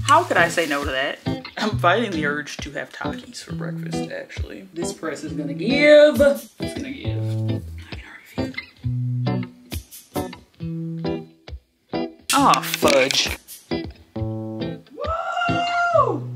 How could I say no to that? I'm fighting the urge to have Takis for breakfast, actually. This press is gonna give. It's gonna give. I can already feel it. Aw, fudge. Woo!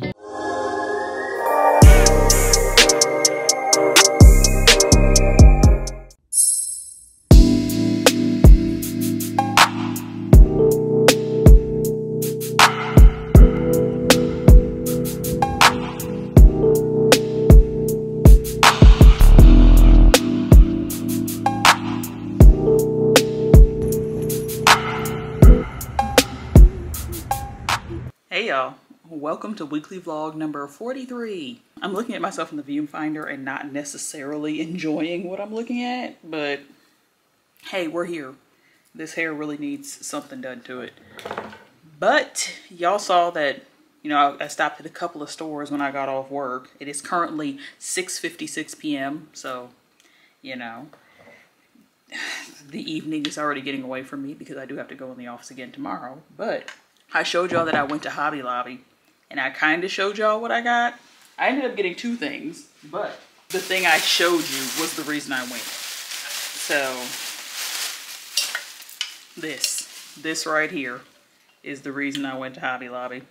Hey y'all, welcome to weekly vlog number 43. I'm looking at myself in the viewfinder and not necessarily enjoying what I'm looking at, but hey, we're here. This hair really needs something done to it. But y'all saw that, you know, I stopped at a couple of stores when I got off work. It is currently 6:56 p.m. So, you know, the evening is already getting away from me because I do have to go in the office again tomorrow. But I showed y'all that I went to Hobby Lobby and I kind of showed y'all what I got. I ended up getting two things, but the thing I showed you was the reason I went. So this right here is the reason I went to Hobby Lobby.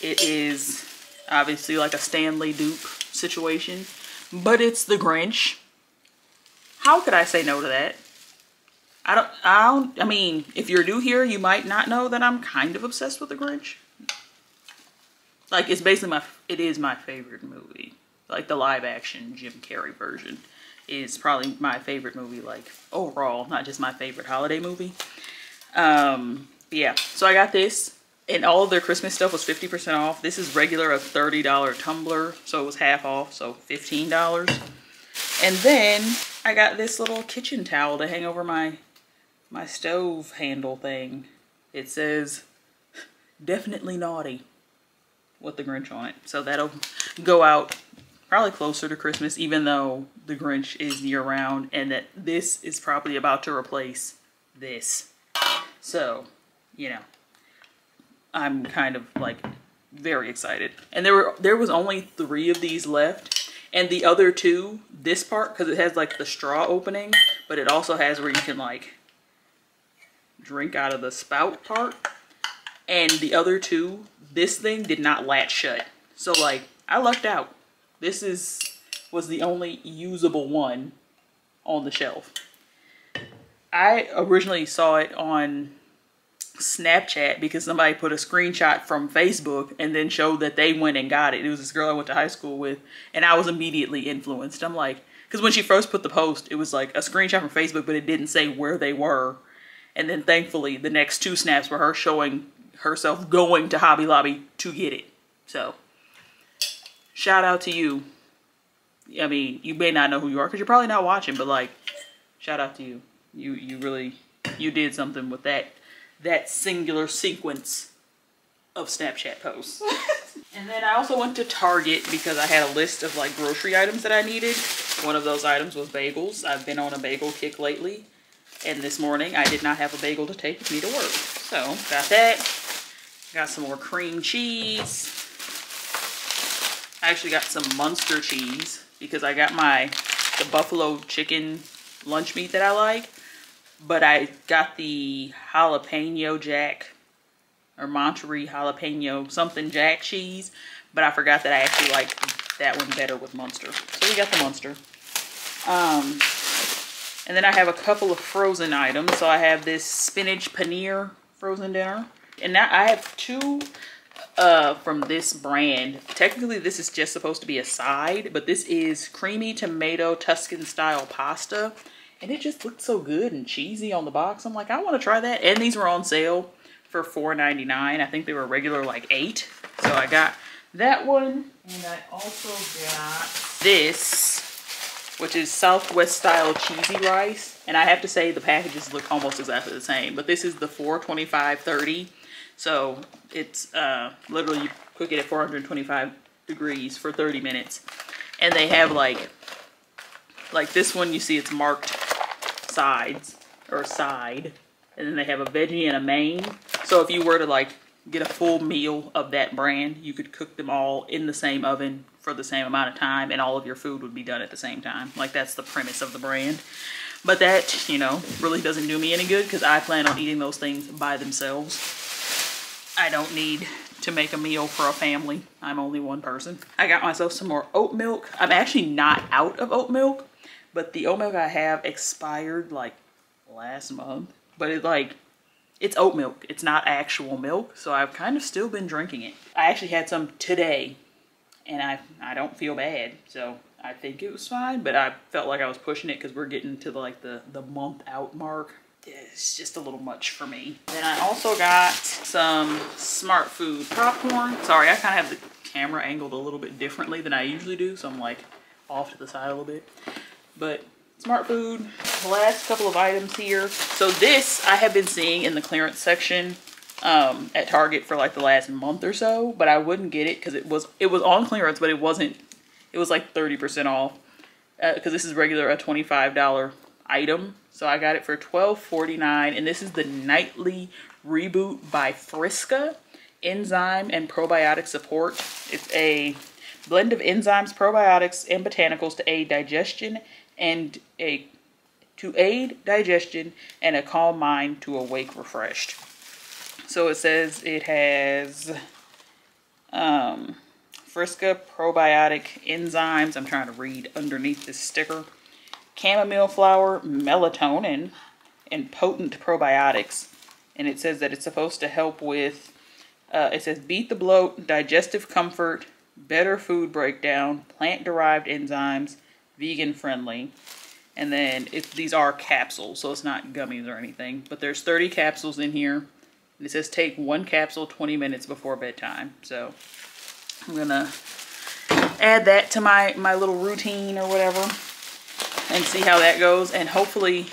It is obviously like a Stanley dupe situation, but it's the Grinch. How could I say no to that? I mean, if you're new here, you might not know that I'm kind of obsessed with the Grinch. Like, it's basically it is my favorite movie. Like, the live action Jim Carrey version is probably my favorite movie, like, overall, not just my favorite holiday movie. Yeah, so I got this, and all of their Christmas stuff was 50% off. This is regular, a $30 tumbler, so it was half off, so $15. And then I got this little kitchen towel to hang over my stove handle thing. It says definitely naughty with the Grinch on it. So that'll go out probably closer to Christmas, even though the Grinch is year round, and that this is probably about to replace this. So, you know, I'm kind of like very excited. And there was only 3 of these left. And the other 2, this part, because it has like the straw opening, but it also has where you can like drink out of the spout part. And the other 2, this thing did not latch shut. So like, I lucked out. This was the only usable one on the shelf. I originally saw it on Snapchat because somebody put a screenshot from Facebook and then showed that they went and got it. It was this girl I went to high school with, and I was immediately influenced. I'm like, because when she first put the post, it was like a screenshot from Facebook, but it didn't say where they were. And then thankfully, the next 2 snaps were her showing herself going to Hobby Lobby to get it. So, shout out to you. I mean, you may not know who you are because you're probably not watching, but like, shout out to you. You really, you did something with that singular sequence of Snapchat posts. And then I also went to Target because I had a list of like grocery items that I needed. One of those items was bagels. I've been on a bagel kick lately. And this morning I did not have a bagel to take with me to work. So got that. Got some more cream cheese. I actually got some Munster cheese because I got the buffalo chicken lunch meat that I like. But I got the jalapeno jack or Monterey jalapeno something jack cheese. But I forgot that I actually like that one better with Munster. So we got the Munster. And then I have a couple of frozen items. So I have this spinach paneer frozen dinner. And now I have 2 from this brand. Technically this is just supposed to be a side, but this is creamy tomato Tuscan style pasta. And it just looked so good and cheesy on the box. I'm like, I want to try that. And these were on sale for $4.99. I think they were regular like $8. So I got that one. And I also got this, which is Southwest style cheesy rice. And I have to say the packages look almost exactly the same. But this is the 425/30. So it's literally you cook it at 425 degrees for 30 minutes. And they have like this one, you see it's marked sides or side, and then they have a veggie and a main. So if you were to like get a full meal of that brand. You could cook them all in the same oven for the same amount of time, and all of your food would be done at the same time. Like, that's the premise of the brand. But that, you know, really doesn't do me any good because I plan on eating those things by themselves. I don't need to make a meal for a family. I'm only one person. I got myself some more oat milk. I'm actually not out of oat milk, but the oat milk I have expired like last month. But it's oat milk. It's not actual milk, so I've kind of still been drinking it. I actually had some today, and I don't feel bad, so I think it was fine, but I felt like I was pushing it because we're getting to the month out mark. It's just a little much for me. Then I also got some Smart Food popcorn. Sorry, I kind of have the camera angled a little bit differently than I usually do, so I'm like off to the side a little bit. But Smart Food, the last couple of items here. So this I have been seeing in the clearance section at Target for like the last month or so, but I wouldn't get it because it was on clearance, but it wasn't. It was like 30% off because this is regular a $25 item. So I got it for $12.49, and this is the Nightly Reboot by Friska Enzyme and Probiotic Support. It's a blend of enzymes, probiotics, and botanicals to aid digestion and a calm mind to awake refreshed. So it says it has Friska probiotic enzymes. I'm trying to read underneath this sticker. Chamomile flower, melatonin, and potent probiotics. And it says that it's supposed to help with, it says beat the bloat, digestive comfort, better food breakdown, plant-derived enzymes, vegan friendly. And then these are capsules, so it's not gummies or anything. But there's 30 capsules in here. And it says take 1 capsule 20 minutes before bedtime. So I'm gonna add that to my little routine or whatever and see how that goes. And hopefully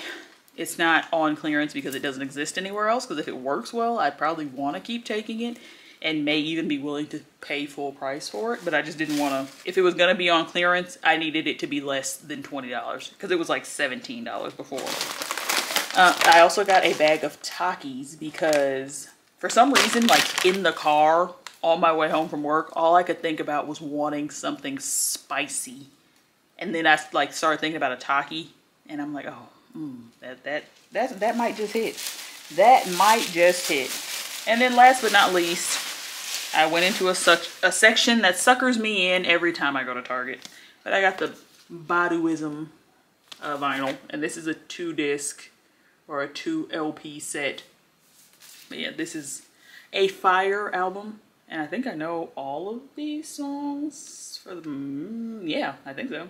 it's not on clearance because it doesn't exist anywhere else, because if it works well, I'd probably want to keep taking it and may even be willing to pay full price for it. But I just didn't want to, if it was going to be on clearance, I needed it to be less than $20 because it was like $17 before. I also got a bag of Takis because for some reason, like in the car on my way home from work, all I could think about was wanting something spicy. And then I like started thinking about a Taki, and I'm like, oh, that might just hit. That might just hit. And then last but not least, I went into a section that suckers me in every time I go to Target. But I got the Bodywism vinyl, and this is a 2-disc or a 2 LP set. But yeah, this is a Fire album, and I think I know all of these songs for the, yeah, I think so.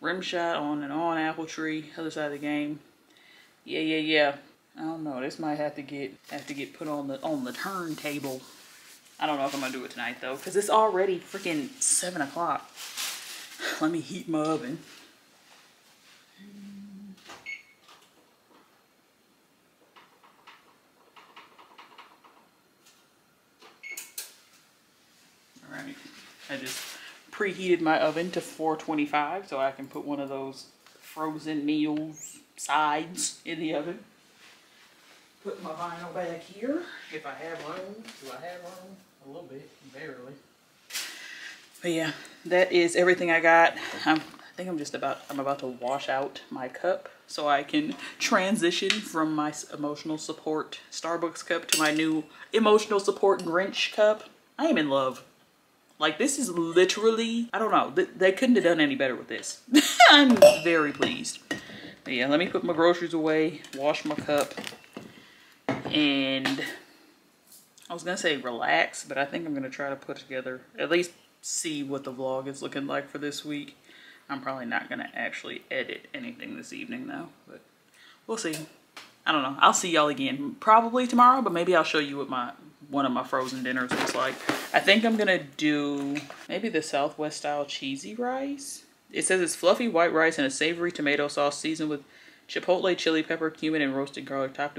Rimshot, On and On, Apple Tree, Other Side of the Game. Yeah. I don't know. This might have to get put on the turntable. I don't know if I'm gonna do it tonight though, because it's already freaking 7 o'clock. Let me heat my oven. All right. I just preheated my oven to 425 so I can put one of those frozen meals sides in the oven. Put my vinyl back here if I have room. Do I have room? A little bit, barely. But yeah, that is everything I got. I think I'm about to wash out my cup so I can transition from my emotional support Starbucks cup to my new emotional support Grinch cup. I am in love. Like, this is literally, I don't know, they couldn't have done any better with this. I'm very pleased. But yeah, let me put my groceries away, wash my cup, and I was gonna say relax, but I think I'm gonna try to put together, at least see what the vlog is looking like for this week. I'm probably not gonna actually edit anything this evening though, but we'll see. I don't know. I'll see y'all again probably tomorrow, but maybe I'll show you what one of my frozen dinners looks like. I think I'm gonna do maybe the Southwest style cheesy rice. It says it's fluffy white rice and a savory tomato sauce seasoned with chipotle, chili pepper, cumin, and roasted garlic, topped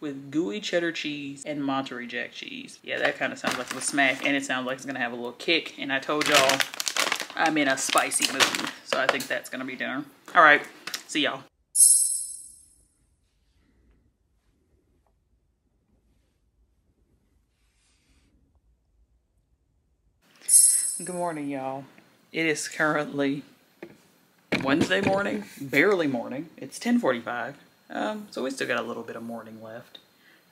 with gooey cheddar cheese and Monterey Jack cheese. Yeah, that kind of sounds like a smack, and it sounds like it's gonna have a little kick. And I told y'all I'm in a spicy mood, so I think that's gonna be dinner. All right, see y'all. Good morning, y'all. It is currently Wednesday morning, barely morning. It's 10:45, so we still got a little bit of morning left.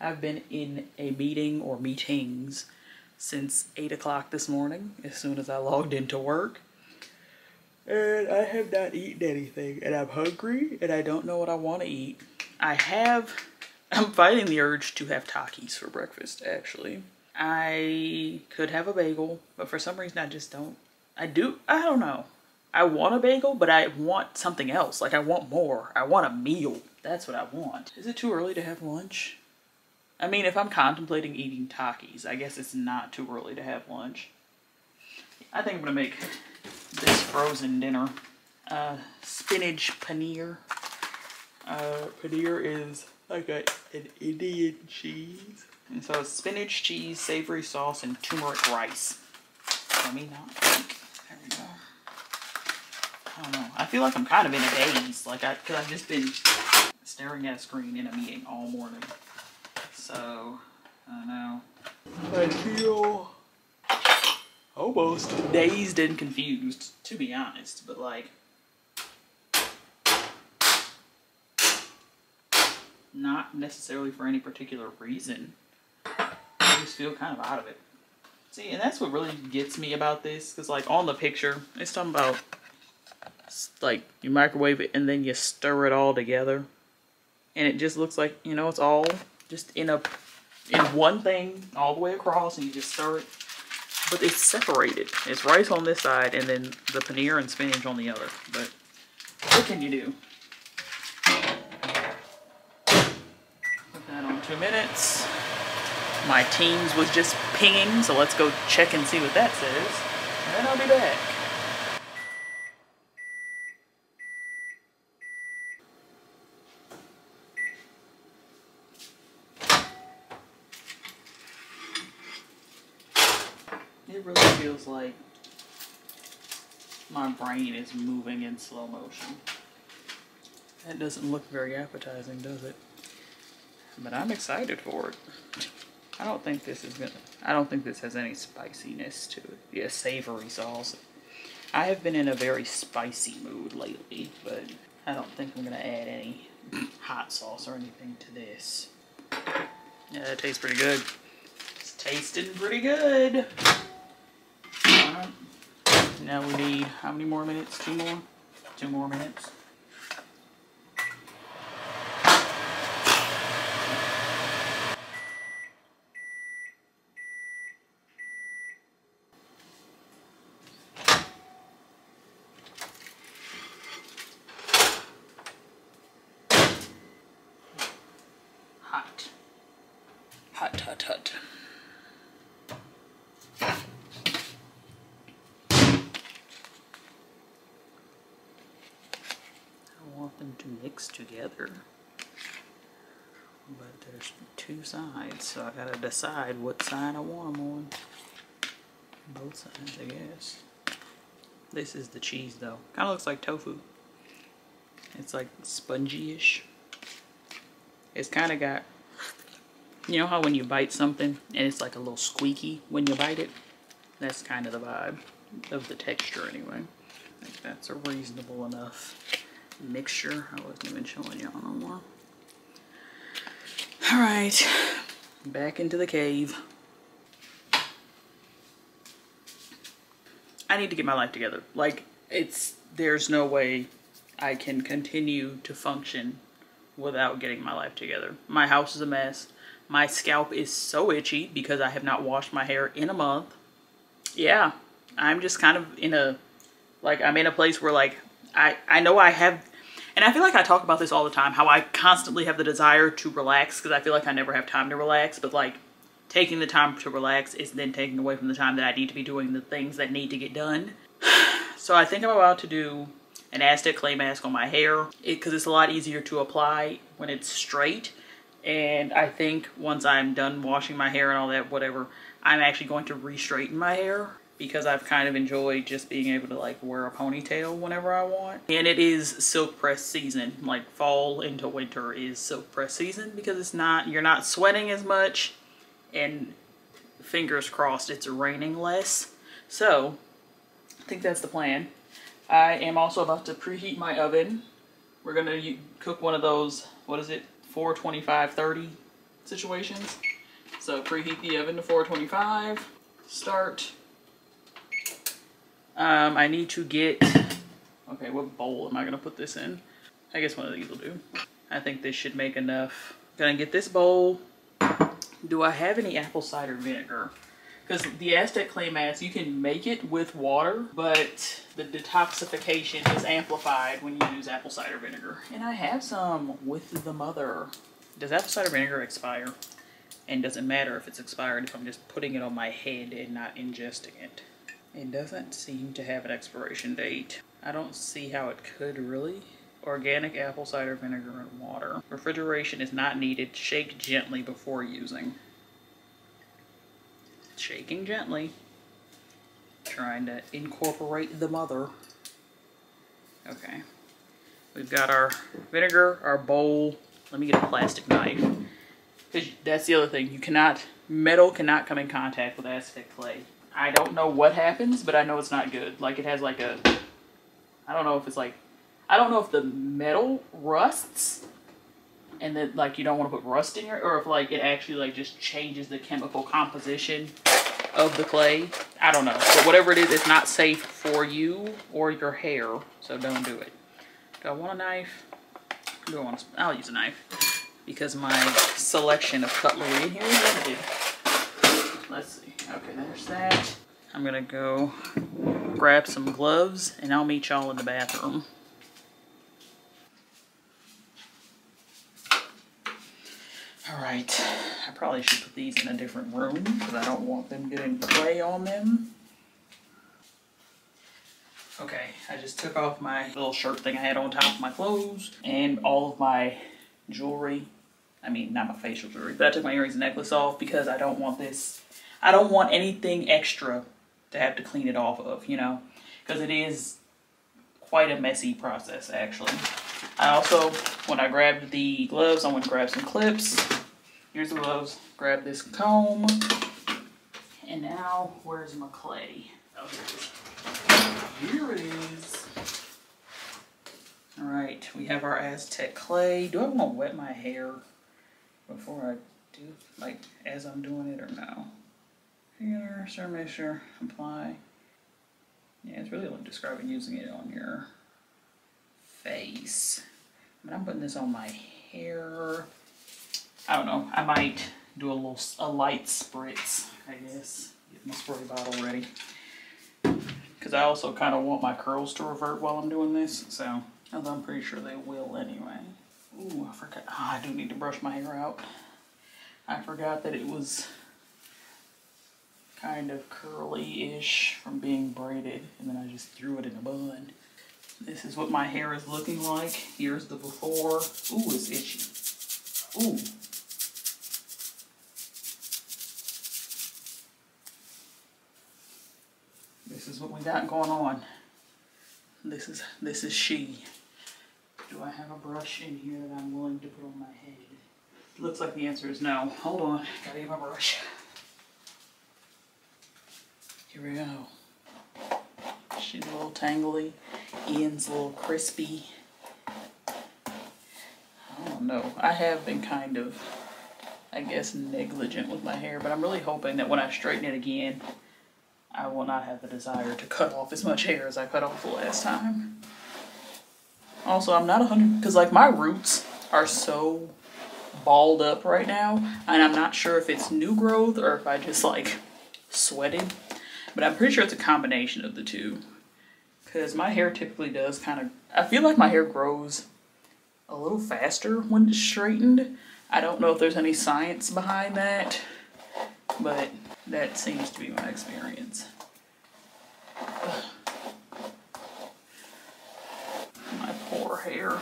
I've been in a meeting or meetings since 8 o'clock this morning, as soon as I logged into work. And I have not eaten anything, and I'm hungry, and I don't know what I want to eat. I'm fighting the urge to have Takis for breakfast, actually. I could have a bagel, but for some reason I just don't. I don't know. I want a bagel, but I want something else. Like, I want more. I want a meal. That's what I want. Is it too early to have lunch? I mean, if I'm contemplating eating Takis, I guess it's not too early to have lunch. I think I'm gonna make this frozen dinner. Spinach paneer. Paneer is like an Indian cheese. And so it's spinach, cheese, savory sauce, and turmeric rice. Let me not think. There we go. I don't know. I feel like I'm kind of in a daze. Like, because I've just been staring at a screen in a meeting all morning. So, I don't know. I feel almost dazed and confused, to be honest. But, like, not necessarily for any particular reason. I just feel kind of out of it. See, and that's what really gets me about this, because like on the picture, it's talking about like you microwave it and then you stir it all together, and it just looks like, you know, it's all just in one thing all the way across, and you just stir it, but it's separated. It's rice on this side and then the paneer and spinach on the other. But what can you do? Put that on 2 minutes. My Teams was just pinging, so let's go check and see what that says, and then I'll be back. It really feels like my brain is moving in slow motion. That doesn't look very appetizing, does it? But I'm excited for it. I don't think this has any spiciness to it. Yeah, savory sauce. I have been in a very spicy mood lately, but I don't think I'm gonna add any hot sauce or anything to this. Yeah, that tastes pretty good. It's tasting pretty good. Alright. Now we need, how many more minutes? 2 more? 2 more minutes. Hot. I want them to mix together, but there's 2 sides, so I gotta decide what side I want them on. Both sides, I guess. This is the cheese, though. Kind of looks like tofu. It's like spongy-ish. It's kind of got, you know how when you bite something and it's like a little squeaky when you bite it? That's kind of the vibe of the texture anyway. I think that's a reasonable enough mixture. I wasn't even showing y'all no more. Alright, back into the cave. I need to get my life together. Like, there's no way I can continue to function without getting my life together. My house is a mess. My scalp is so itchy because I have not washed my hair in a month. Yeah, I'm just kind of in a, like, I'm in a place where, like, I know I have, and I feel like I talk about this all the time, how I constantly have the desire to relax because I feel like I never have time to relax, but, like, taking the time to relax is then taking away from the time that I need to be doing the things that need to get done. So I think I'm about to do an Aztec clay mask on my hair because it's a lot easier to apply when it's straight. And I think once I'm done washing my hair and all that, whatever, I'm actually going to re-straighten my hair because I've kind of enjoyed just being able to like wear a ponytail whenever I want. And it is silk press season. Like fall into winter is silk press season because it's not, you're not sweating as much, and fingers crossed it's raining less. So think that's the plan. I am also about to preheat my oven. We're gonna cook one of those, what is it, 425-30 situations. So preheat the oven to 425. Start. I need to get, okay, what bowl am I gonna put this in? I guess one of these will do. I think this should make enough. Gonna get this bowl. Do I have any apple cider vinegar? Because the Aztec clay mask, you can make it with water, but the detoxification is amplified when you use apple cider vinegar. And I have some with the mother. Does apple cider vinegar expire? And does it matter if it's expired if I'm just putting it on my head and not ingesting it? It doesn't seem to have an expiration date. I don't see how it could really. Organic apple cider vinegar and water. Refrigeration is not needed. Shake gently before using. Shaking gently. Trying to incorporate the mother. Okay. We've got our vinegar, our bowl. Let me get a plastic knife. Because that's the other thing. Metal cannot come in contact with Aztec clay. I don't know what happens, but I know it's not good. Like it has like a, I don't know if it's like, I don't know if the metal rusts and then like you don't want to put rust in it, or if like it actually like just changes the chemical composition of the clay. I don't know. But whatever it is, it's not safe for you or your hair, so don't do it. Do I want a knife? Do I want to, I'll use a knife because my selection of cutlery in here is limited. Let's see. Okay, there's that. I'm gonna go grab some gloves and I'll meet y'all in the bathroom. Alright, I probably should put these in a different room because I don't want them getting clay on them. Okay, I just took off my little shirt thing I had on top of my clothes and all of my jewelry. I mean, not my facial jewelry, but I took my earrings and necklace off because I don't want this. I don't want anything extra to have to clean it off of, you know, because it is quite a messy process, actually. I also, when I grabbed the gloves, I went to grab some clips. Here's the gloves. Grab this comb. And now, where's my clay? Oh, here it is. Here it is. All right, we have our Aztec clay. Do I want to wet my hair before I do, like, as I'm doing it, or no? Here, stir, measure, apply. Yeah, it's really like describing using it on your face. But I'm putting this on my hair. I don't know. I might do a light spritz, I guess. Get my spray bottle ready. Because I also kind of want my curls to revert while I'm doing this. So, although I'm pretty sure they will anyway. Ooh, I forgot. Oh, I do need to brush my hair out. I forgot that it was kind of curly-ish from being braided. And then I just threw it in a bun. This is what my hair is looking like. Here's the before. Ooh, it's itchy. Ooh. This is what we got going on. This is she. Do I have a brush in here that I'm willing to put on my head? Looks like the answer is no. Hold on, gotta get my brush. Here we go. She's a little tangly. Ian's a little crispy. I don't know. I have been kind of, I guess, negligent with my hair, but I'm really hoping that when I straighten it again, I will not have the desire to cut off as much hair as I cut off the last time. Also, I'm not 100, because like my roots are so balled up right now, and I'm not sure if it's new growth or if I just like sweated, but I'm pretty sure it's a combination of the two. Because my hair typically does kind of, I feel like my hair grows a little faster when it's straightened. I don't know if there's any science behind that, but that seems to be my experience. Ugh. My poor hair.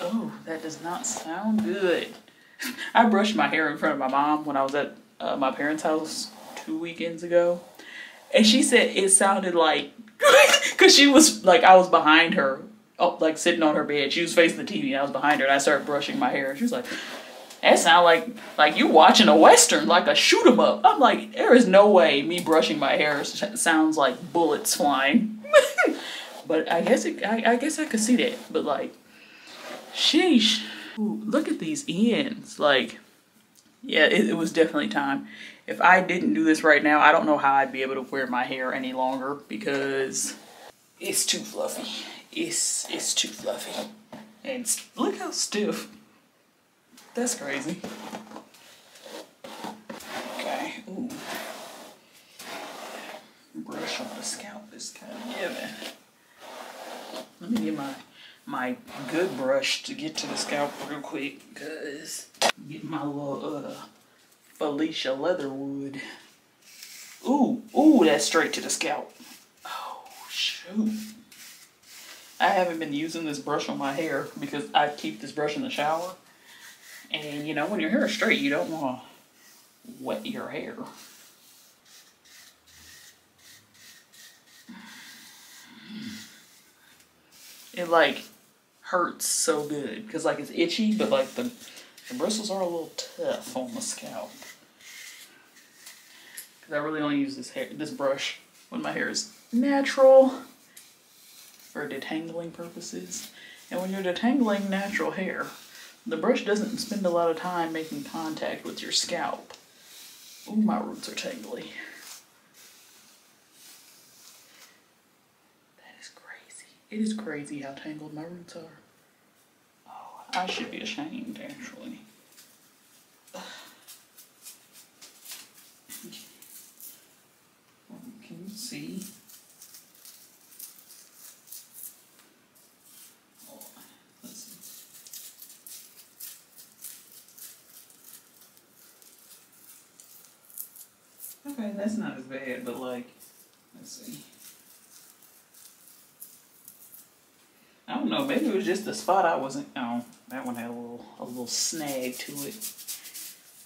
Oh, that does not sound good. I brushed my hair in front of my mom when I was at my parents' house 2 weekends ago. And she said it sounded like, because she was like, I was behind her, like sitting on her bed. She was facing the TV and I was behind her and I started brushing my hair. She was like, That sound like you watching a Western, like a shoot 'em up. I'm like, there is no way me brushing my hair sounds like bullets flying. But I guess I could see that. But like, sheesh. Ooh, look at these ends. Like, yeah, it was definitely time. If I didn't do this right now, I don't know how I'd be able to wear my hair any longer because it's too fluffy. It's too fluffy. And look how stiff. That's crazy. Okay, ooh. Brush on the scalp is kind of given. Let me get my good brush to get to the scalp real quick, because get my little Felicia Leatherwood. Ooh, that's straight to the scalp. Oh, shoot. I haven't been using this brush on my hair because I keep this brush in the shower. And you know, when your hair is straight, you don't want to wet your hair. It like hurts so good because like it's itchy, but like the bristles are a little tough on the scalp. Because I really only use this brush when my hair is natural for detangling purposes. And when you're detangling natural hair, the brush doesn't spend a lot of time making contact with your scalp. Ooh, my roots are tangly. That is crazy. It is crazy how tangled my roots are. Oh, I should be ashamed, actually. Can you see? Okay, that's not as bad, but like, let's see. I don't know, maybe it was just the spot I wasn't, oh, that one had a little snag to it.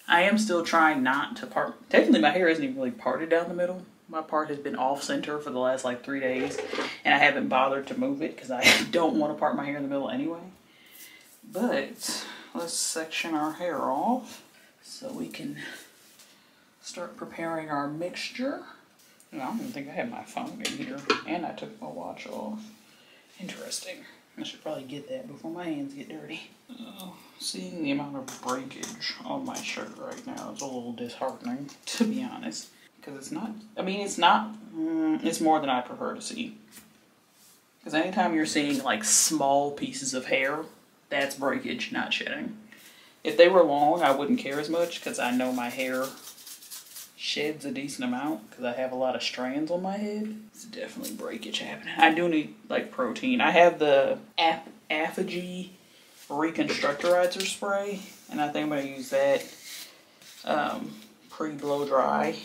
I am still trying not to part, technically my hair isn't even really parted down the middle. My part has been off center for the last like 3 days, and I haven't bothered to move it because I don't want to part my hair in the middle anyway. But let's section our hair off so we can start preparing our mixture. I don't even think I have my phone in here, and I took my watch off. Interesting. I should probably get that before my hands get dirty. Seeing the amount of breakage on my shirt right now is a little disheartening, to be honest. Because it's not, I mean, it's not, it's more than I prefer to see. Because anytime you're seeing like small pieces of hair, that's breakage, not shedding. If they were long, I wouldn't care as much because I know my hair sheds a decent amount because I have a lot of strands on my head. It's definitely breakage happening. I do need like protein. I have the Apogee Reconstructorizer spray, and I think I'm going to use that pre-blow dry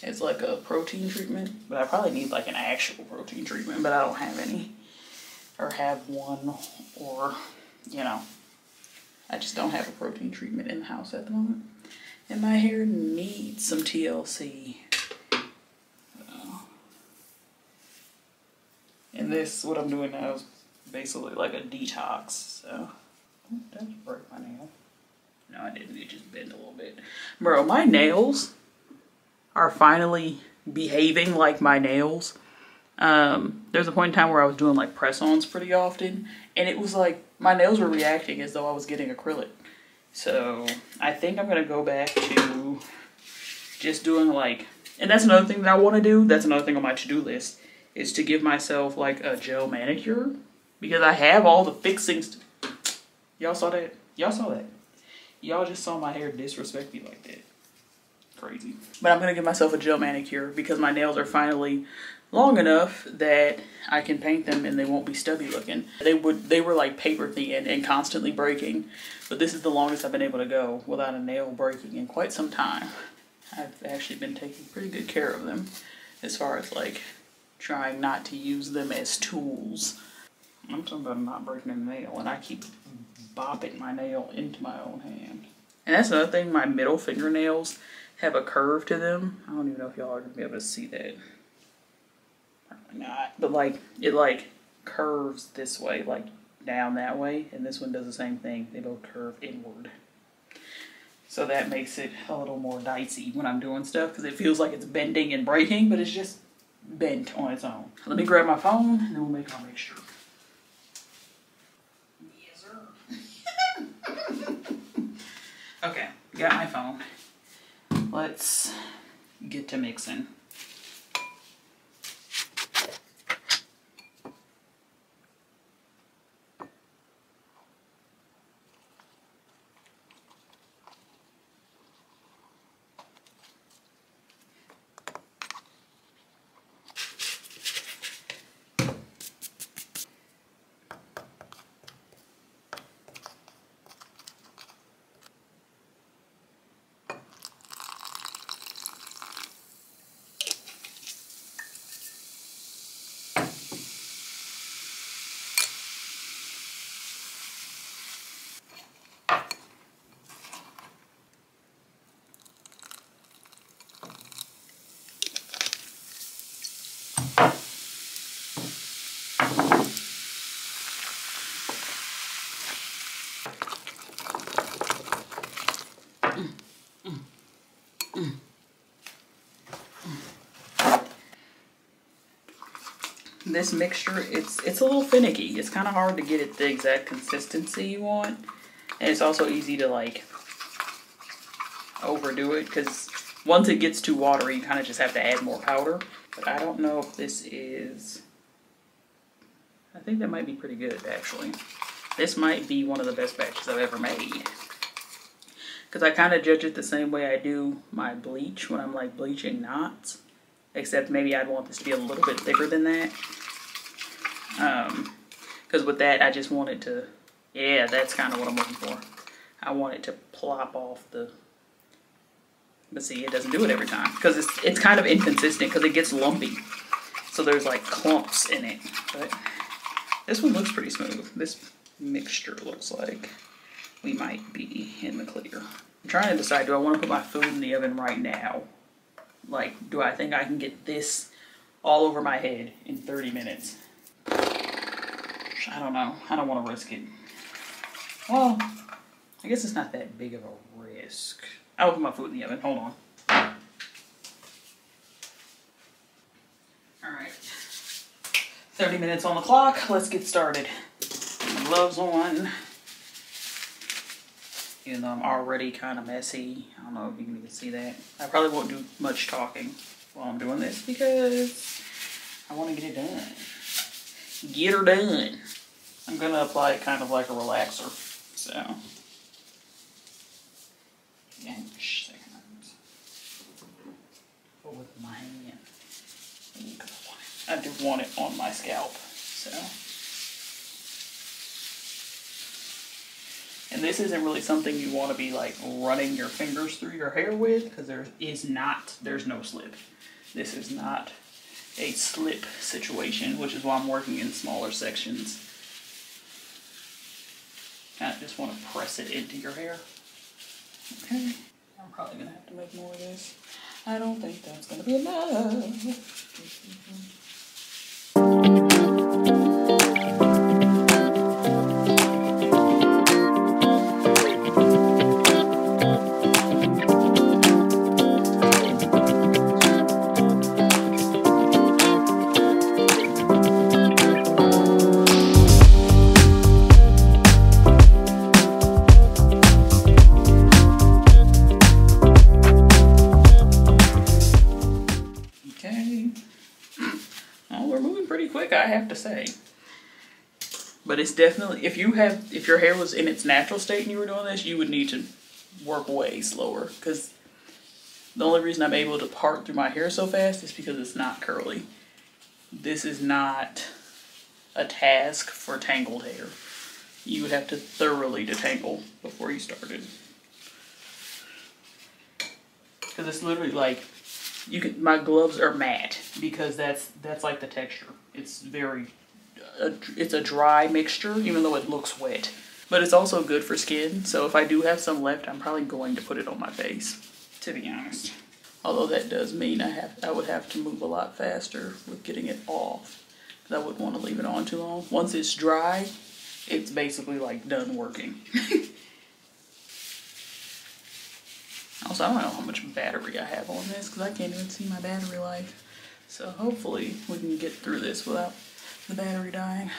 as like a protein treatment. But I probably need like an actual protein treatment, but I don't have any or have one, or you know, I just don't have a protein treatment in the house at the moment. And my hair needs some TLC. And this, what I'm doing now is basically like a detox. So, oh, did I just break my nail? No, I didn't. It just bent a little bit. Bro, my nails are finally behaving like my nails. There's a point in time where I was doing like press-ons pretty often. And it was like, my nails were reacting as though I was getting acrylic. So I think I'm going to go back to just doing like, and that's another thing that I want to do. That's another thing on my to-do list, is to give myself like a gel manicure. Because I have all the fixings. Y'all saw that? Y'all saw that? Y'all just saw my hair disrespect me like that. Crazy. But I'm going to give myself a gel manicure because my nails are finally long enough that I can paint them and they won't be stubby looking. They were like paper thin and constantly breaking, but this is the longest I've been able to go without a nail breaking in quite some time. I've actually been taking pretty good care of them as far as like trying not to use them as tools. I'm talking about not breaking a nail, and I keep bopping my nail into my own hand. And that's another thing, my middle fingernails have a curve to them. I don't even know if y'all are gonna be able to see that. Probably not. But like, it like curves this way, like down that way, and this one does the same thing. They both curve inward. So that makes it a little more dicey when I'm doing stuff because it feels like it's bending and breaking, but it's just bent on its own. Let me grab my phone and then we'll make our mixture. Yes, sir. Okay, got my phone. Let's get to mixing. This mixture, it's a little finicky. It's kind of hard to get it the exact consistency you want. And it's also easy to like overdo it because once it gets too watery, you kind of just have to add more powder. But I don't know if this is, I think that might be pretty good actually. This might be one of the best batches I've ever made. Because I kind of judge it the same way I do my bleach when I'm like bleaching knots. Except maybe I'd want this to be a little bit thicker than that. Because with that, I just want it to, yeah, that's kind of what I'm looking for. I want it to plop off the, but see, it doesn't do it every time. Because it's kind of inconsistent because it gets lumpy. So there's like clumps in it. But this one looks pretty smooth. This mixture looks like we might be in the clear. I'm trying to decide, do I want to put my food in the oven right now? Like, do I think I can get this all over my head in 30 minutes? I don't know. I don't want to risk it. Well, I guess it's not that big of a risk. I'll put my food in the oven. Hold on. Alright. 30 minutes on the clock. Let's get started. Put my gloves on. Even though I'm already kind of messy. I don't know if you can even see that. I probably won't do much talking while I'm doing this because I want to get it done. Get her done. I'm going to apply it kind of like a relaxer. So, seconds. With my hand. I do want it on my scalp. So. And this isn't really something you want to be like running your fingers through your hair with because there's no slip. This is not a slip situation, which is why I'm working in smaller sections. I just want to press it into your hair. Okay. I'm probably going to have to make more of this. I don't think that's going to be enough. I have to say, but it's definitely, if your hair was in its natural state and you were doing this, you would need to work way slower because the only reason I'm able to part through my hair so fast is because it's not curly. This is not a task for tangled hair. You would have to thoroughly detangle before you started because it's literally like my gloves are matte because that's like the texture. It's it's a dry mixture, even though it looks wet. But it's also good for skin, so if I do have some left, I'm probably going to put it on my face, to be honest. Although that does mean I would have to move a lot faster with getting it off. Because I wouldn't want to leave it on too long. Once it's dry, it's basically like done working. Also, I don't know how much battery I have on this because I can't even see my battery life. So hopefully we can get through this without the battery dying.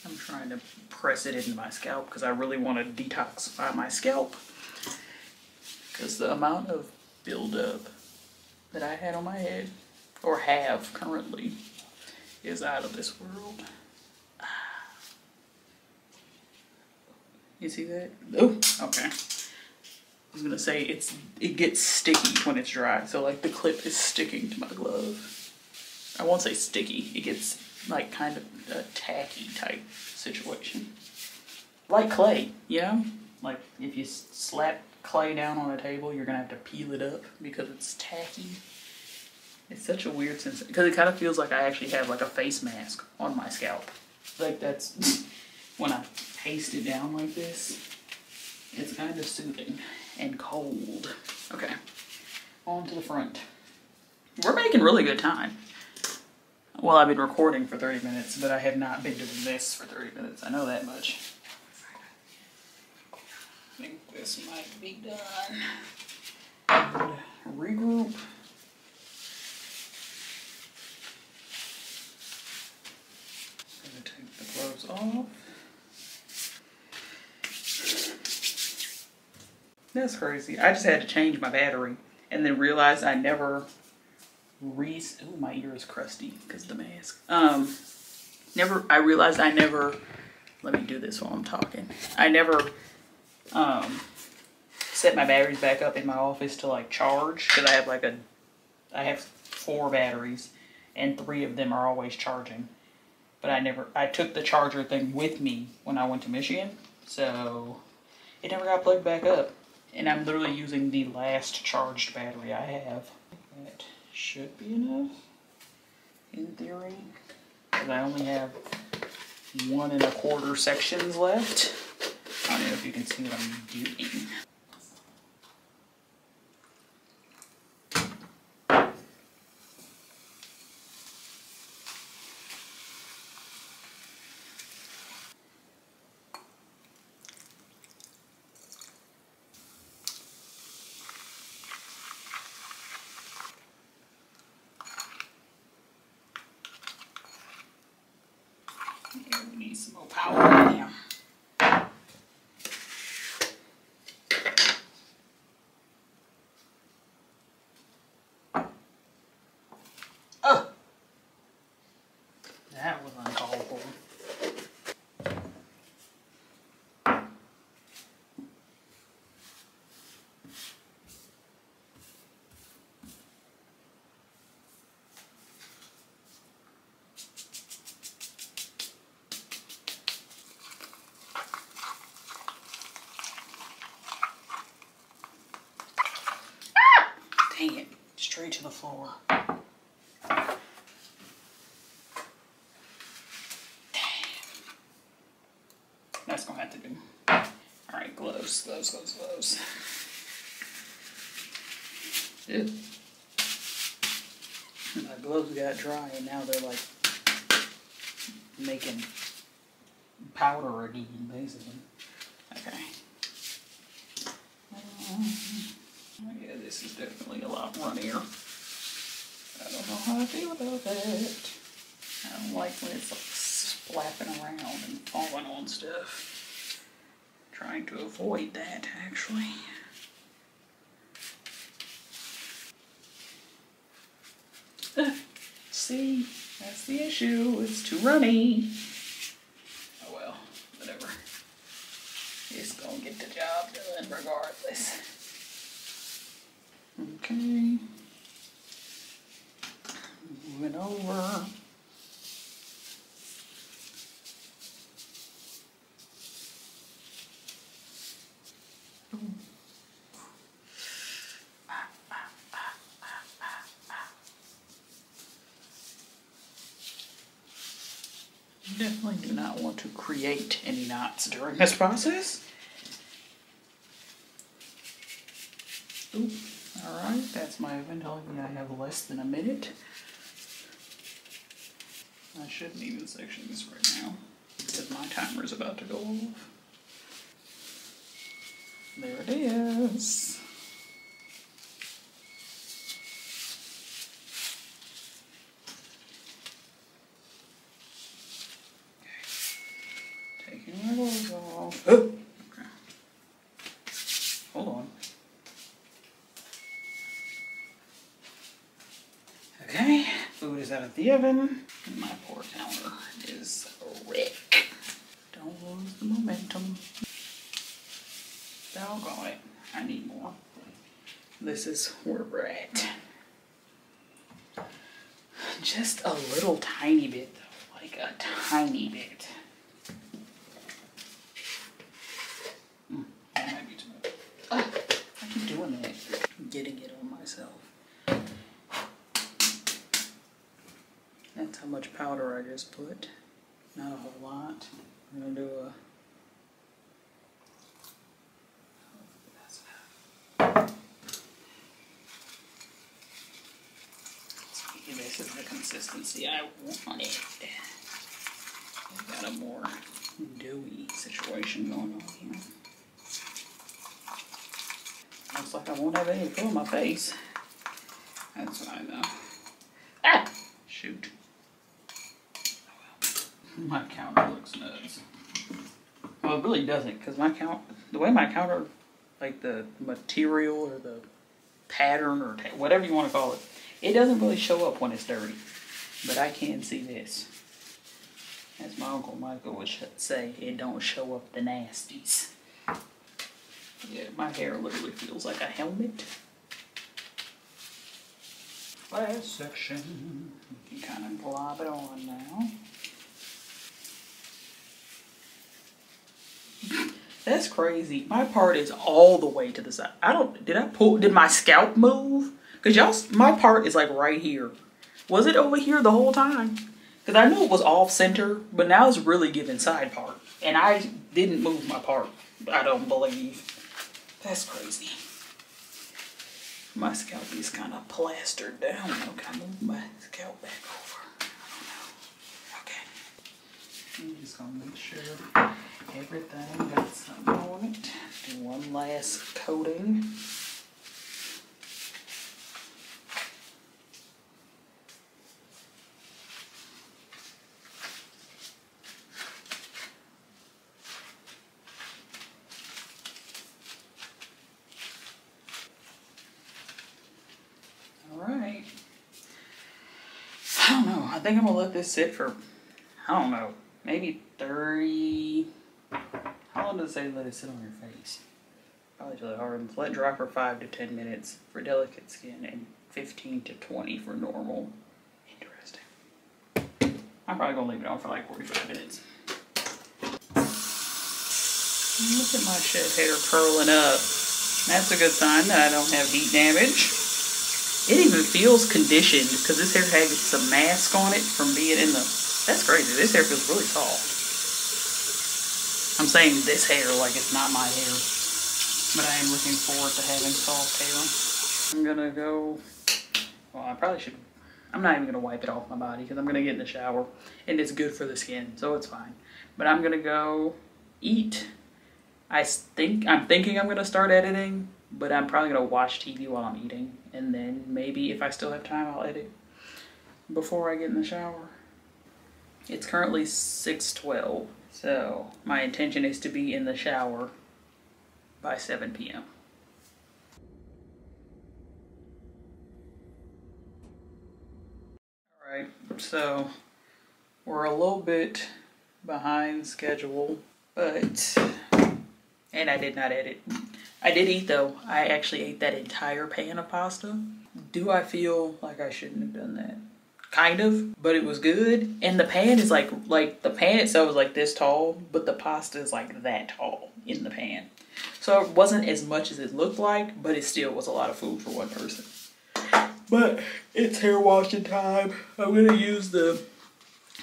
I'm trying to press it into my scalp because I really want to detoxify my scalp. Because the amount of buildup that I had on my head, or have currently, is out of this world. You see that? Oh, okay. I was gonna say it gets sticky when it's dry, so like the clip is sticking to my glove. I won't say sticky, it gets like kind of a tacky type situation. Like clay, you know? Like if you slap clay down on a table, you're gonna have to peel it up because it's tacky. It's such a weird sensation, because it kind of feels like I actually have like a face mask on my scalp. Like that's, when I paste it down like this, it's kind of soothing and cold. Okay, on to the front. We're making really good time. Well, I've been recording for 30 minutes, but I have not been doing this for 30 minutes. I know that much. I think this might be done. And regroup. Gonna take the gloves off. That's crazy. I just had to change my battery and then realized I never ooh, my ear is crusty because of the mask. I realized I never, let me do this while I'm talking. I never set my batteries back up in my office to like charge, because I have 4 batteries and 3 of them are always charging. But I took the charger thing with me when I went to Michigan, so it never got plugged back up. And I'm literally using the last charged battery I have. That should be enough, in theory, because I only have 1 1/4 sections left. I don't know if you can see what I'm doing. Yeah, we need some more power in here. Oh! That was uncalled for. Dang it, straight to the floor. Damn. That's gonna have to do. Alright, gloves, gloves, gloves, gloves. Ew. My gloves got dry and now they're like making powder again, basically. Okay. Yeah, this is definitely a lot runnier. I don't know how I feel about that. I don't like when it's like splapping around and falling on stuff. Trying to avoid that, actually. See, that's the issue. It's too runny. Oh well, whatever. It's gonna get the job done regardless. Okay. Moving over. Definitely do not want to create any knots during this process. Oop. Alright, that's my oven telling me I have less than a minute. I shouldn't even section this right now because my timer is about to go off. There it is. Okay. Taking my gloves off. Oh. Okay. Hold on. Okay, food is out of the oven. And my pour counter is a wreck. Don't lose the momentum. Doggone it. I need more. This is where we're at. Just a little tiny bit though. Like a tiny bit. That might be too much. Oh, I keep doing that. I'm getting it on myself. That's how much powder I just put. Not a whole lot. I'm gonna do a... See, this is the consistency I want it. I've got a more doughy situation going on here. Looks like I won't have any food on my face. That's fine though. Ah! Shoot. My counter looks nuts. Well, it really doesn't, because the way my counter, like the material or the pattern or whatever you want to call it, it doesn't really show up when it's dirty. But I can see this. As my Uncle Michael would say, it don't show up the nasties. Yeah, my hair literally feels like a helmet. Last section. You can kind of glob it on now. That's crazy. My part is all the way to the side. Did my scalp move? Cause my part is like right here. Was it over here the whole time? Cause I knew it was off center, but now it's really giving side part. And I didn't move my part, I don't believe. That's crazy. My scalp is kind of plastered down. Okay, I move my scalp back over. I don't know. Okay. I'm just gonna make sure everything got something on it. Do one last coating. Alright. I don't know. I think I'm gonna let this sit for, I don't know, maybe 30. How long does it say let it sit on your face? Probably till it hardens. Let dry for 5 to 10 minutes for delicate skin and 15 to 20 for normal. Interesting. I'm probably gonna leave it on for like 45 minutes. Look at my shed hair curling up. That's a good sign that I don't have heat damage. It even feels conditioned because this hair has some mask on it from being in the... That's crazy. This hair feels really soft. I'm saying this hair like it's not my hair, but I am looking forward to having soft hair. I'm gonna go, well, I probably should, I'm not even gonna wipe it off my body because I'm gonna get in the shower and it's good for the skin, so it's fine. But I'm gonna go eat. I'm thinking I'm gonna start editing, but I'm probably gonna watch TV while I'm eating, and then maybe if I still have time, I'll edit before I get in the shower. It's currently 6:12. So my intention is to be in the shower by 7 p.m. All right, so we're a little bit behind schedule, but, and I did not edit. I did eat though. I actually ate that entire pan of pasta. Do I feel like I shouldn't have done that? Kind of, but it was good. And the pan is like the pan itself is like this tall, but the pasta is like that tall in the pan. So it wasn't as much as it looked like, but it still was a lot of food for one person. But it's hair washing time. I'm gonna use the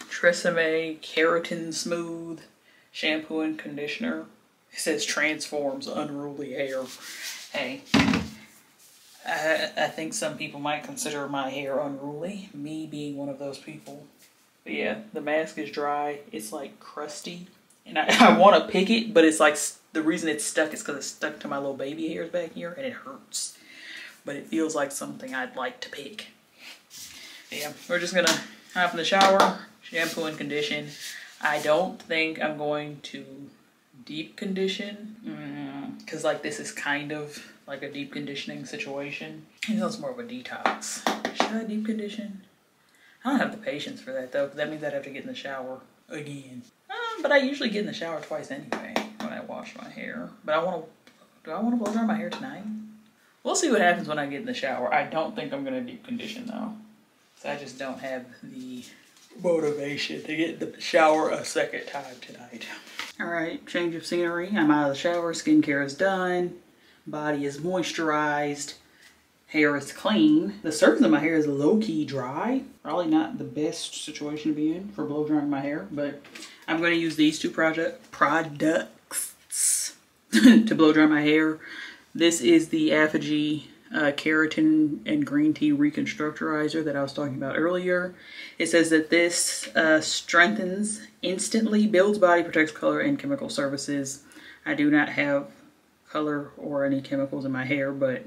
Tresemme Keratin Smooth shampoo and conditioner. It says transforms unruly hair. Hey. I think some people might consider my hair unruly, me being one of those people. But yeah, the mask is dry. It's like crusty And I want to pick it, but it's like the reason it's stuck is because it's stuck to my little baby hairs back here and it hurts. But it feels like something I'd like to pick. Yeah, we're just gonna hop in the shower, shampoo and condition. I don't think I'm going to deep condition because like this is kind of like a deep conditioning situation. You know, it's more of a detox. Should I deep condition? I don't have the patience for that though, because that means I'd have to get in the shower again. But I usually get in the shower twice anyway when I wash my hair. But do I want to blow dry my hair tonight? We'll see what happens when I get in the shower. I don't think I'm going to deep condition though. So I just don't have the motivation to get in the shower a second time tonight. All right, change of scenery. I'm out of the shower, skincare is done, body is moisturized, hair is clean. The surface of my hair is low-key dry. Probably not the best situation to be in for blow drying my hair, but I'm going to use these two products to blow dry my hair. This is the Effigy Keratin and Green Tea Reconstructorizer that I was talking about earlier. It says that this strengthens instantly, builds body, protects color, and chemical services. I do not have color or any chemicals in my hair, but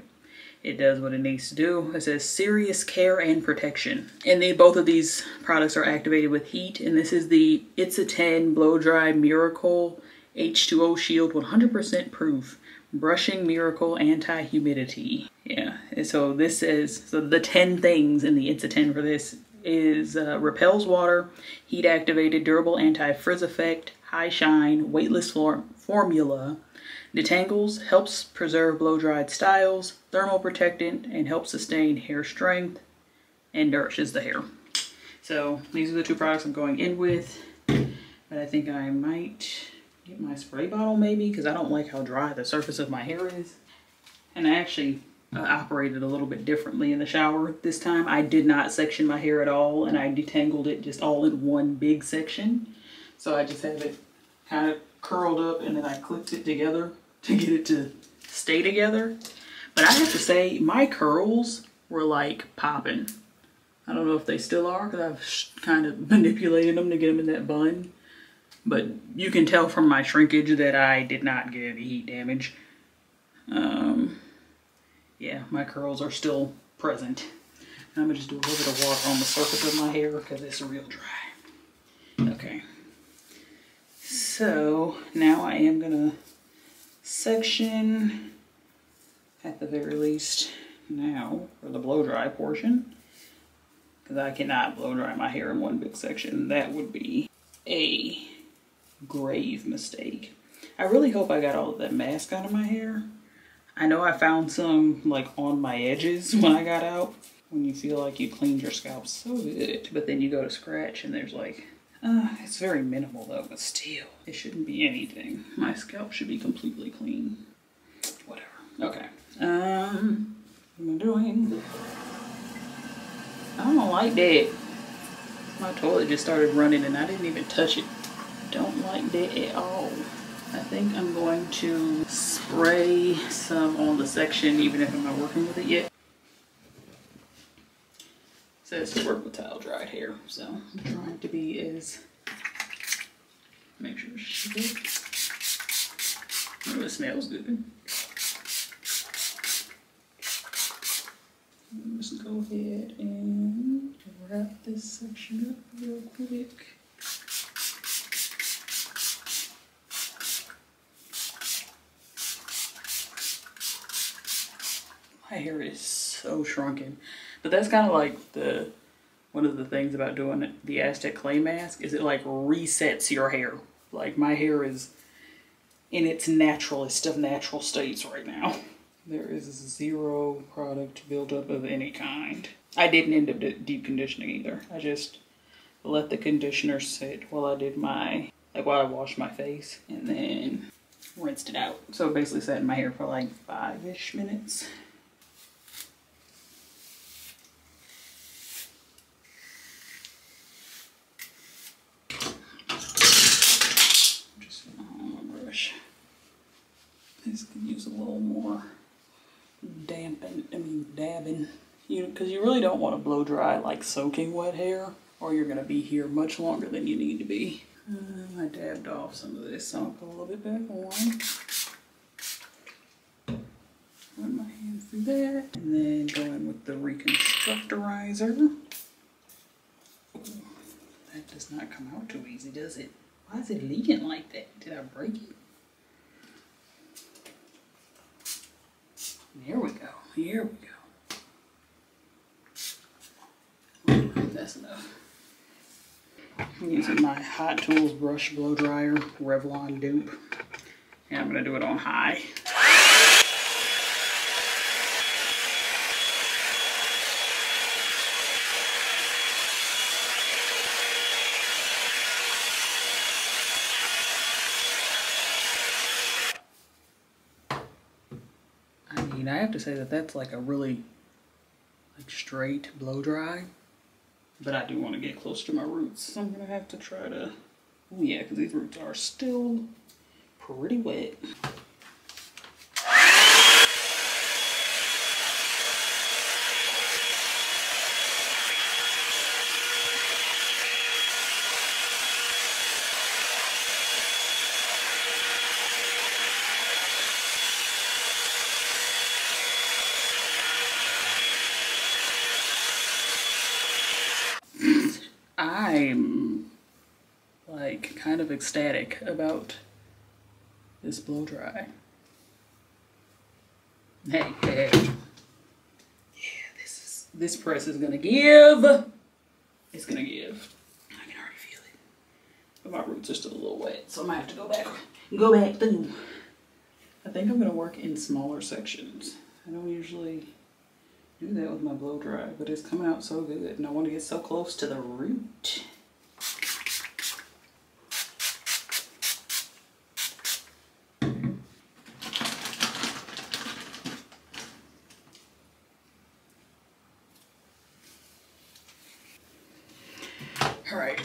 it does what it needs to do. It says serious care and protection. And both of these products are activated with heat. And this is the It's a 10 Blow Dry Miracle H2O Shield 100% proof. Brushing Miracle Anti-Humidity. Yeah, and so this is, so the 10 things in the It's a 10 for this is repels water, heat activated, durable anti-frizz effect, high shine, weightless formula, detangles, helps preserve blow-dried styles, thermal protectant, and helps sustain hair strength, and nourishes the hair. So these are the two products I'm going in with, but I think I might get my spray bottle maybe, because I don't like how dry the surface of my hair is. And I actually operated a little bit differently in the shower this time. I did not section my hair at all, and I detangled it just all in one big section. So I just have it kind of curled up, and then I clipped it together to get it to stay together. But I have to say, my curls were like popping. I don't know if they still are, because I've kind of manipulated them to get them in that bun. But you can tell from my shrinkage that I did not get any heat damage. Yeah, my curls are still present. I'm gonna just do a little bit of water on the surface of my hair because it's real dry. Okay. So now I am gonna section at the very least now for the blow dry portion, because I cannot blow dry my hair in one big section. That would be a grave mistake. I really hope I got all of that mask out of my hair. I know I found some like on my edges when I got out, when you feel like you cleaned your scalp so good, but then you go to scratch and there's like, it's very minimal though, but still, it shouldn't be anything. My scalp should be completely clean. Whatever. Okay. What am I doing? I don't like that. My toilet just started running and I didn't even touch it. Don't like that at all. I think I'm going to spray some on the section even if I'm not working with it yet. It says to work with towel dried hair, so I'm trying to be as, make sure it's good. Oh, it smells good. Let's go ahead and wrap this section up real quick. My hair is so shrunken, but that's kind of like one of the things about doing the Aztec clay mask is it like resets your hair. Like my hair is in its naturalist of natural states right now. There is zero product buildup of any kind. I didn't end up deep conditioning either. I just let the conditioner sit while I did my, like while I washed my face, and then rinsed it out. So basically sat in my hair for like 5-ish minutes. This could use a little more dabbing, because you really don't want to blow dry like soaking wet hair, or you're going to be here much longer than you need to be. I dabbed off some of this, so I'll put a little bit back on. Run my hands through that, and then go in with the reconstructorizer. Ooh, that does not come out too easy, does it? Why is it leaking like that? Did I break it? There we go. Here we go. That's enough. I'm using my Hot Tools brush blow dryer, Revlon dupe, and I'm gonna do it on high. I mean, I have to say that that's like a really straight blow dry. But I do want to get close to my roots. So I'm going to have to try to, oh yeah, because these roots are still pretty wet. I'm like kind of ecstatic about this blow dry. Hey, hey. Yeah, this press is gonna give. It's gonna give. I can already feel it. But my roots are still a little wet, so I might have to go back through. I think I'm gonna work in smaller sections. I don't usually do that with my blow dry, but it's coming out so good, and I want to get so close to the root. All right.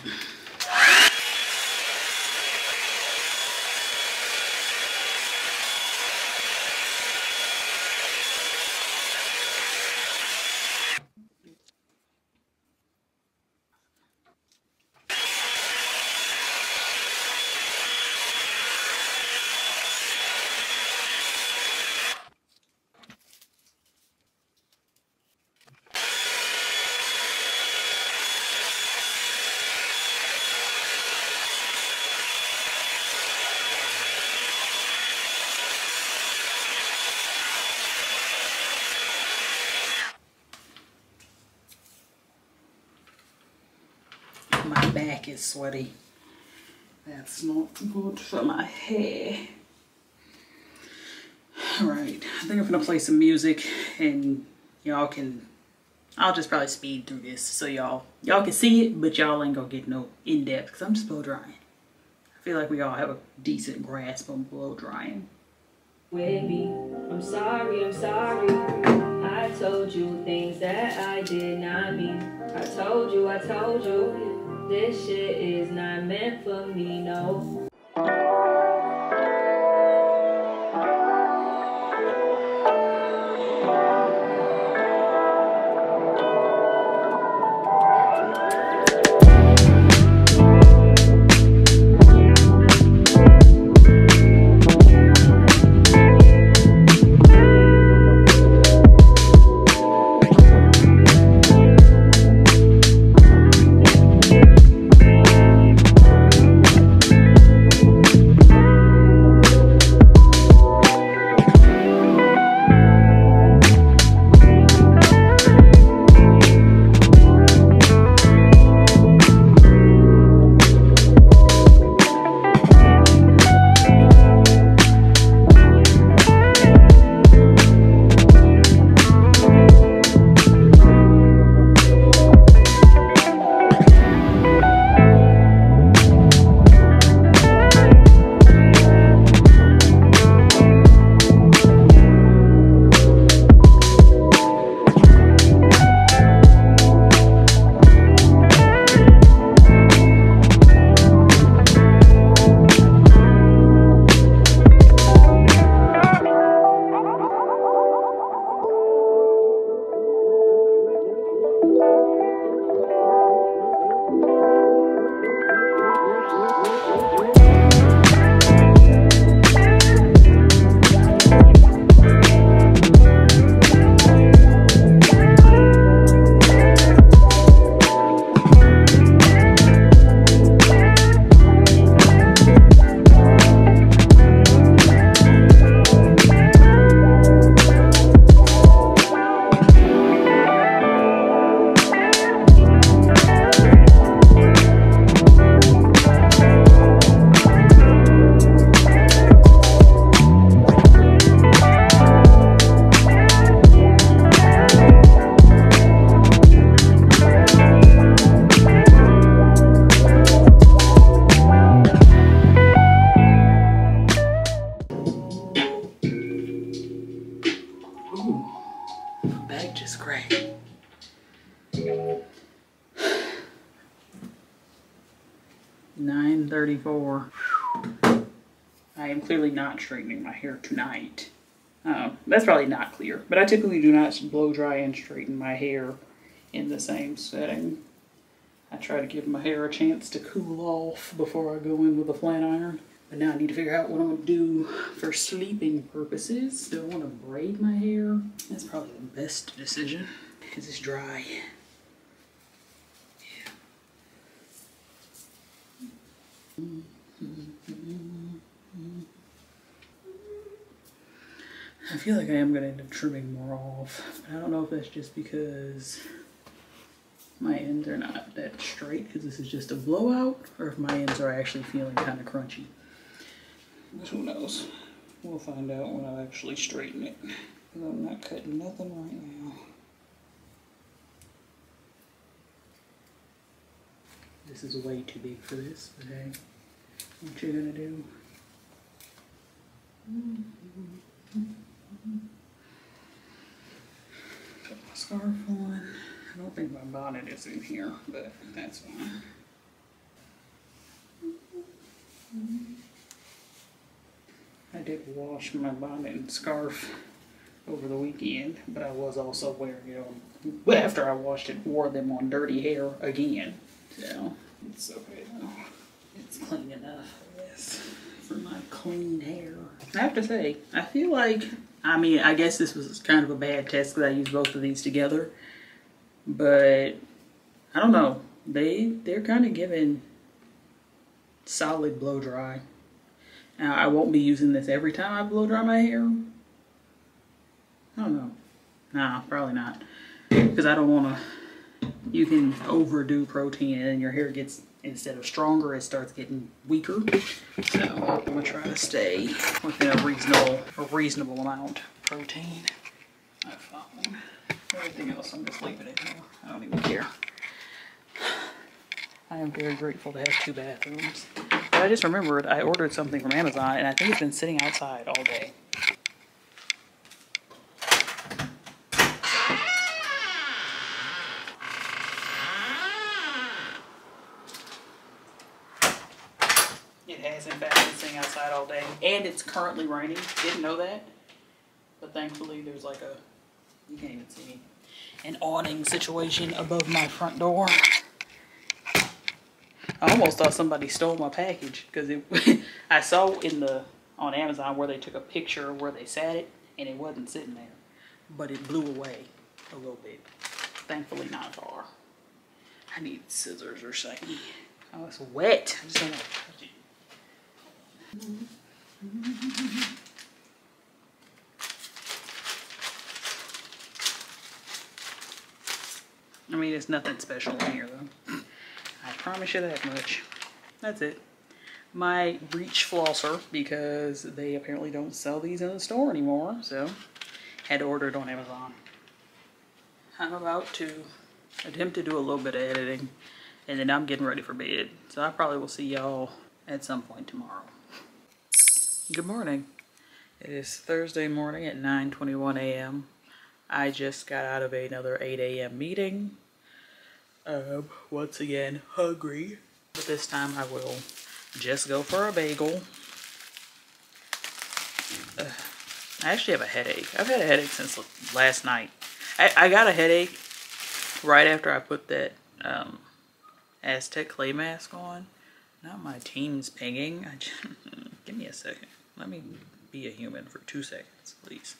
My back is sweaty. That's not good for my hair. Alright, I think I'm gonna play some music and y'all can, I'll just probably speed through this so y'all can see it, but y'all ain't gonna get no in-depth because I'm just blow drying. I feel like we all have a decent grasp on blow drying. With me, I'm sorry, I told you things that I did not mean. I told you, this shit is not meant for me, no. 10:34. I am clearly not straightening my hair tonight. That's probably not clear, but I typically do not blow dry and straighten my hair in the same setting. I try to give my hair a chance to cool off before I go in with a flat iron. But now I need to figure out what I'm gonna do for sleeping purposes. Do I want to braid my hair? That's probably the best decision because it's dry. Yeah. I feel like I am gonna end up trimming more off, but I don't know if that's just because my ends are not that straight because this is just a blowout, or if my ends are actually feeling kind of crunchy. But who knows? We'll find out when I actually straighten it. Because I'm not cutting nothing right now. This is way too big for this, but hey, what you gonna do? Put my scarf on. I don't think my bonnet is in here, but that's fine. I did wash my bonnet and scarf over the weekend, but I was also wearing it on, after I washed it, wore them on dirty hair again. So, it's okay though. It's clean enough, I guess, for my clean hair. I have to say, I feel like, I mean, I guess this was kind of a bad test because I used both of these together, but I don't know. They're kind of giving solid blow dry. Now, I won't be using this every time I blow dry my hair. I don't know. Nah, probably not. Because I don't want to... You can overdo protein and then your hair gets, instead of stronger, it starts getting weaker. So I'm going to try to stay within a reasonable amount of protein. That's fine. Everything else, I'm just leaving it here. I don't even care. I am very grateful to have 2 bathrooms. But I just remembered I ordered something from Amazon and I think it's been sitting outside all day. It has in fact been sitting outside all day. And it's currently raining. Didn't know that. But thankfully there's like a, you can't even see me, an awning situation above my front door. I almost thought somebody stole my package because I saw on Amazon where they took a picture of where they sat it and it wasn't sitting there, but it blew away a little bit. Thankfully not far. I need scissors or something. Oh, it's wet. I just don't want to touch it. I mean, it's nothing special in here though. I promise you that much. That's it. My Reach flosser, because they apparently don't sell these in the store anymore, so had to order it on Amazon. I'm about to attempt to do a little bit of editing, and then I'm getting ready for bed. So I probably will see y'all at some point tomorrow. Good morning. It is Thursday morning at 9:21 a.m. I just got out of another 8 a.m. meeting. Once again, hungry. But this time I will just go for a bagel. I actually have a headache. I've had a headache since last night. I got a headache right after I put that Aztec clay mask on. Now my team's pinging. Give me a second. Let me be a human for 2 seconds, please.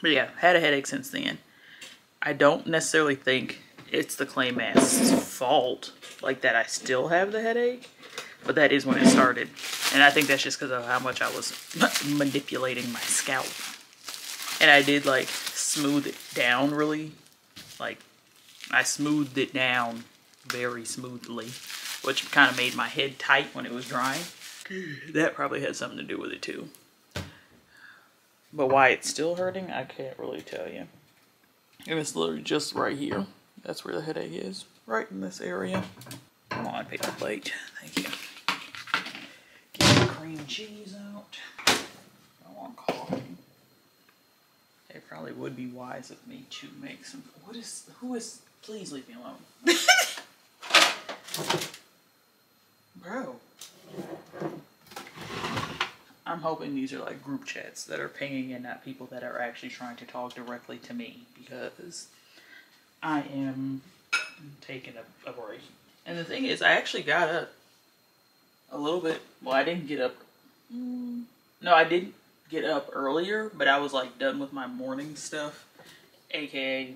But yeah, had a headache since then. I don't necessarily think it's the clay mask's fault, like that I still have the headache, but that is when it started. And I think that's just because of how much I was manipulating my scalp. And I did like smooth it down really, like I smoothed it down very smoothly, which kind of made my head tight when it was drying. That probably had something to do with it too. But why it's still hurting, I can't really tell you. And it's literally just right here. That's where the headache is. Right in this area. Come on, paper plate. Thank you. Get the cream cheese out. I want coffee. It probably would be wise of me to make some... Who is... Please leave me alone. Bro. I'm hoping these are like group chats that are pinging and not people that are actually trying to talk directly to me, because I am taking a break. And the thing is, I actually got up a little bit. Well, I didn't get up. No, I didn't get up earlier, but I was like done with my morning stuff, aka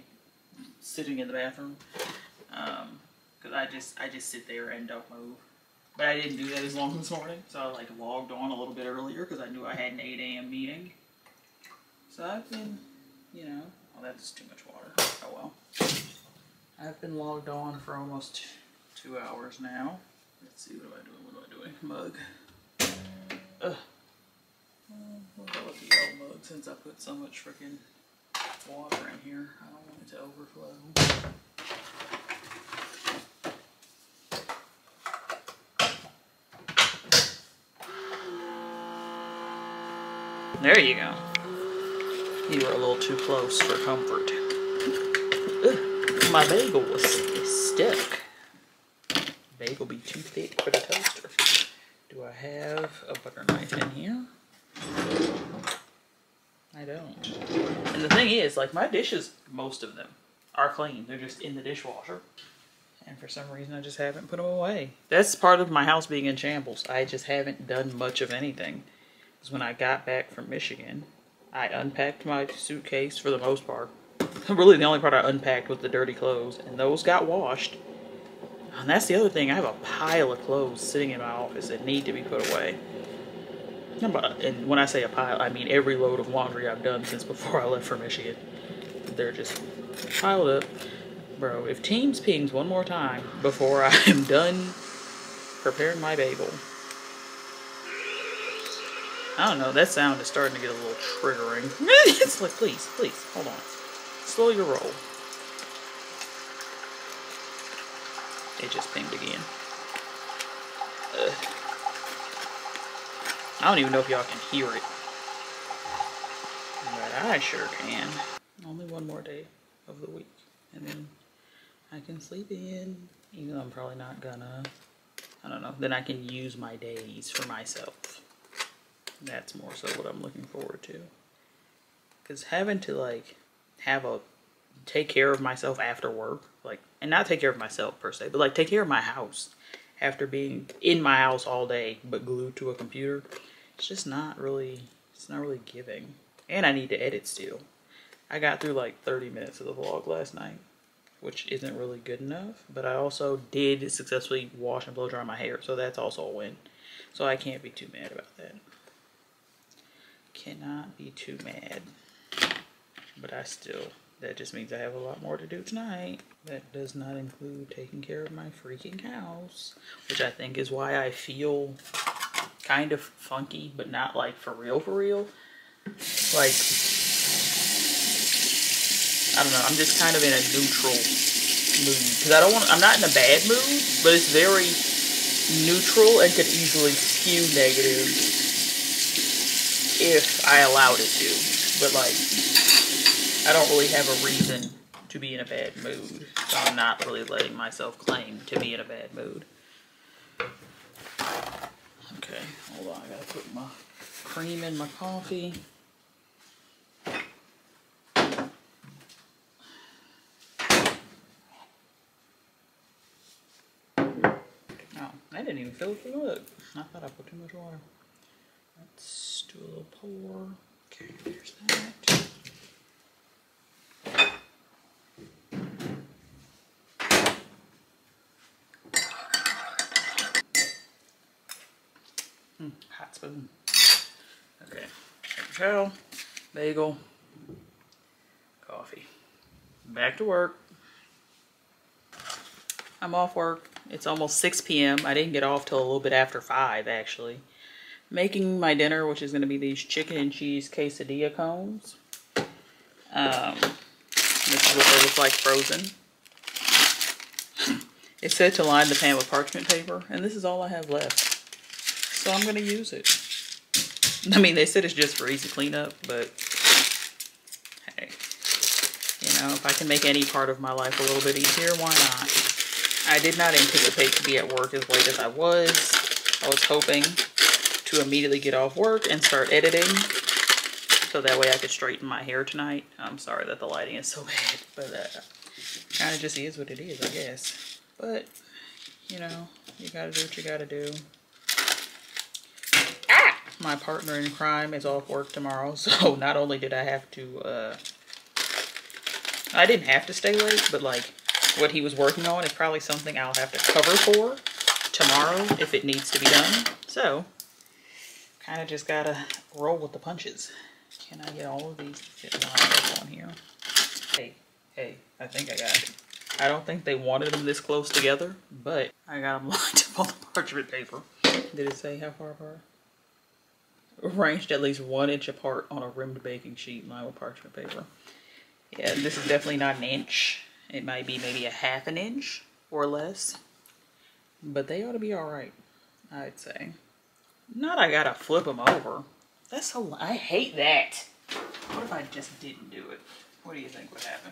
sitting in the bathroom. Because I just sit there and don't move. But I didn't do that as long this morning, so I like logged on a little bit earlier because I knew I had an 8 a.m. meeting. So I've been, you know, oh, that's too much water. Oh well. I've been logged on for almost 2 hours now. Let's see, what am I doing? What am I doing? Mug. We'll go with the yellow mug since I put so much freaking water in here. I don't want it to overflow. There you go. You were a little too close for comfort. Ugh, my bagel is stuck. Bagel be too thick for the toaster. Do I have a butter knife in here? I don't. And the thing is, like, my dishes, most of them are clean. They're just in the dishwasher. And for some reason, I just haven't put them away. That's part of my house being in shambles. I just haven't done much of anything. Because when I got back from Michigan, I unpacked my suitcase for the most part. Really, the only part I unpacked was the dirty clothes. And those got washed. And that's the other thing. I have a pile of clothes sitting in my office that need to be put away. And when I say a pile, I mean every load of laundry I've done since before I left for Michigan. They're just piled up. Bro, if Teams pings one more time before I am done preparing my bagel. I don't know, that sound is starting to get a little triggering. It's like, please, hold on. Slow your roll. It just pinged again. I don't even know if y'all can hear it. But I sure can. Only one more day of the week. And then I can sleep in. Even though I'm probably not gonna. I don't know. Then I can use my days for myself. That's more so what I'm looking forward to. Because having to like take care of myself after work, like, and not take care of myself per se, but like take care of my house after being in my house all day but glued to a computer, it's just not really, it's not really giving. And I need to edit still. I got through like 30 minutes of the vlog last night, which isn't really good enough, but I also did successfully wash and blow dry my hair, so that's also a win. So I can't be too mad about that. Cannot be too mad. But that just means I have a lot more to do tonight. That does not include taking care of my freaking house, which I think is why I feel kind of funky, but not like for real. Like, I don't know, I'm just kind of in a neutral mood. Because I'm not in a bad mood, but it's very neutral and could easily skew negative if I allowed it to. But like, I don't really have a reason to be in a bad mood, so I'm not really letting myself claim to be in a bad mood. Okay, hold on, I gotta put my cream in my coffee. Oh, I didn't even fill it for the look. I thought I put too much water. Let's do a little pour. Okay, there's that. Hot spoon. Okay, paper towel, bagel, coffee. Back to work. I'm off work. It's almost 6 p.m. I didn't get off till a little bit after 5 actually. Making my dinner, which is going to be these chicken and cheese quesadilla cones. This is what they look like frozen. It said to line the pan with parchment paper, and this is all I have left. So I'm going to use it. I mean, they said it's just for easy cleanup, but hey, you know, if I can make any part of my life a little bit easier, why not? I did not anticipate to be at work as late as I was. I was hoping to to immediately get off work and start editing. So that way I could straighten my hair tonight. I'm sorry that the lighting is so bad, but kind of just is what it is, I guess. But, you know, you gotta do what you gotta do. Ah! My partner in crime is off work tomorrow, so not only did I have to, I didn't have to stay late, but like what he was working on is probably something I'll have to cover for tomorrow if it needs to be done. So, kind of just gotta roll with the punches. Can I get all of these to fit lined up on here? Hey, I think I got it. I don't think they wanted them this close together, but I got them lined up on the parchment paper. Did it say how far apart? Arranged at least 1 inch apart on a rimmed baking sheet lined with parchment paper. Yeah, this is definitely not an inch. It might be maybe a ½ an inch or less, but they ought to be all right, I'd say. Not I gotta flip them over. That's so, I hate that. What if I just didn't do it? What do you think would happen?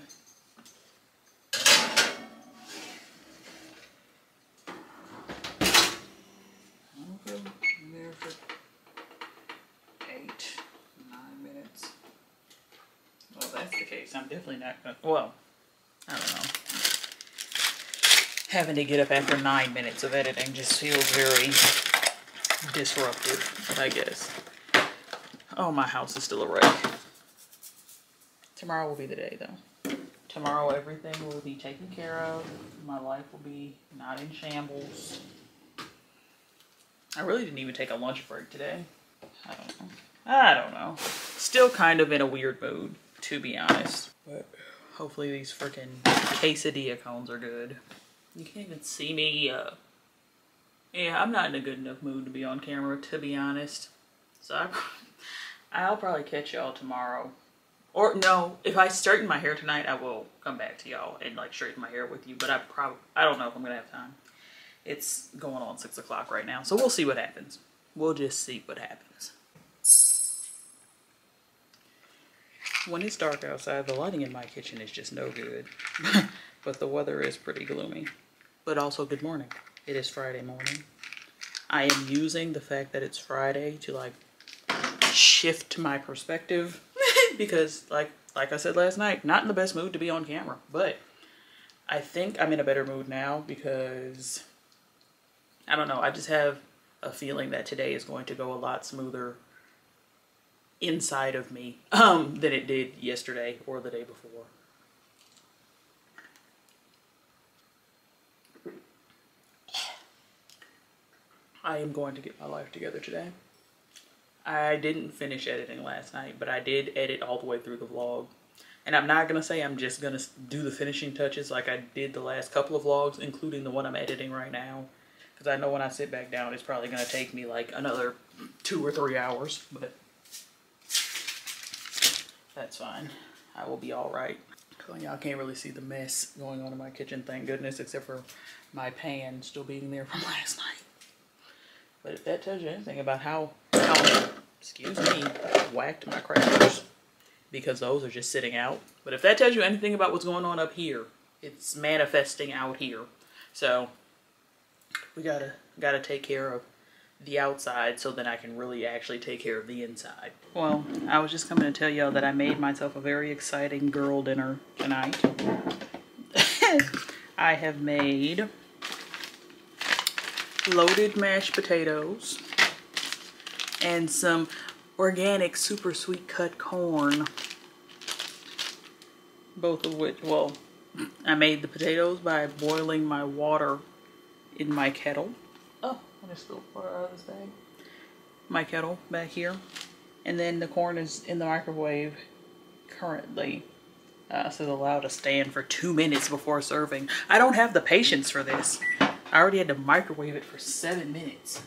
Okay, I'm there for 8, 9 minutes. Well, if that's the case, I'm definitely not gonna, well, I don't know. Having to get up after 9 minutes of editing just feels very disruptive, I guess. Oh, my house is still a wreck. Tomorrow will be the day, though. Tomorrow, everything will be taken care of. My life will be not in shambles. I really didn't even take a lunch break today. I don't know. Still kind of in a weird mood, to be honest. But hopefully these freaking quesadilla cones are good. You can't even see me. Yeah, I'm not in a good enough mood to be on camera, to be honest. So I'll probably catch y'all tomorrow. Or no, if I straighten my hair tonight, I will come back to y'all and like straighten my hair with you. But I don't know if I'm gonna have time. It's going on 6 o'clock right now, so we'll see what happens. We'll just see what happens. When it's dark outside, the lighting in my kitchen is just no good. But the weather is pretty gloomy. But also good morning. It is Friday morning. I am using the fact that it's Friday to like shift my perspective because like I said last night, not in the best mood to be on camera, but I think I'm in a better mood now because I don't know, I just have a feeling that today is going to go a lot smoother inside of me than it did yesterday or the day before. I am going to get my life together today. I didn't finish editing last night, but I did edit all the way through the vlog. And I'm not going to say I'm just going to do the finishing touches like I did the last couple of vlogs, including the one I'm editing right now. Because I know when I sit back down, it's probably going to take me like another 2 or 3 hours. But that's fine. I will be all right. Y'all can't really see the mess going on in my kitchen, thank goodness, except for my pan still being there from last night. But if that tells you anything about how excuse me, whacked my crackers, because those are just sitting out. But if that tells you anything about what's going on up here, it's manifesting out here. So we gotta take care of the outside so then I can really actually take care of the inside. Well, I was just coming to tell y'all that I made myself a very exciting girl dinner tonight. I have made loaded mashed potatoes and some organic super sweet cut corn. Both of which, well, I made the potatoes by boiling my water in my kettle. Oh, I just spilled water out of this bag. My kettle back here. And then the corn is in the microwave currently. So it's allowed to stand for 2 minutes before serving. I don't have the patience for this. I already had to microwave it for 7 minutes.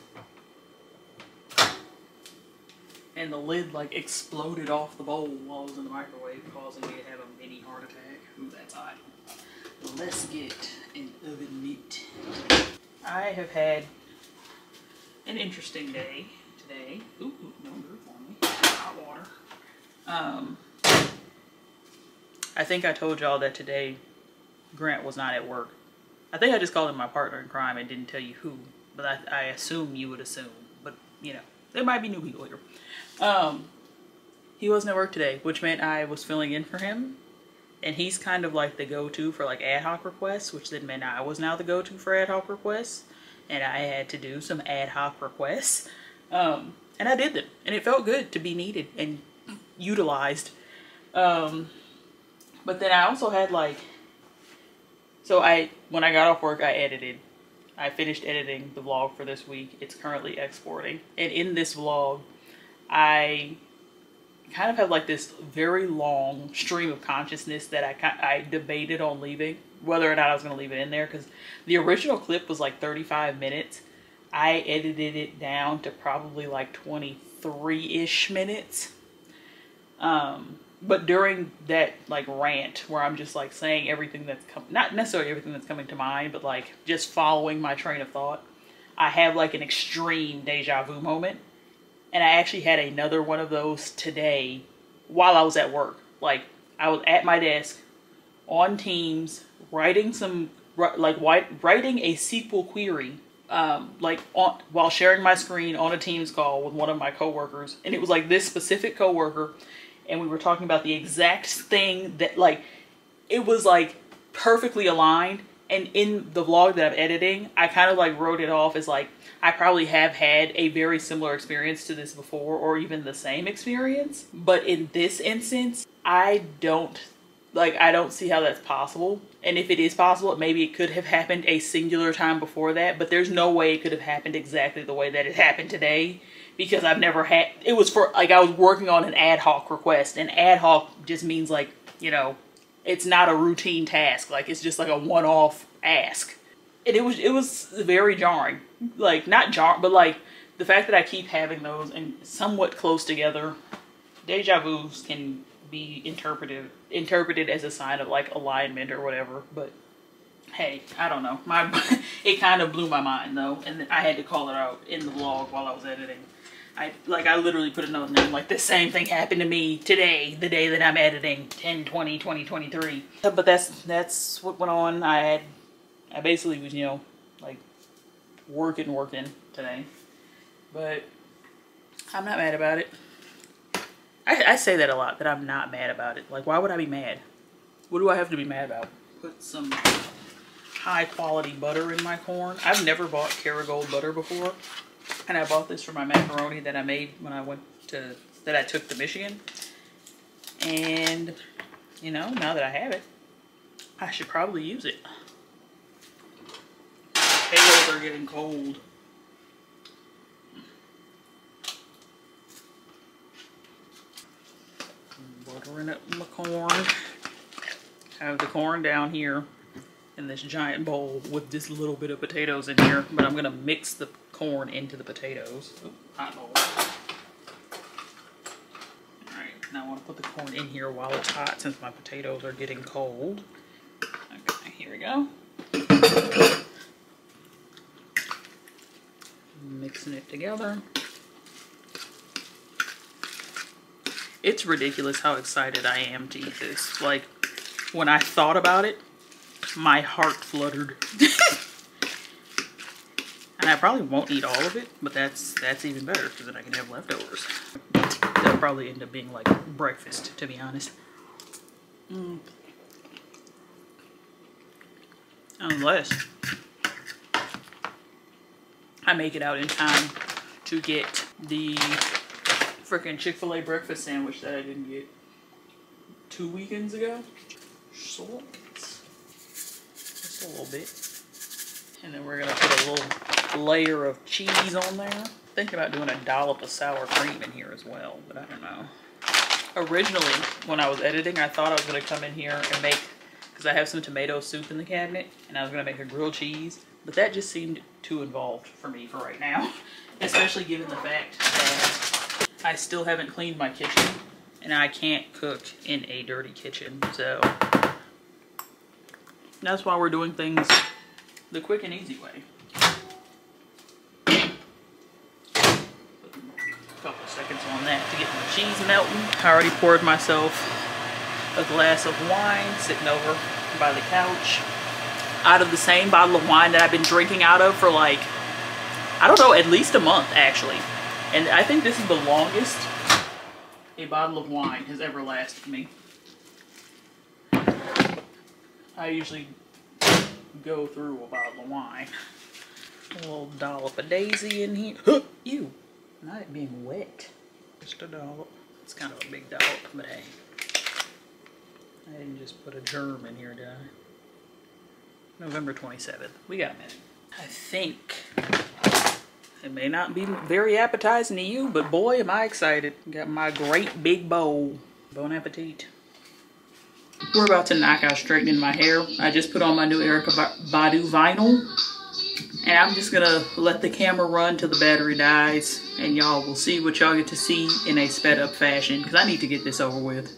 And the lid like exploded off the bowl while I was in the microwave, causing me to have a mini heart attack. Ooh, that's hot. Let's get an oven mitt. I have had an interesting day today. Ooh, don't do it for me. Hot water. I think I told y'all that today Grant was not at work. I think I just called him my partner in crime and didn't tell you who, but I assume you would assume. But, you know, there might be new people here. He wasn't at work today, which meant I was filling in for him. And he's kind of like the go-to for like ad hoc requests, which then meant I was now the go-to for ad hoc requests. And I had to do some ad hoc requests. And I did them. And it felt good to be needed and utilized. But then I also had like, so when I got off work, I finished editing the vlog for this week. It's currently exporting. And in this vlog, I kind of have like this very long stream of consciousness that I debated on leaving, whether or not I was going to leave it in there, because the original clip was like 35 minutes. I edited it down to probably like 23-ish minutes. But during that like rant where I'm just like saying everything that's not necessarily everything that's coming to mind, but like just following my train of thought, I have like an extreme deja vu moment. And I actually had another one of those today while I was at work. Like I was at my desk on Teams writing writing a SQL query while sharing my screen on a Teams call with one of my coworkers. And it was like this specific coworker, and we were talking about the exact thing that like it was like perfectly aligned. And in the vlog that I'm editing, I kind of like wrote it off as like, I probably have had a very similar experience to this before, or even the same experience. But in this instance, I don't see how that's possible. And if it is possible, maybe it could have happened a singular time before that, but there's no way it could have happened exactly the way that it happened today, because I've never had, it was for like, I was working on an ad hoc request, and ad hoc just means like, you know, it's not a routine task. Like it's just like a one-off ask. And it was very jarring. Like not jarring, but like the fact that I keep having those and somewhat close together. Deja vus can be interpreted as a sign of like alignment or whatever. But hey, I don't know. It kind of blew my mind though, and I had to call it out in the vlog while I was editing. I literally put a note in there, like, the same thing happened to me today, the day that I'm editing, 10/20/2023. But that's what went on. I basically was, you know, like, working today. But I'm not mad about it. I say that a lot, that I'm not mad about it. Like, why would I be mad? What do I have to be mad about? Put some high quality butter in my corn. I've never bought Kerrygold butter before. And I bought this for my macaroni that I made when I I took to Michigan. And, you know, now that I have it, I should probably use it. Potatoes are getting cold. Buttering up my corn. I have the corn down here in this giant bowl with this little bit of potatoes in here, but I'm going to mix the corn into the potatoes. Ooh, hot bowl. Alright, now I want to put the corn in here while it's hot since my potatoes are getting cold. Okay, here we go. Mixing it together. It's ridiculous how excited I am to eat this. Like, when I thought about it, my heart fluttered. And I probably won't eat all of it, but that's even better, because then I can have leftovers. That'll probably end up being like breakfast, to be honest. Unless I make it out in time to get the freaking Chick-fil-A breakfast sandwich that I didn't get 2 weekends ago. Salt. Just a little bit. And then we're gonna put a little layer of cheese on there. Thinking about doing a dollop of sour cream in here as well, but I don't know. Originally, when I was editing, I thought I was gonna come in here and make, because I have some tomato soup in the cabinet, and I was gonna make a grilled cheese, but that just seemed too involved for me for right now. Especially given the fact that I still haven't cleaned my kitchen, and I can't cook in a dirty kitchen, so that's why we're doing things the quick and easy way. Couple seconds on that to get my cheese melting. I already poured myself a glass of wine sitting over by the couch out of the same bottle of wine that I've been drinking out of for like, I don't know, at least a month actually. And I think this is the longest a bottle of wine has ever lasted me. I usually go through a bottle of wine. A little dollop of daisy in here. Ew, not it being wet. Just a dollop. It's kind of a big dollop, but hey. I didn't just put a germ in here, did I? November 27th. We got a minute. I think it may not be very appetizing to you, but boy, am I excited. Got my great big bowl. Bon appetit. We're about to knock out straightening my hair. I just put on my new Erykah Badu vinyl. And I'm just gonna let the camera run till the battery dies. And y'all will see what y'all get to see in a sped up fashion. Because I need to get this over with.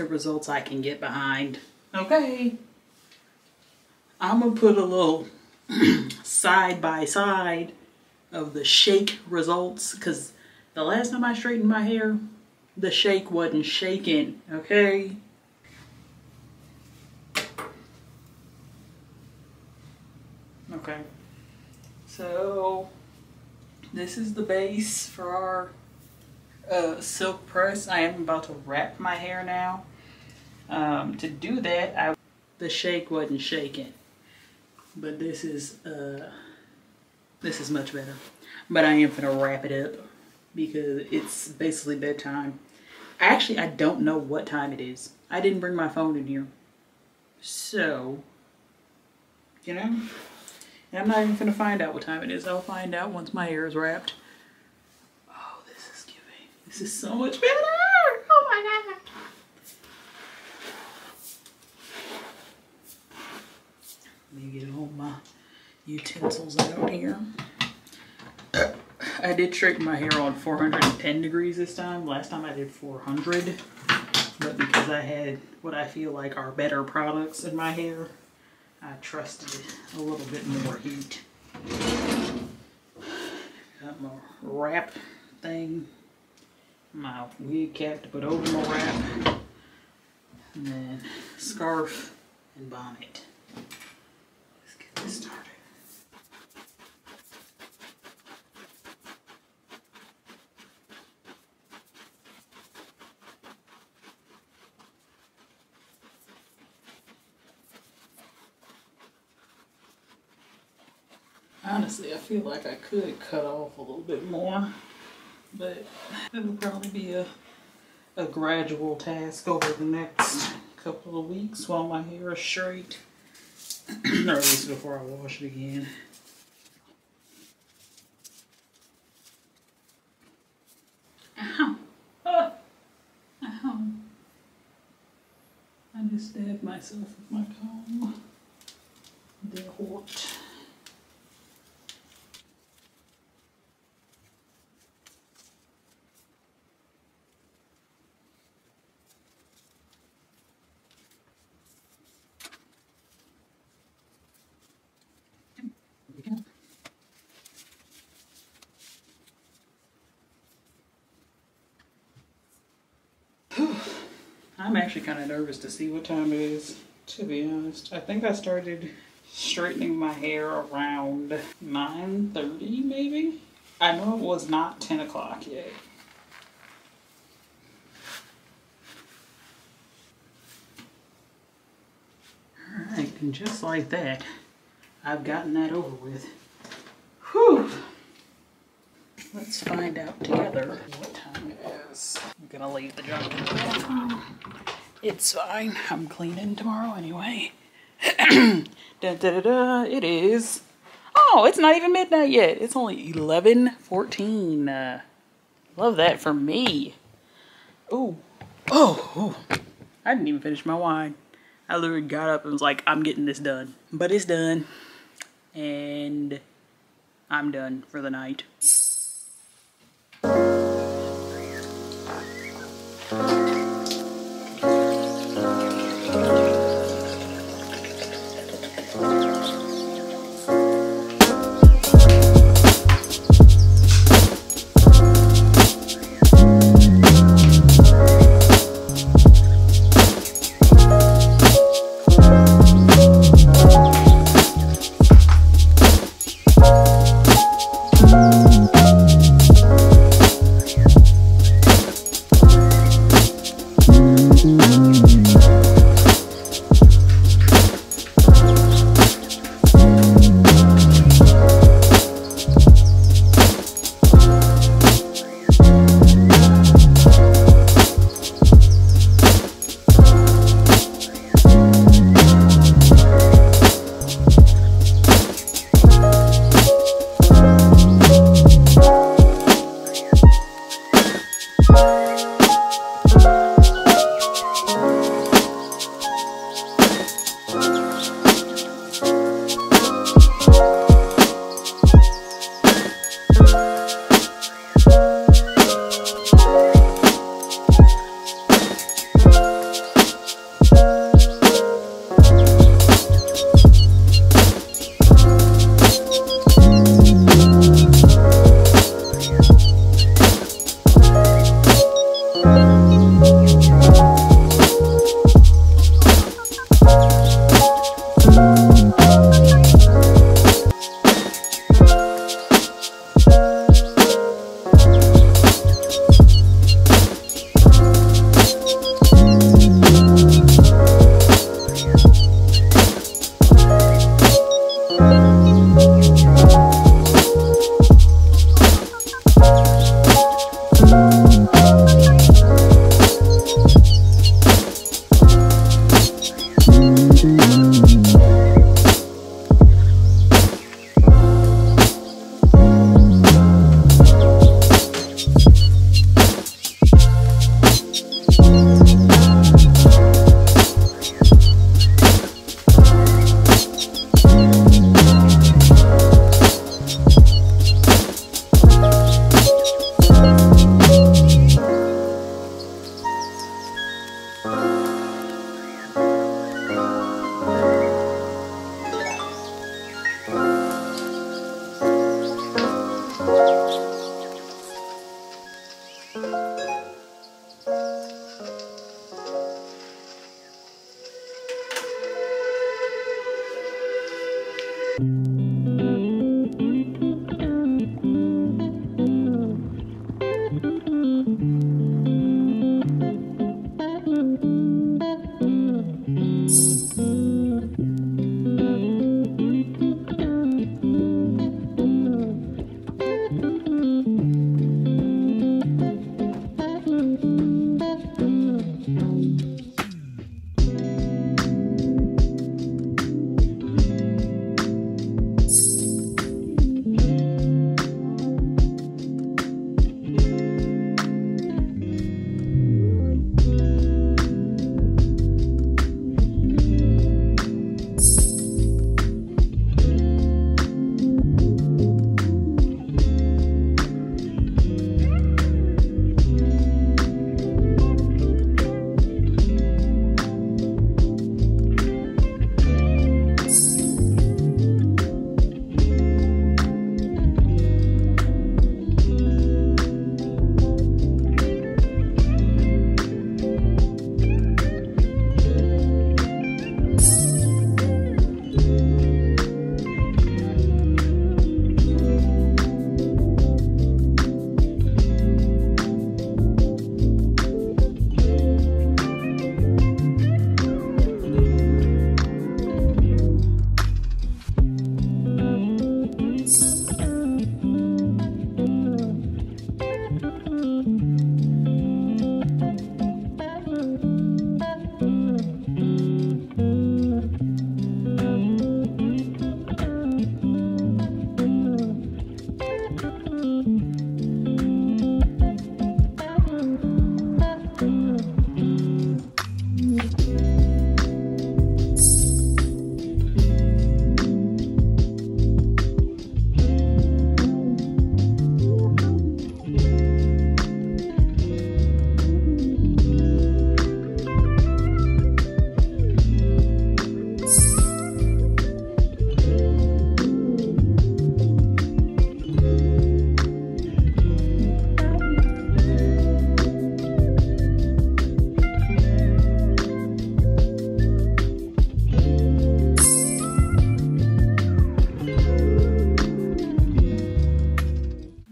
Results I can get behind. Okay, I'm gonna put a little side by side of the shake results, because the last time I straightened my hair, the shake wasn't shaking. Okay, so this is the base for our silk press. I am about to wrap my hair now. To do that, the shake wasn't shaking, but this is This is much better. But I am gonna wrap it up because it's basically bedtime. Actually, I don't know what time it is. I didn't bring my phone in here. So, you know, and I'm not even gonna find out what time it is. I'll find out once my hair is wrapped. Oh, this is giving. This is so much better. Oh my God. Let me get all my utensils out here. I did straighten my hair on 410 degrees this time. Last time I did 400. But because I had what I feel like are better products in my hair, I trusted a little bit more heat. Got my wrap thing, my wig cap to put over my wrap, and then scarf and bonnet. Let's get this started. Honestly, I feel like I could cut off a little bit more, but it'll probably be a gradual task over the next couple of weeks while my hair is straight, or at least before I wash it again. Ow! Ah! Ow! I just stabbed myself with my comb. That hurt. I'm actually kind of nervous to see what time it is, to be honest. I think I started straightening my hair around 9:30 maybe. I know it was not 10 o'clock yet. Alright, and just like that, I've gotten that over with. Whew! Let's find out together what time it is. I'm gonna leave the junk in the bathroom. It's fine. I'm cleaning tomorrow anyway. Da, da, da, da. It is. Oh, it's not even midnight yet. It's only 11:14. Love that for me. Ooh. Oh. I didn't even finish my wine. I literally got up and was like, I'm getting this done. But it's done. And I'm done for the night.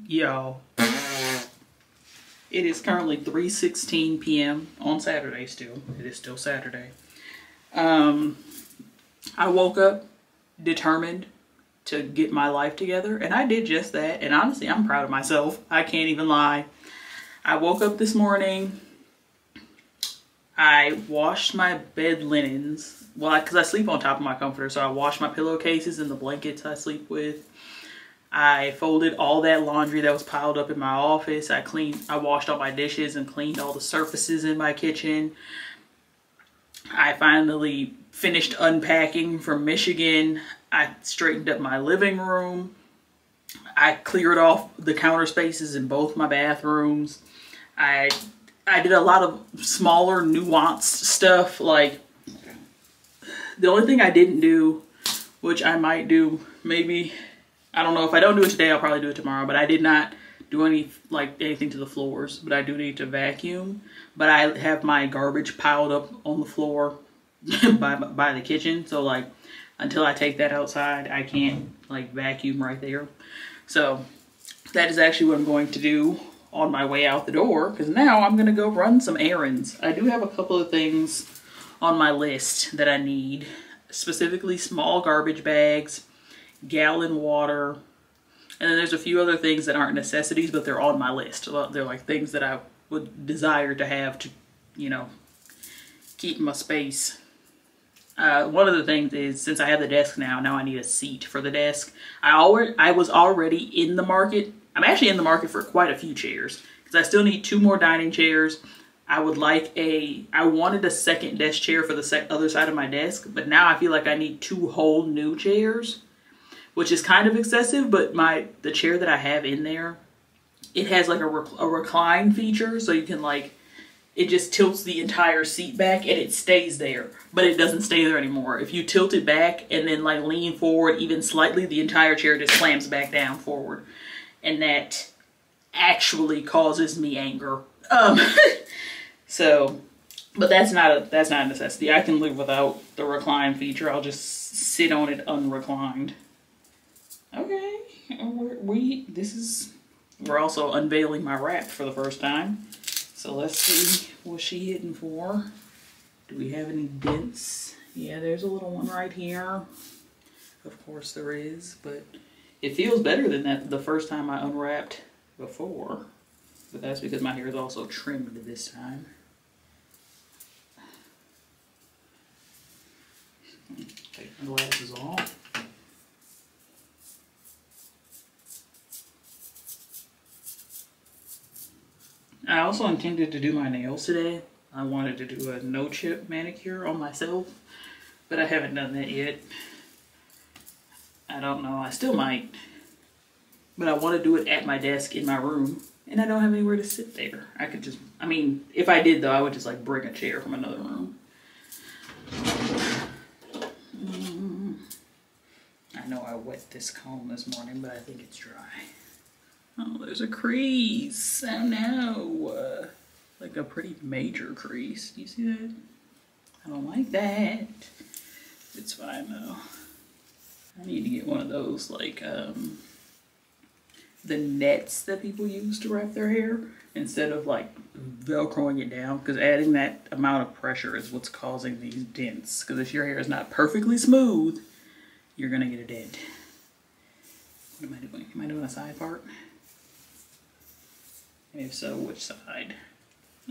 Y'all, it is currently 3:16 p.m. on Saturday still. It is still Saturday. I woke up determined to get my life together, and I did just that. And honestly, I'm proud of myself. I can't even lie. I woke up this morning. I washed my bed linens. Well, because I sleep on top of my comforter, so I washed my pillowcases and the blankets I sleep with. I folded all that laundry that was piled up in my office. I washed all my dishes and cleaned all the surfaces in my kitchen. I finally finished unpacking from Michigan. I straightened up my living room. I cleared off the counter spaces in both my bathrooms. I did a lot of smaller nuanced stuff. Like, the only thing I didn't do, which I might do maybe, I don't know, if I don't do it today, I'll probably do it tomorrow, but I did not do anything to the floors, but I do need to vacuum. But I have my garbage piled up on the floor by the kitchen, so like until I take that outside, I can't like vacuum right there. So that is actually what I'm going to do on my way out the door, because now I'm gonna go run some errands. I do have a couple of things on my list that I need, specifically small garbage bags, gallon water, and then there's a few other things that aren't necessities, but they're on my list. They're like things that I would desire to have to, you know, keep my space One of the things is, since I have the desk now I need a seat for the desk. I was already in the market. I'm actually in the market for quite a few chairs because I still need 2 more dining chairs. I wanted a second desk chair for the other side of my desk, but now I feel like I need 2 whole new chairs, which is kind of excessive, but the chair that I have in there, it has like a recline feature, so you can like, it just tilts the entire seat back and it stays there, but it doesn't stay there anymore. If you tilt it back and then like lean forward even slightly, the entire chair just slams back down forward. And that actually causes me anger. So, but that's not a necessity. I can live without the recline feature. I'll just sit on it unreclined. Okay, we're also unveiling my wrap for the first time. So let's see what's she hitting for. Do we have any dents? Yeah, there's a little one right here. Of course there is, but it feels better than that the first time I unwrapped before. But that's because my hair is also trimmed this time. Take my glasses off. I also intended to do my nails today. I wanted to do a no-chip manicure on myself, but I haven't done that yet. I don't know, I still might. But I want to do it at my desk in my room, and I don't have anywhere to sit there. I could just, I mean, if I did though, I would just like bring a chair from another room. I know I wet this comb this morning, but I think it's dry. Oh, there's a crease. Oh no. Like a pretty major crease. Do you see that? I don't like that. It's fine though. I need to get one of those like the nets that people use to wrap their hair instead of like velcroing it down, because adding that amount of pressure is what's causing these dents. Because if your hair is not perfectly smooth, you're gonna get a dent. What am I doing? Am I doing a side part? If so, which side?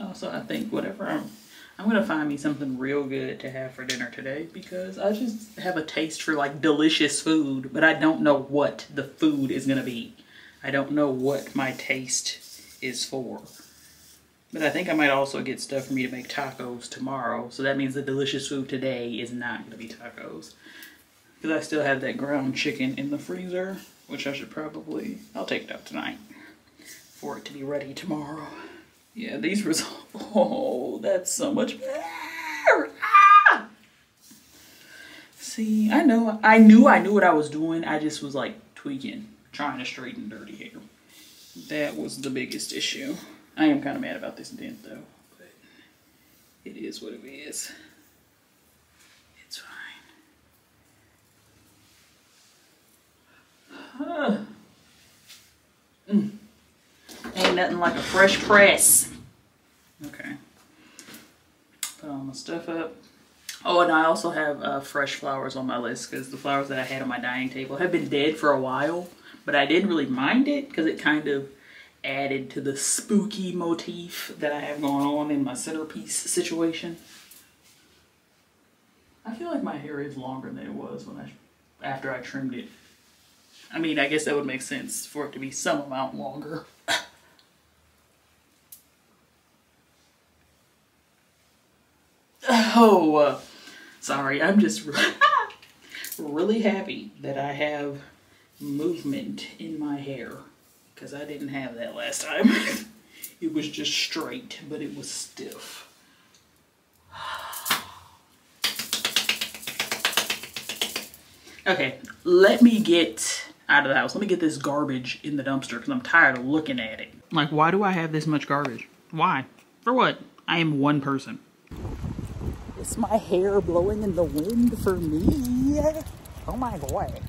Also, I think whatever I'm gonna find me something real good to have for dinner today, because I just have a taste for like delicious food, but I don't know what the food is gonna be. I don't know what my taste is for. But I think I might also get stuff for me to make tacos tomorrow, so that means the delicious food today is not gonna be tacos. Because I still have that ground chicken in the freezer, which I should probably, I'll take it out tonight for it to be ready tomorrow. Yeah, these results, oh, that's so much better. Ah! See, I knew what I was doing. I just was like tweaking, trying to straighten dirty hair. That was the biggest issue. I am kind of mad about this dent though, but it is what it is. It's fine. Ain't nothing like a fresh press. Okay. Put all my stuff up. Oh, and I also have fresh flowers on my list, because the flowers that I had on my dining table have been dead for a while, but I didn't really mind it because it kind of added to the spooky motif that I have going on in my centerpiece situation. I feel like my hair is longer than it was after I trimmed it. I mean, I guess that would make sense for it to be some amount longer. Oh, sorry, I'm just really happy that I have movement in my hair, because I didn't have that last time. It was just straight, but it was stiff. Okay, let me get out of the house. Let me get this garbage in the dumpster, because I'm tired of looking at it. Like, why do I have this much garbage? Why? For what? I am one person. Is my hair blowing in the wind for me? Oh my God.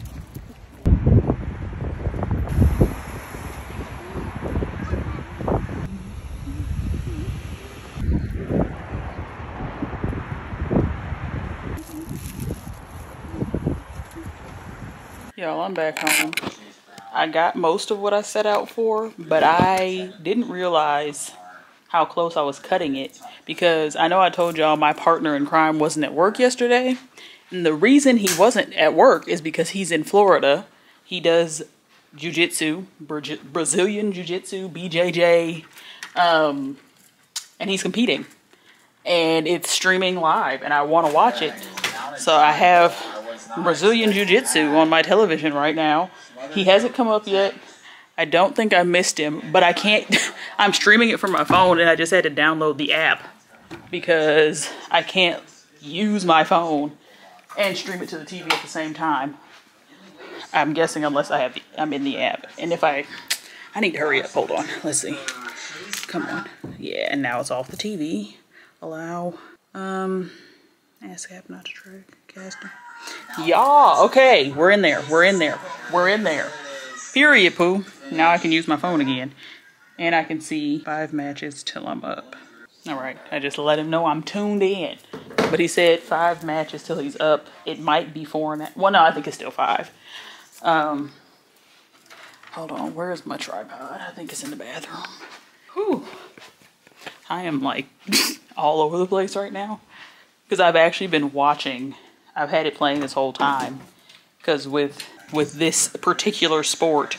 Y'all, I'm back home. I got most of what I set out for, but I didn't realize how close I was cutting it, because I know I told y'all my partner in crime wasn't at work yesterday. And the reason he wasn't at work is because he's in Florida. He does jiu-jitsu, Brazilian Jiu Jitsu, BJJ, and he's competing. And it's streaming live, and I want to watch it. So I have Brazilian Jiu Jitsu on my television right now. He hasn't come up yet. I don't think I missed him, but I can't, I'm streaming it from my phone, and I just had to download the app because I can't use my phone and stream it to the TV at the same time. I'm guessing unless I'm in the app. And if I need to hurry up, hold on, let's see. Come on. Yeah, and now it's off the TV. Allow, ask app not to track, casting. Yeah, okay, we're in there. Period, poo. Now I can use my phone again. And I can see 5 matches till I'm up. Alright, I just let him know I'm tuned in. But he said 5 matches till he's up. It might be 4 and well, no, I think it's still 5. Hold on, where's my tripod? I think it's in the bathroom. Whew. I am like all over the place right now. Because I've actually been watching. I've had it playing this whole time. Because with this particular sport,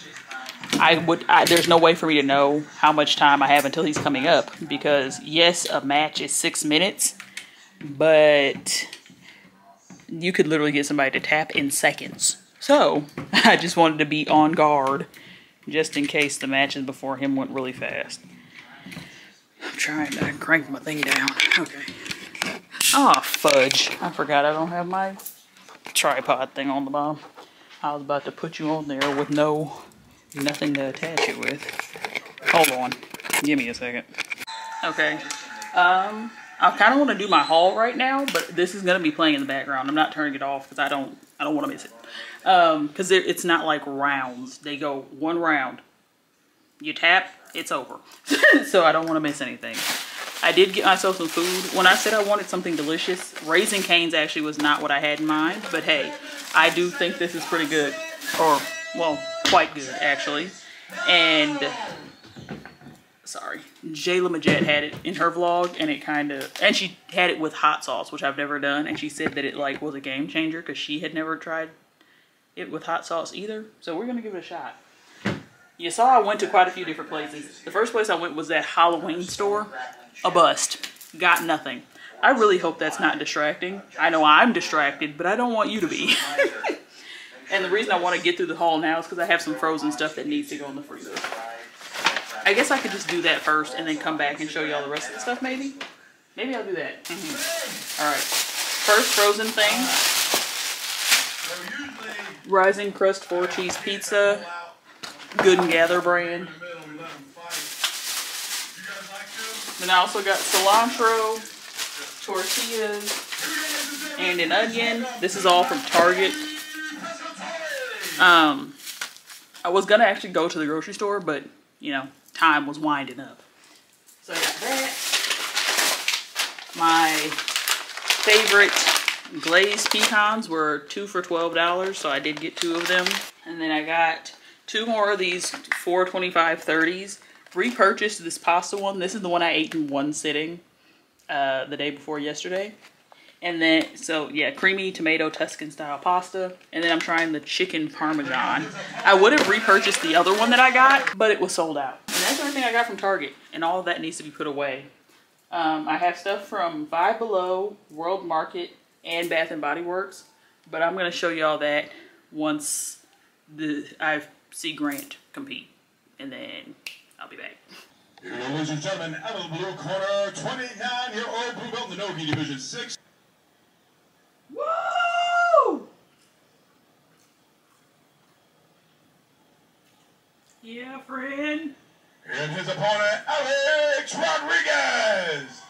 there's no way for me to know how much time I have until he's coming up. Because yes, a match is 6 minutes, but you could literally get somebody to tap in seconds. So I just wanted to be on guard just in case the matches before him went really fast. I'm trying to crank my thing down. Okay. Oh, fudge. I forgot I don't have my tripod thing on the bottom. I was about to put you on there with nothing to attach it with. Hold on. Give me a second. Okay. I kind of want to do my haul right now, but this is going to be playing in the background. I'm not turning it off because I don't want to miss it. Because it's not like rounds. They go 1 round. You tap, it's over. So I don't want to miss anything. I did get myself some food. When I said I wanted something delicious, Raising Cane's actually was not what I had in mind. But hey, I do think this is pretty good. Or, well, quite good, actually. And, sorry, Jayla Majette had it in her vlog, and she had it with hot sauce, which I've never done. And she said that it, like, was a game changer because she had never tried it with hot sauce either. So we're going to give it a shot. You saw I went to quite a few different places. The first place I went was that Halloween store. A bust. Got nothing. I really hope that's not distracting. I know I'm distracted, but I don't want you to be. And the reason I want to get through the haul now is because I have some frozen stuff that needs to go in the freezer. I guess I could just do that first and then come back and show you all the rest of the stuff, maybe? Maybe I'll do that. Alright. First frozen thing. Rising Crust 4-cheese pizza. Good and Gather brand. Then I also got cilantro, tortillas, and an onion. This is all from Target. I was gonna actually go to the grocery store, but you know, time was winding up. So I got that. My favorite glazed pecans were 2 for $12, so I did get 2 of them. And then I got 2 more of these 4.25 30s. Repurchased this pasta one. This is the one I ate in one sitting the day before yesterday. And then, so yeah, creamy tomato Tuscan style pasta. And then I'm trying the chicken parmesan. I would have repurchased the other one that I got, but it was sold out. And that's everything I got from Target. And all of that needs to be put away. I have stuff from FiveBelow, World Market, and Bath&BodyWorks. But I'm going to show you all that once I see Grant compete. And then I'll be back. Ladies and gentlemen, out of the blue corner, 29-year-old blue belt in the no-gi division 6. Woo! Yeah, friend. And his opponent, Alex Rodriguez.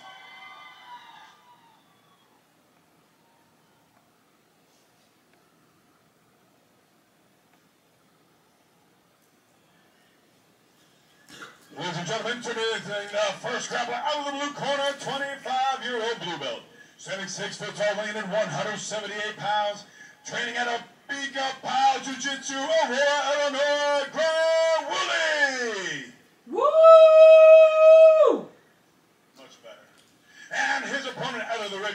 Ladies and gentlemen, introducing the first grappler out of the blue corner, 25-year-old blue belt. Standing 6 foot tall, weighing in 178 pounds. Training at a Bika Pow Jiu-Jitsu, Aurora, Illinois, Grant Woolley. Woo!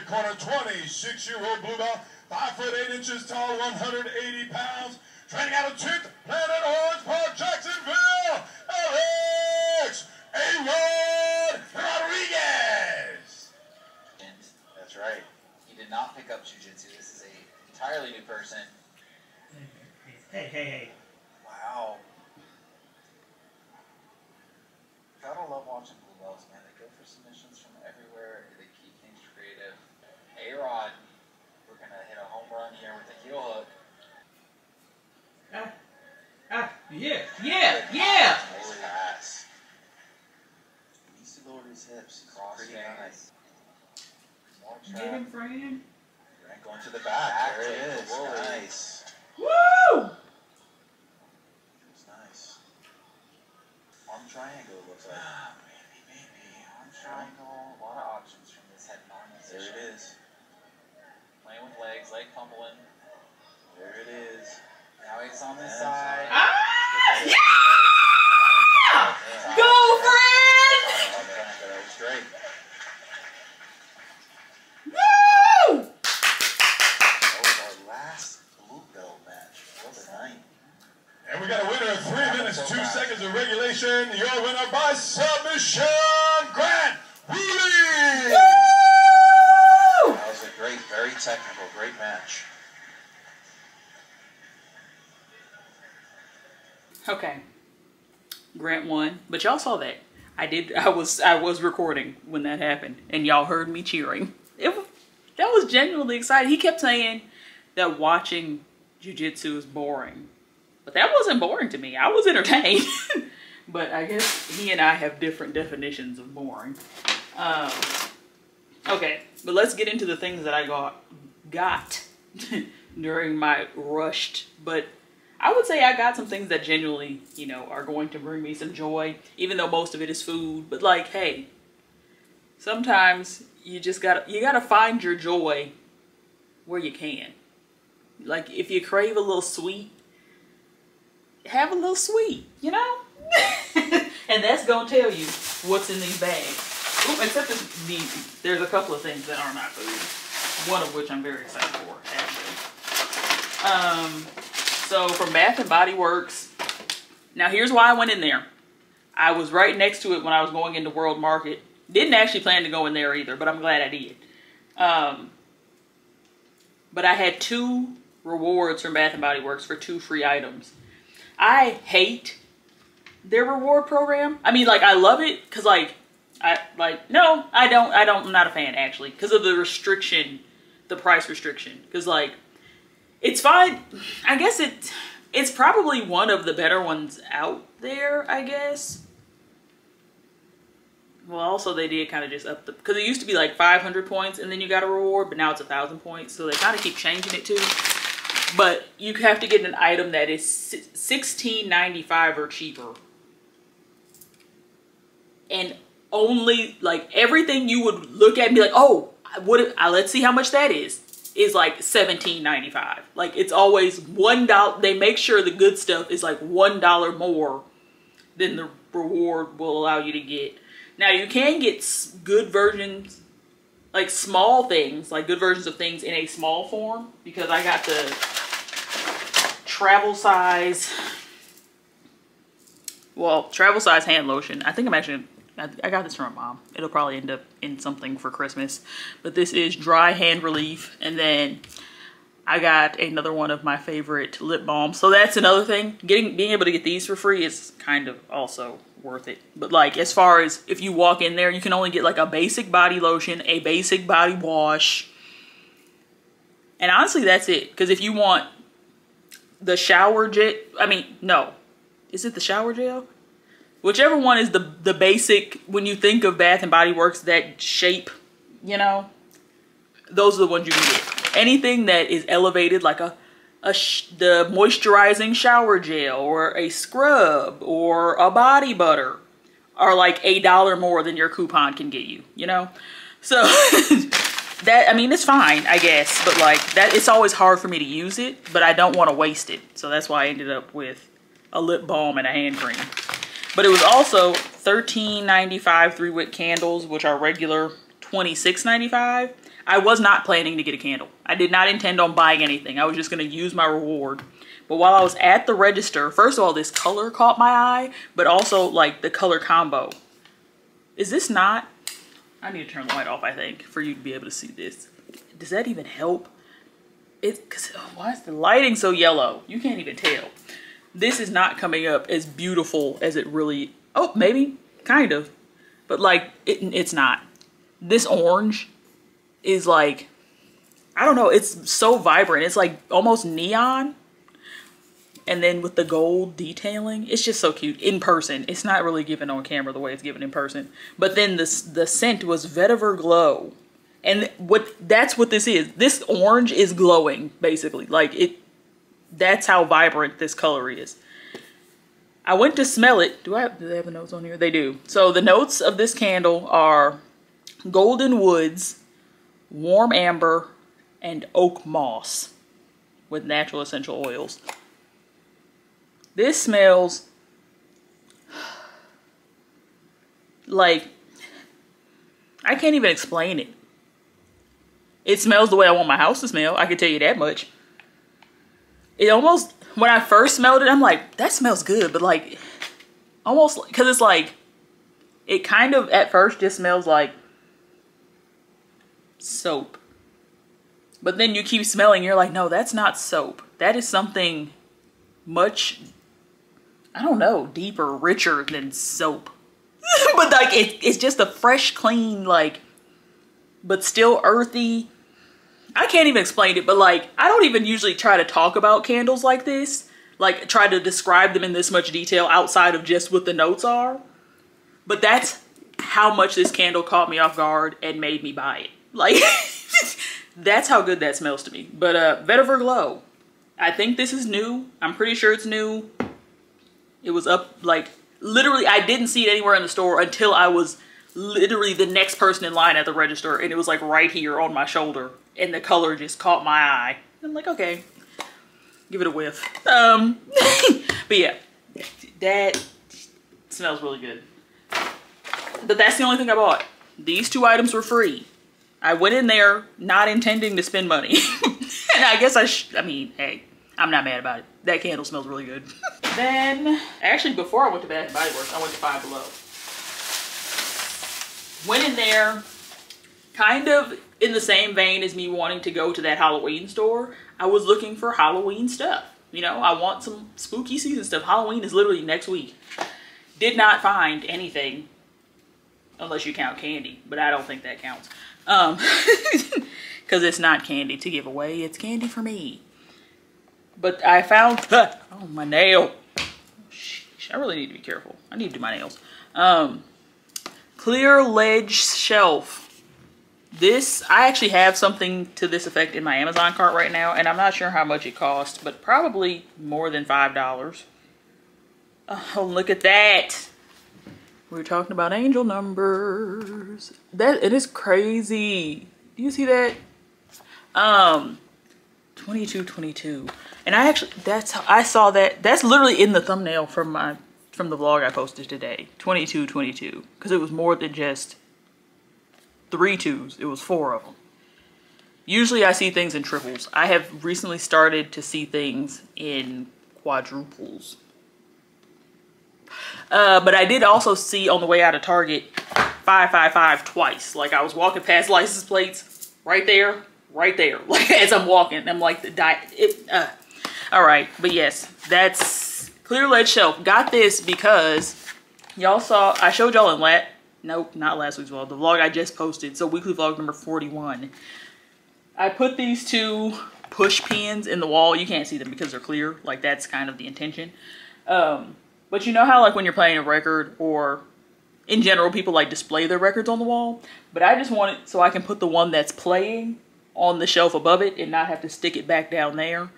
red corner, 26-year-old blue belt, 5 foot 8 inches tall, 180 pounds. Training out of 10th Planet Orange Park, Jacksonville, Alex A-Rod Rodriguez. And that's right. He did not pick up jiu-jitsu. This is an entirely new person. Hey. Wow. Gotta love watching blue belts, man. They go for submissions from everywhere. They keep things creative. A-Rod, we're gonna hit a home run here with a heel hook. Yeah. Nice pass. He needs to lower his hips. Cross pretty nice. More trap. Get him, friend. Grant going to the back. There it is. Nice. Woo! It's nice. Arm triangle looks like. Maybe. Arm triangle. A lot of options from this head and arm position. There it is. Playing with legs, leg fumbling. There it is. Now he's on this side. Yeah! Go, friend! That was great. Woo! That was our last blue belt match. What a night. And we got a winner of 3 minutes, 2 seconds of regulation. Your winner by submission, Grant Woolley. That was a great, very technical, great match. Okay. Grant won, but y'all saw that. I was recording when that happened, and y'all heard me cheering. That was genuinely exciting. He kept saying that watching jiu-jitsu is boring, but that wasn't boring to me. I was entertained. But I guess he and I have different definitions of boring. Okay, but let's get into the things that I got during my rushed, but I would say I got some things that genuinely, you know, are going to bring me some joy, even though most of it is food. But like, hey, sometimes you just gotta find your joy where you can. Like, if you crave a little sweet, have a little sweet, you know? And that's gonna tell you what's in these bags. Ooh, except there's a couple of things that are not food. One of which I'm very excited for, actually. So from Bath&BodyWorks. Now here's why I went in there. I was right next to it when I was going into World Market. Didn't actually plan to go in there either, but I'm glad I did. But I had 2 rewards from Bath&BodyWorks for 2 free items. I hate their reward program. I mean, like, I love it because, like, no, I don't. I'm not a fan, actually, because of the restriction, the price restriction. Because, like, it's fine. I guess it's probably one of the better ones out there, I guess. Well, also they did kind of just up the, because it used to be like 500 points and then you got a reward, but now it's 1,000 points. So they kind of keep changing it too. But you have to get an item that is $16.95 or cheaper. And only, like, everything you would look at and be like, oh, let's see how much that is like $17.95. Like, it's always $1. They make sure the good stuff is like $1 more than the reward will allow you to get. Now, you can get good versions, like small things, like good versions of things in a small form, because I got the travel size hand lotion. I think I got this from my mom. It'll probably end up in something for Christmas. But this is dry hand relief. And then I got another one of my favorite lip balms. So that's another thing. Being able to get these for free is kind of also worth it. But like, as far as if you walk in there, you can only get like a basic body lotion, a basic body wash. And honestly, that's it. Because if you want the shower gel, no. Is it the shower gel? Whichever one is the basic, when you think of Bath & Body Works, that shape, you know, those are the ones you can get. Anything that is elevated, like the moisturizing shower gel or a scrub or a body butter, are like $1 more than your coupon can get you, you know? So that, I mean, it's fine, I guess, but like that, it's always hard for me to use it, but I don't want to waste it. So that's why I ended up with a lip balm and a hand cream. But it was also $13.95 3-wick candles, which are regular $26.95. I was not planning to get a candle. I did not intend on buying anything. I was just going to use my reward. But while I was at the register, first of all, this color caught my eye, but also like the color combo. Is this not? I need to turn the light off, I think, for you to be able to see this. Does that even help? Why is the lighting so yellow? You can't even tell. This is not coming up as beautiful as it really, oh, maybe, kind of. But like, it's not. This orange is like, I don't know, it's so vibrant. It's like almost neon. And then with the gold detailing, it's just so cute. In person, it's not really given on camera the way it's given in person. But then the scent was Vetiver Glow. And that's what this is. This orange is glowing, basically. Like that's how vibrant this color is. I went to smell it. Do they have the notes on here? They do. So the notes of this candle are golden woods, warm amber, and oak moss with natural essential oils. This smells like, I can't even explain it. It smells the way I want my house to smell. I can tell you that much. It almost, when I first smelled it, I'm like, that smells good. But like, almost, because it's like, it kind of at first just smells like soap. But then you keep smelling, you're like, no, that's not soap. That is something much, I don't know, deeper, richer than soap. But like, it's just a fresh, clean, like, but still earthy. I can't even explain it, but like, I don't even usually try to talk about candles like this. Like, try to describe them in this much detail outside of just what the notes are. But that's how much this candle caught me off guard and made me buy it. Like, that's how good that smells to me. But Vetiver Glow. I think this is new. I'm pretty sure it's new. It was up, like, literally, I didn't see it anywhere in the store until I was literally the next person in line at the register, and it was like right here on my shoulder, and the color just caught my eye. I'm like, okay, give it a whiff. But yeah, that smells really good. But that's the only thing I bought. These two items were free. I went in there not intending to spend money. And I guess I mean, hey, I'm not mad about it. That candle smells really good. Then, actually before I went to Bath&BodyWorks, I went to FiveBelow. Went in there, kind of in the same vein as me wanting to go to that Halloween store. I was looking for Halloween stuff. You know, I want some spooky season stuff. Halloween is literally next week. Did not find anything, unless you count candy, but I don't think that counts. Because it's not candy to give away, it's candy for me. But I found, oh, my nail. Sheesh, I really need to be careful. I need to do my nails. Clear ledge shelf. This, I actually have something to this effect in my Amazon cart right now, and I'm not sure how much it cost, but probably more than $5. Oh, look at that. We're talking about angel numbers. It is crazy. Do you see that? 2222. And I actually, that's how I saw that. That's literally in the thumbnail from the vlog I posted today. 2222. Because it was more than just 3 2s. It was 4 of them. Usually I see things in triples. I have recently started to see things in quadruples. But I did also see on the way out of Target 555 twice. Like I was walking past license plates right there. Like as I'm walking, I'm like all right, but yes, that's clear ledge shelf. Got this because y'all saw, I showed y'all in nope, not last week's vlog, the vlog I just posted. So weekly vlog number 41. I put these 2 push pins in the wall. You can't see them because they're clear. Like that's kind of the intention. But you know how like when you're playing a record, or in general, people like display their records on the wall. But I just want it so I can put the one that's playing on the shelf above it and not have to stick it back down there.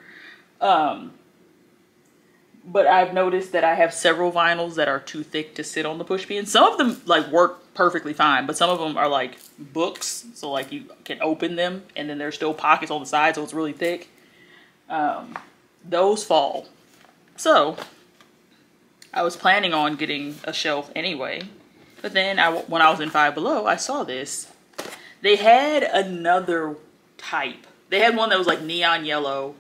But I've noticed that I have several vinyls that are too thick to sit on the push pin. Some of them like work perfectly fine, but some of them are like books. So like you can open them and then there's still pockets on the side, so it's really thick. Those fall. So I was planning on getting a shelf anyway, but then when I was in FiveBelow, I saw this. They had another type. They had one that was like neon yellow,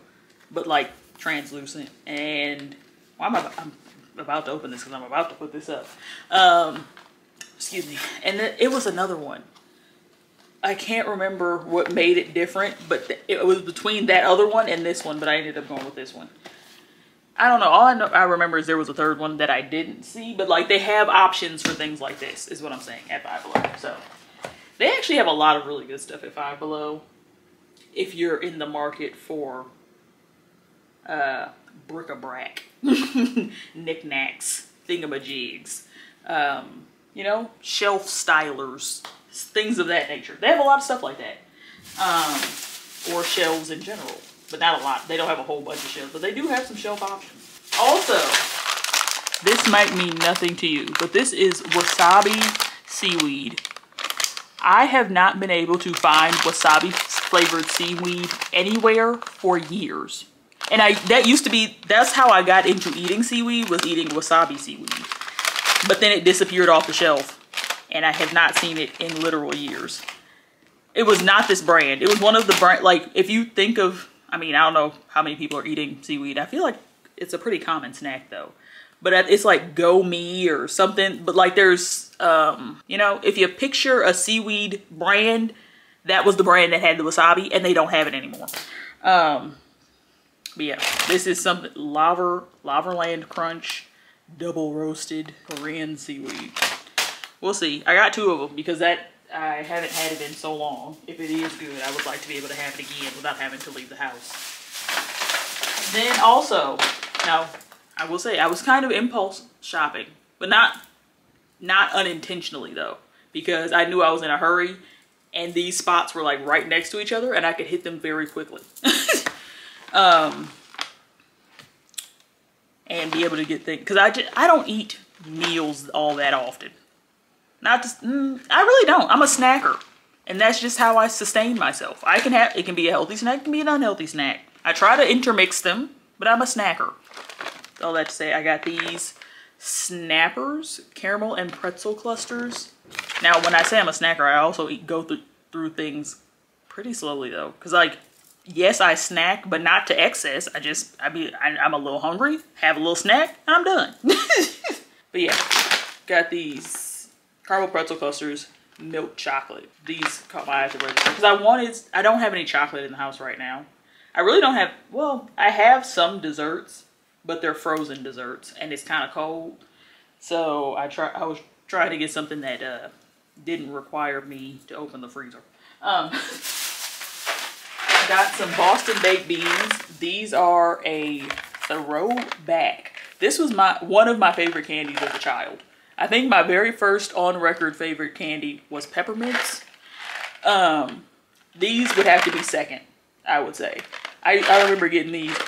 but like translucent. And I'm about to open this because I'm about to put this up. Excuse me. And it was another one. I can't remember what made it different, but it was between that other one and this one, but I ended up going with this one. I don't know. All I remember is there was a third one that I didn't see, but like they have options for things like this is what I'm saying at FiveBelow. So they actually have a lot of really good stuff at FiveBelow if you're in the market for bric-a-brac, knickknacks, thingamajigs, you know, shelf stylers, things of that nature. They have a lot of stuff like that. Or shelves in general, but not a lot. They don't have a whole bunch of shelves, but they do have some shelf options. Also, this might mean nothing to you, but this is wasabi seaweed. I have not been able to find wasabi flavored seaweed anywhere for years. And that's how I got into eating seaweed, was eating wasabi seaweed. But then it disappeared off the shelf and I have not seen it in literal years. It was not this brand. It was one of the brand, like if you think of, I mean, I don't know how many people are eating seaweed. I feel like it's a pretty common snack though. But it's like Go Me or something. But like there's, you know, if you picture a seaweed brand, that was the brand that had the wasabi and they don't have it anymore. But yeah, this is something, Laverland Crunch double roasted Korean seaweed. We'll see. I got two of them because I haven't had it in so long. If it is good, I would like to be able to have it again without having to leave the house. Then also, now I will say I was kind of impulse shopping, but not unintentionally though, because I knew I was in a hurry and these spots were like right next to each other and I could hit them very quickly. And be able to get things, because I don't eat meals all that often. I really don't. I'm a snacker, and that's just how I sustain myself. It can be a healthy snack, it can be an unhealthy snack. I try to intermix them, but I'm a snacker. All that to say, I got these Snappers caramel and pretzel clusters. Now, when I say I'm a snacker, I also go through things pretty slowly though, because like, yes, I snack, but not to excess. I'm a little hungry, have a little snack, and I'm done. But yeah, got these caramel pretzel clusters, milk chocolate. These caught my eye at the register because I don't have any chocolate in the house right now. I really don't have, well, I have some desserts, but they're frozen desserts and it's kind of cold. So I was trying to get something that didn't require me to open the freezer. Got some Boston baked beans. These are a throwback. This was one of my favorite candies as a child. I think my very first on record favorite candy was peppermints. These would have to be second, I would say. I remember getting these.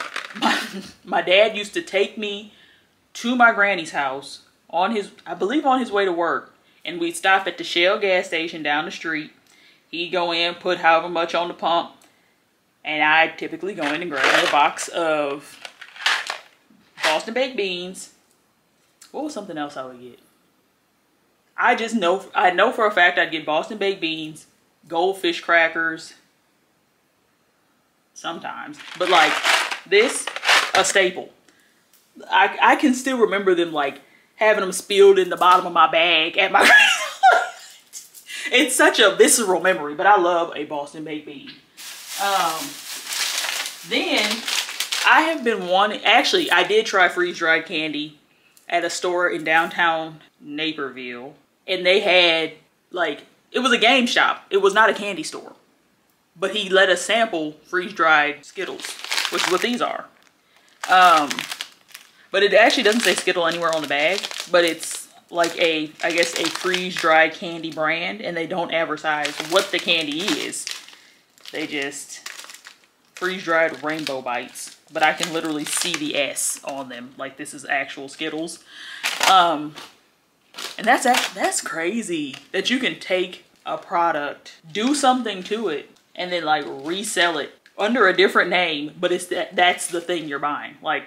My dad used to take me to my granny's house I believe on his way to work, and we'd stop at the Shell gas station down the street. He'd go in, put however much on the pump, and I'd typically go in and grab a box of Boston baked beans. What was something else I would get? I know for a fact I'd get Boston baked beans, goldfish crackers, sometimes, but like this, a staple. I can still remember them like having them spilled in the bottom of my bag at my It's such a visceral memory, but I love a Boston baked bean. Then I have been wanting, actually I did try freeze-dried candy at a store in downtown Naperville, and they had like, it was a game shop. It was not a candy store, but he let us sample freeze-dried Skittles, which is what these are. But it actually doesn't say Skittle anywhere on the bag, but it's like I guess a freeze-dried candy brand, and they don't advertise what the candy is. They just freeze-dried rainbow bites, but I can literally see the S on them, like this is actual Skittles. And that's crazy that you can take a product, do something to it, and then like resell it under a different name, but it's that's the thing you're buying. Like,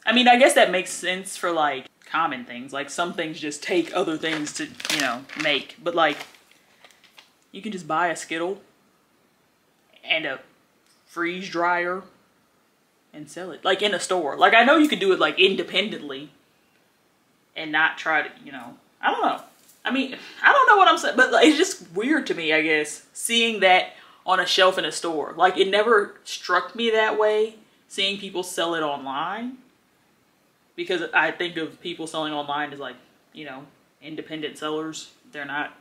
I mean, I guess that makes sense for like common things. Like some things just take other things to, you know, make, but like, You can just buy a Skittle and a freeze dryer and sell it, like in a store. Like I know you could do it like independently and not try to, you know, I don't know. I mean, I don't know what I'm saying, but like, it's just weird to me, I guess, seeing that on a shelf in a store. Like it never struck me that way, seeing people sell it online, because I think of people selling online as like, you know, independent sellers. They're not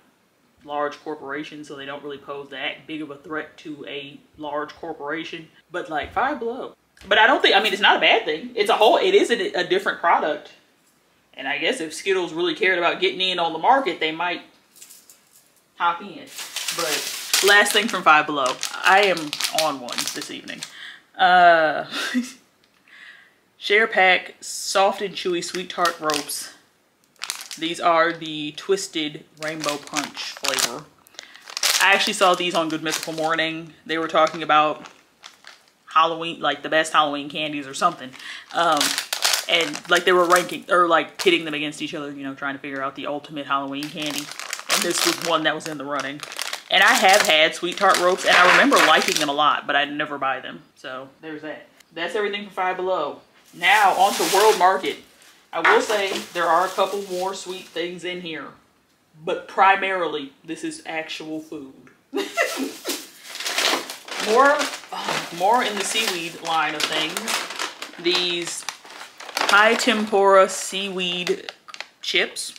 large corporations, so they don't really pose that big of a threat to a large corporation. But like FiveBelow. But I don't think, I mean, it's not a bad thing. It is a different product. And I guess if Skittles really cared about getting in on the market, they might hop in. But last thing from FiveBelow. I am on one this evening. Share Pack Soft and Chewy Sweet Tart Ropes. These are the Twisted Rainbow Punch flavor. I actually saw these on Good Mythical Morning. They were talking about Halloween, like the best Halloween candies or something. And like they were ranking or like pitting them against each other, you know, trying to figure out the ultimate Halloween candy. And this was one that was in the running. And I have had Sweet Tart Ropes and I remember liking them a lot, but I never buy them. So there's that. That's everything for FiveBelow. Now on to World Market. I will say there are a couple more sweet things in here, but primarily this is actual food. More in the seaweed line of things. These high tempura seaweed chips.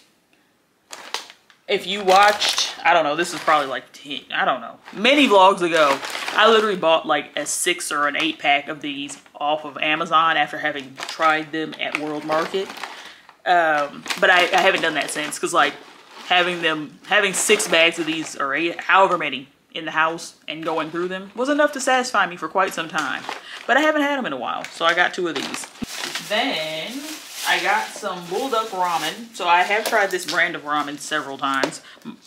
If you watched, I don't know, this is probably like 10, I don't know, many vlogs ago, I literally bought like a 6 or an 8 pack of these off of Amazon after having tried them at World Market. But I haven't done that since, because like having 6 bags of these or 8, however many in the house and going through them was enough to satisfy me for quite some time. But I haven't had them in a while, so I got 2 of these. Then I got some bulldog ramen. So I have tried this brand of ramen several times,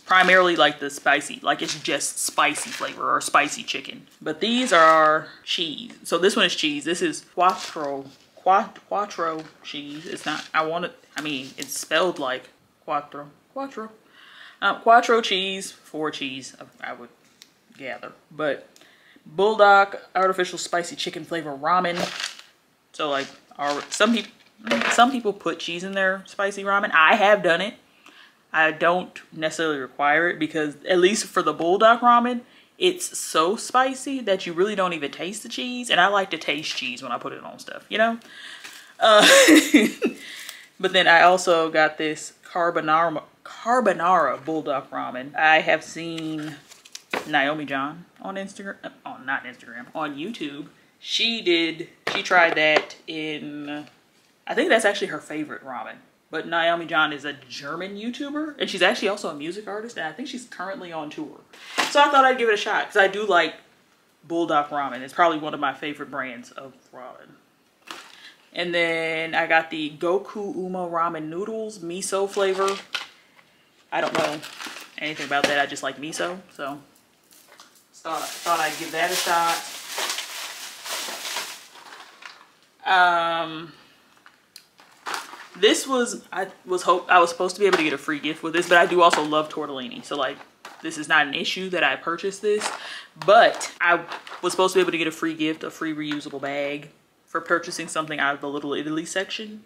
primarily like the spicy, like it's just spicy flavor or spicy chicken. But these are cheese. So this one is cheese. This is quattro cheese. It's not, I mean, it's spelled like quattro cheese, 4 cheese, I would gather. But bulldog artificial spicy chicken flavor ramen. So like, some people put cheese in their spicy ramen. I have done it. I don't necessarily require it because at least for the bulldog ramen, it's so spicy that you really don't even taste the cheese. And I like to taste cheese when I put it on stuff, you know? But then I also got this carbonara bulldog ramen. I have seen Naomi John on Instagram, not Instagram, on YouTube. She tried that in, I think that's actually her favorite ramen. But Naomi John is a German YouTuber, and she's actually also a music artist, and I think she's currently on tour. So I thought I'd give it a shot, because I do like bulldog ramen. It's probably one of my favorite brands of ramen. And then I got the Goku Uma ramen noodles, miso flavor. I don't know anything about that, I just like miso, so thought I'd give that a shot. This was, I was supposed to be able to get a free gift with this, but I do also love tortellini. So like, this is not an issue that I purchased this, but I was supposed to be able to get a free gift, a free reusable bag for purchasing something out of the Little Italy section.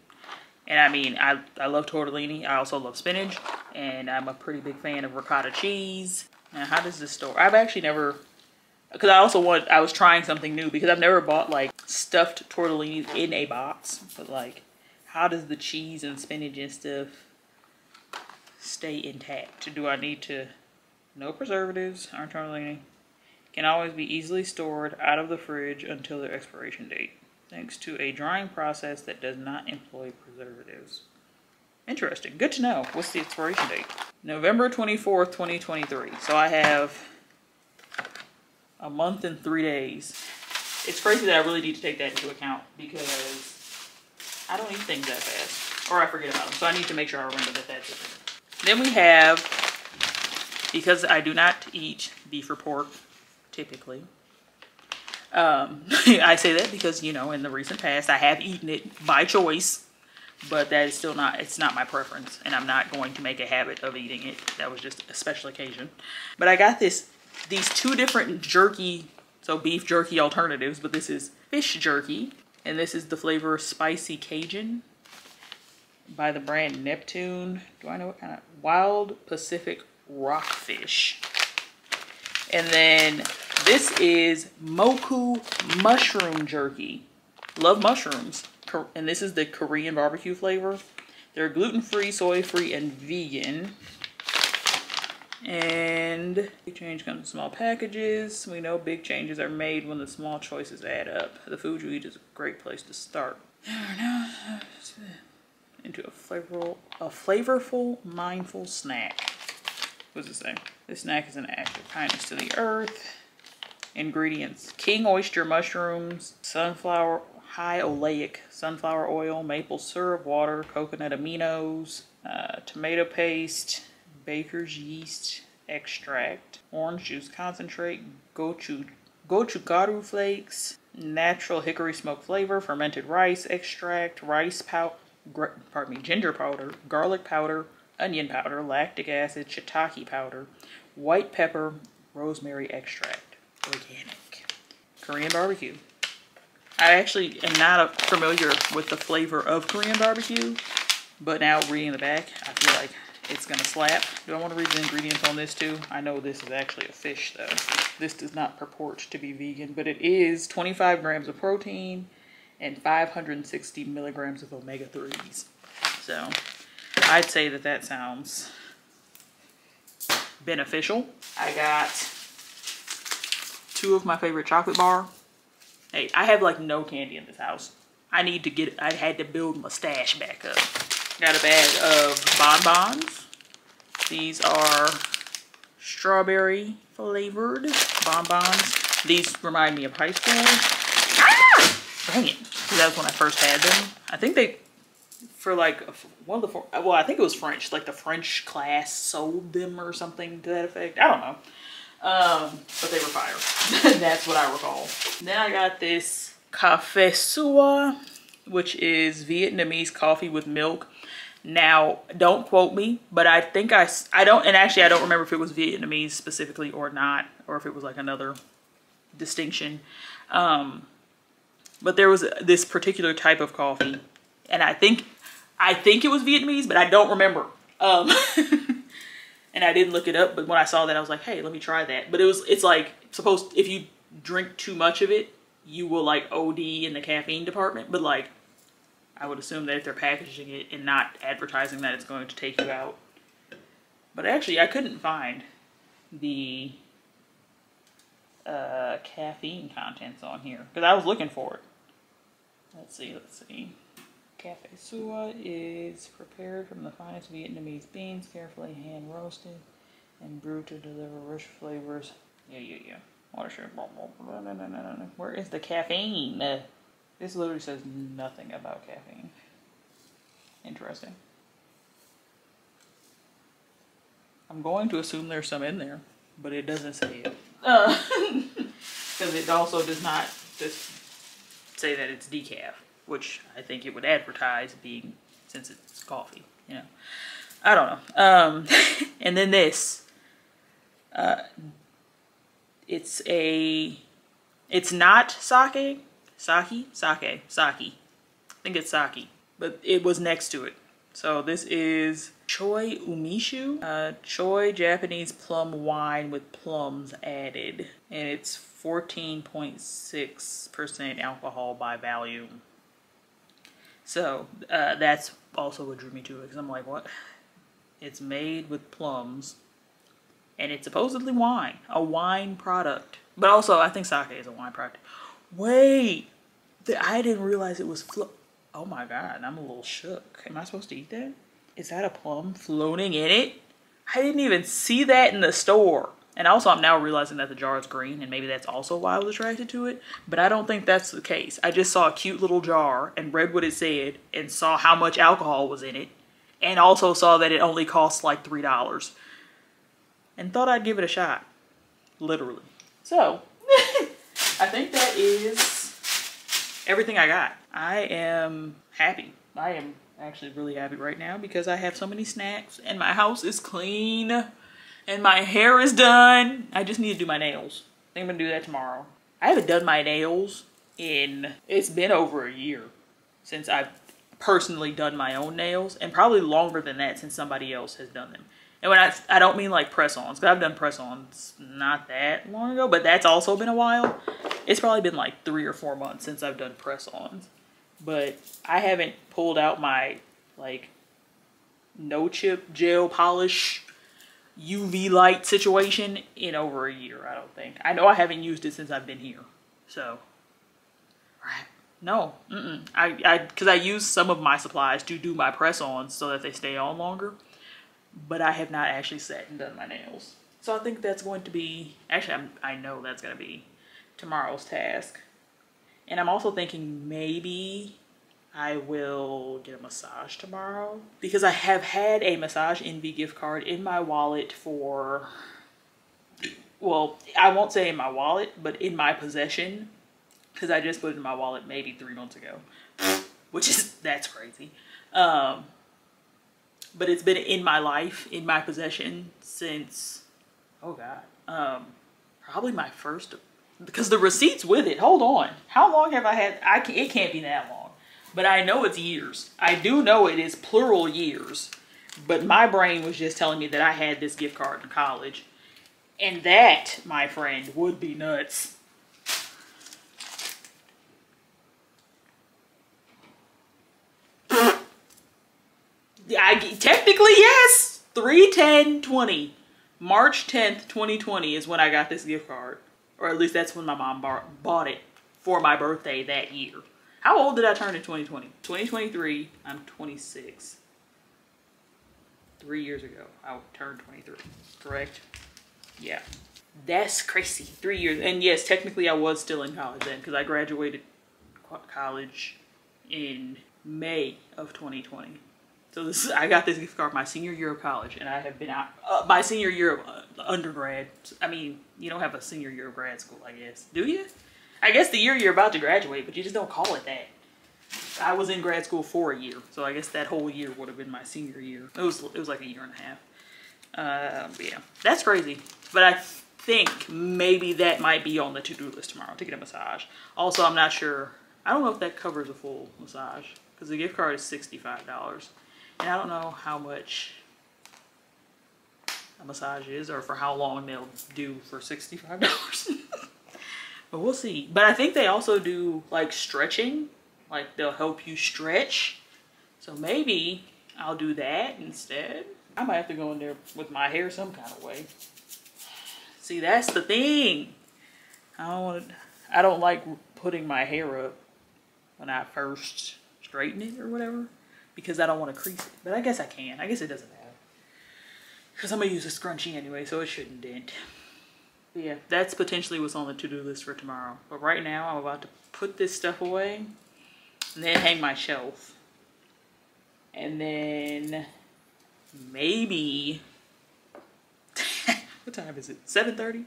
And I mean, I love tortellini. I also love spinach, and I'm a pretty big fan of ricotta cheese. Now, how does this store? I've actually never, because I was trying something new because I've never bought like stuffed tortellini in a box, but like, how does the cheese and spinach and stuff stay intact? Do I need to, no preservatives, our tortellini can always be easily stored out of the fridge until their expiration date, thanks to a drying process that does not employ preservatives. Interesting, good to know. What's the expiration date? November 24th, 2023. So I have a month and 3 days. It's crazy that I really need to take that into account because I don't eat things that fast, or I forget about them. So I need to make sure I remember that that's it. Then we have, because I do not eat beef or pork, typically. I say that because, you know, in the recent past, I have eaten it by choice, but that is still not, it's not my preference, and I'm not going to make a habit of eating it. That was just a special occasion. But I got this these two different jerky, so beef jerky alternatives, but this is fish jerky. And this is the flavor Spicy Cajun by the brand Neptune. Do I know what kind of? Wild Pacific Rockfish. And then this is Moku Mushroom Jerky. Love mushrooms. And this is the Korean barbecue flavor. They're gluten-free, soy-free, and vegan. And big change comes in small packages. We know big changes are made when the small choices add up. The food you eat is a great place to start. Now, into a flavorful, mindful snack. What does it say? This snack is an act of kindness to the earth. Ingredients: king oyster mushrooms, sunflower, high oleic sunflower oil, maple syrup, water, coconut aminos, tomato paste, baker's yeast extract, orange juice concentrate, gochugaru flakes, natural hickory smoke flavor, fermented rice extract, ginger powder, garlic powder, onion powder, lactic acid, shiitake powder, white pepper, rosemary extract, organic. Korean barbecue. I actually am not familiar with the flavor of Korean barbecue, but now reading the back, I feel like it's gonna slap. Do I want to read the ingredients on this too? I know this is actually a fish though. This does not purport to be vegan, but it is 25 grams of protein and 560 milligrams of omega-3s. So I'd say that that sounds beneficial. I got 2 of my favorite chocolate bar. Hey, I have like no candy in this house. I had to build my stash back up. Got a bag of bonbons. These are strawberry flavored bonbons. These remind me of high school. Ah! Dang it. That was when I first had them. I think they, for like one of the, well, I think it was French. Like the French class sold them or something to that effect. I don't know. But they were fire. That's what I recall. Then I got this Café Sua, which is Vietnamese coffee with milk. Now, don't quote me, but I think I don't remember if it was Vietnamese specifically or not, or if it was like another distinction. But there was this particular type of coffee, and I think it was Vietnamese, but I don't remember. And I didn't look it up, but when I saw that, I was like, hey, let me try that. But it's like if you drink too much of it, you will like OD in the caffeine department. But like, I would assume that if they're packaging it and not advertising that it's going to take you out. But actually, I couldn't find the caffeine contents on here because I was looking for it. Let's see. Café Sua is prepared from the finest Vietnamese beans, carefully hand roasted and brewed to deliver rich flavors. Yeah. Water sugar. Where is the caffeine? This literally says nothing about caffeine. Interesting. I'm going to assume there's some in there, but it doesn't say it. Because it also does not just say that it's decaf, which I think it would advertise being, since it's coffee, you know. I don't know. And then this. It's not sake. Sake? I think it's sake, but it was next to it. So this is Choi Umishu. Choi Japanese plum wine with plums added. And it's 14.6% alcohol by volume. So that's also what drew me to it, because I'm like, what? It's made with plums. And it's supposedly wine. A wine product. But also, I think sake is a wine product. Wait! I didn't realize it was oh my god, I'm a little shook. Am I supposed to eat that? Is that a plum floating in it? I didn't even see that in the store. And also, I'm now realizing that the jar is green, and maybe that's also why I was attracted to it. But I don't think that's the case. I just saw a cute little jar and read what it said and saw how much alcohol was in it. And also saw that it only costs like $3. And thought I'd give it a shot. Literally. So, I think that is everything I got. I am happy. I am actually really happy right now because I have so many snacks and my house is clean. And my hair is done. I just need to do my nails. I think I'm gonna do that tomorrow. I haven't done my nails it's been over a year since I've personally done my own nails, and probably longer than that since somebody else has done them. And when I don't mean like press-ons, because I've done press-ons not that long ago, but that's also been a while. It's probably been like 3 or 4 months since I've done press-ons. But I haven't pulled out my like no chip gel polish UV light situation in over a year, I don't think. I know I haven't used it since I've been here. So, no, because I use some of my supplies to do my press-ons so that they stay on longer. But I have not actually sat and done my nails. So I think that's going to be, actually I know that's going to be tomorrow's task. And I'm also thinking maybe I will get a massage tomorrow, because I have had a Massage Envy gift card in my wallet for, well, I won't say in my wallet, but in my possession, because I just put it in my wallet maybe 3 months ago, which is, that's crazy. But it's been in my life, in my possession since, oh God, probably my first, because the receipt's with it. Hold on. How long have I had? It can't be that long, but I know it's years. I do know it is plural years, but my brain was just telling me that I had this gift card in college. And that, my friend, would be nuts. Technically, yes. 3/10/20. March 10th, 2020 is when I got this gift card. Or at least that's when my mom bought it for my birthday that year. How old did I turn in 2020? 2023, I'm 26. 3 years ago, I turned 23, correct? Yeah. That's crazy. 3 years. And yes, technically I was still in college then, because I graduated college in May of 2020. So I got this gift card my senior year of college, and I have been out my senior year of undergrad. I mean, you don't have a senior year of grad school, I guess. Do you? I guess the year you're about to graduate, but you just don't call it that. I was in grad school for a year, so I guess that whole year would have been my senior year. It was like a year and a half. But yeah, that's crazy. But I think maybe that might be on the to-do list tomorrow, to get a massage. Also, I'm not sure. I don't know if that covers a full massage, because the gift card is $65. And I don't know how much a massage is, or for how long they'll do for $65. But we'll see. But I think they also do like stretching. Like they'll help you stretch. So maybe I'll do that instead. I might have to go in there with my hair some kind of way. See, that's the thing. I don't like putting my hair up when I first straighten it or whatever, because I don't want to crease it. But I guess I can. I guess it doesn't matter, because I'm going to use a scrunchie anyway, so it shouldn't dent. But yeah, that's potentially what's on the to-do list for tomorrow. But right now, I'm about to put this stuff away and then hang my shelf. And then maybe, what time is it? 7:30?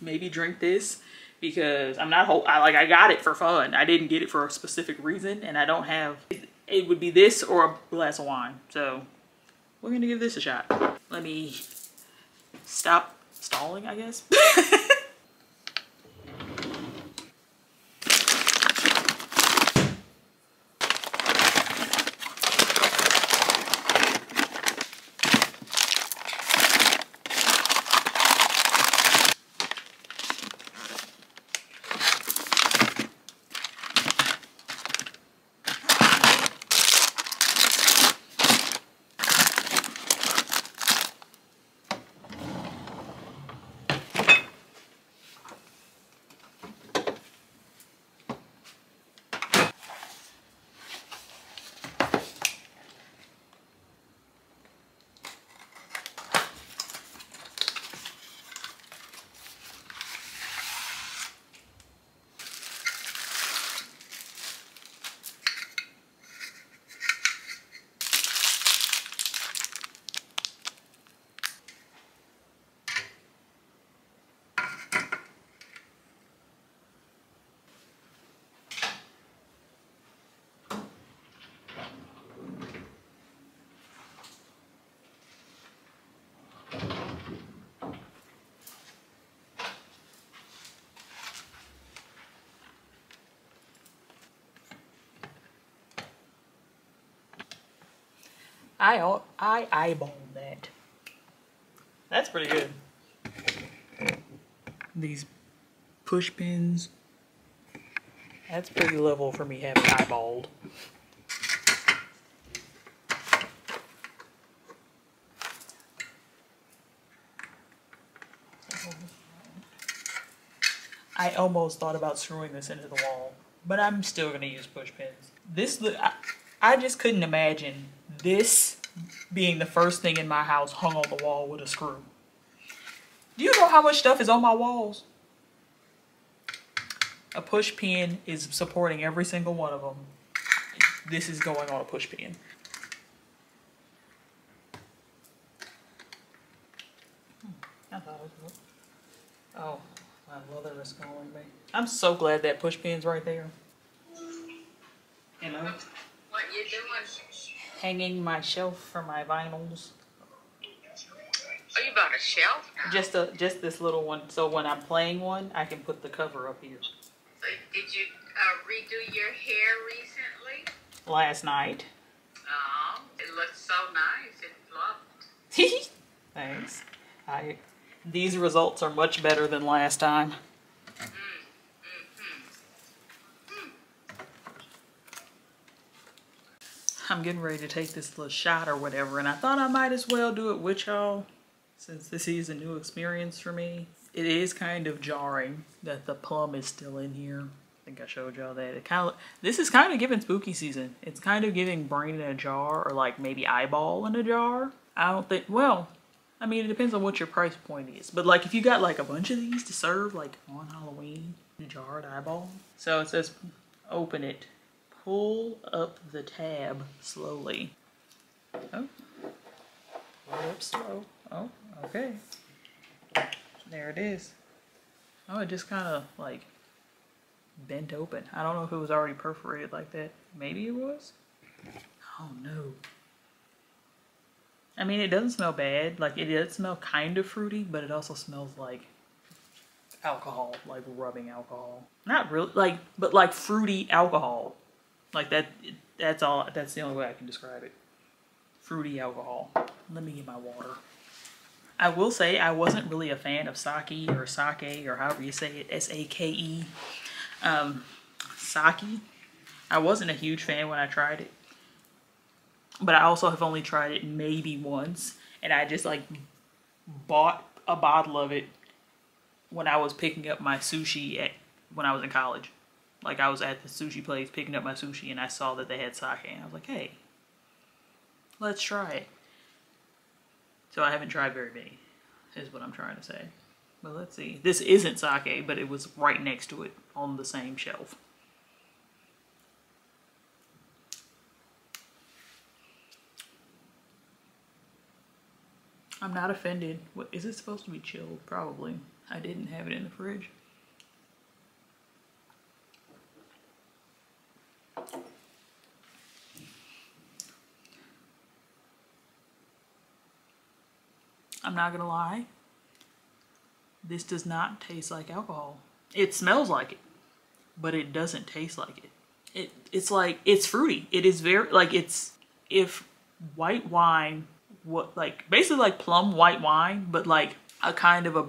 Maybe drink this, because I'm not, I got it for fun. I didn't get it for a specific reason, and I don't have, it would be this or a glass of wine. So we're gonna give this a shot. Let me stop stalling, I guess. I eyeballed that. That's pretty good. These push pins. That's pretty level for me having eyeballed. I almost thought about screwing this into the wall, but I'm still gonna use push pins. I just couldn't imagine this being the first thing in my house hung on the wall with a screw. Do you know how much stuff is on my walls? A push pin is supporting every single one of them. This is going on a push pin. I thought it was... Oh, my mother is calling me. I'm so glad that push pin's right there. You know? What you doing? Hanging my shelf for my vinyls. Oh, you bought a shelf now? Just this little one, so when I'm playing one, I can put the cover up here. So did you redo your hair recently? Last night. Oh, it looks so nice and fluffed. Thanks. These results are much better than last time. I'm getting ready to take this little shot or whatever, and I thought I might as well do it with y'all since this is a new experience for me. It is kind of jarring that the plum is still in here. I think I showed y'all that. This is kind of giving spooky season. It's kind of giving brain in a jar, or like maybe eyeball in a jar. I don't think, well, I mean, it depends on what your price point is. But like if you got like a bunch of these to serve like on Halloween, jarred eyeball. So it says open it. Pull up the tab slowly. Oh, pull it up slow. Oh, okay. There it is. Oh, it just kind of like bent open. I don't know if it was already perforated like that. Maybe it was. Oh no. I mean, it doesn't smell bad. Like it does smell kind of fruity, but it also smells like alcohol, like rubbing alcohol. Not really, like, but like fruity alcohol. Like that, that's all, that's the only way I can describe it. Fruity alcohol. Let me get my water. I will say I wasn't really a fan of sake or however you say it, S-A-K-E. Sake. I wasn't a huge fan when I tried it. But I also have only tried it maybe once. And I just like bought a bottle of it when I was picking up my sushi when I was in college. Like I was at the sushi place picking up my sushi and I saw that they had sake and I was like, hey, let's try it. So I haven't tried very many, is what I'm trying to say. But let's see. This isn't sake, but it was right next to it on the same shelf. I'm not offended. What, is it supposed to be chilled? Probably. I didn't have it in the fridge. I'm not gonna lie, this does not taste like alcohol. It smells like it, but it doesn't taste like it. It's like, it's fruity. It is very, like it's, if white wine, what, like basically like plum white wine, but like a kind of a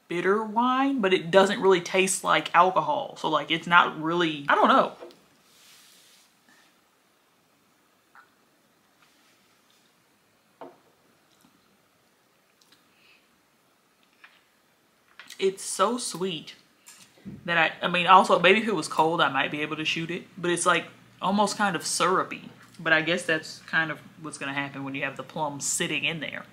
bitter wine, but it doesn't really taste like alcohol. So like it's not really, I don't know. It's so sweet that I mean, also maybe if it was cold, I might be able to shoot it, but it's like almost kind of syrupy. But I guess that's kind of what's going to happen when you have the plum sitting in there.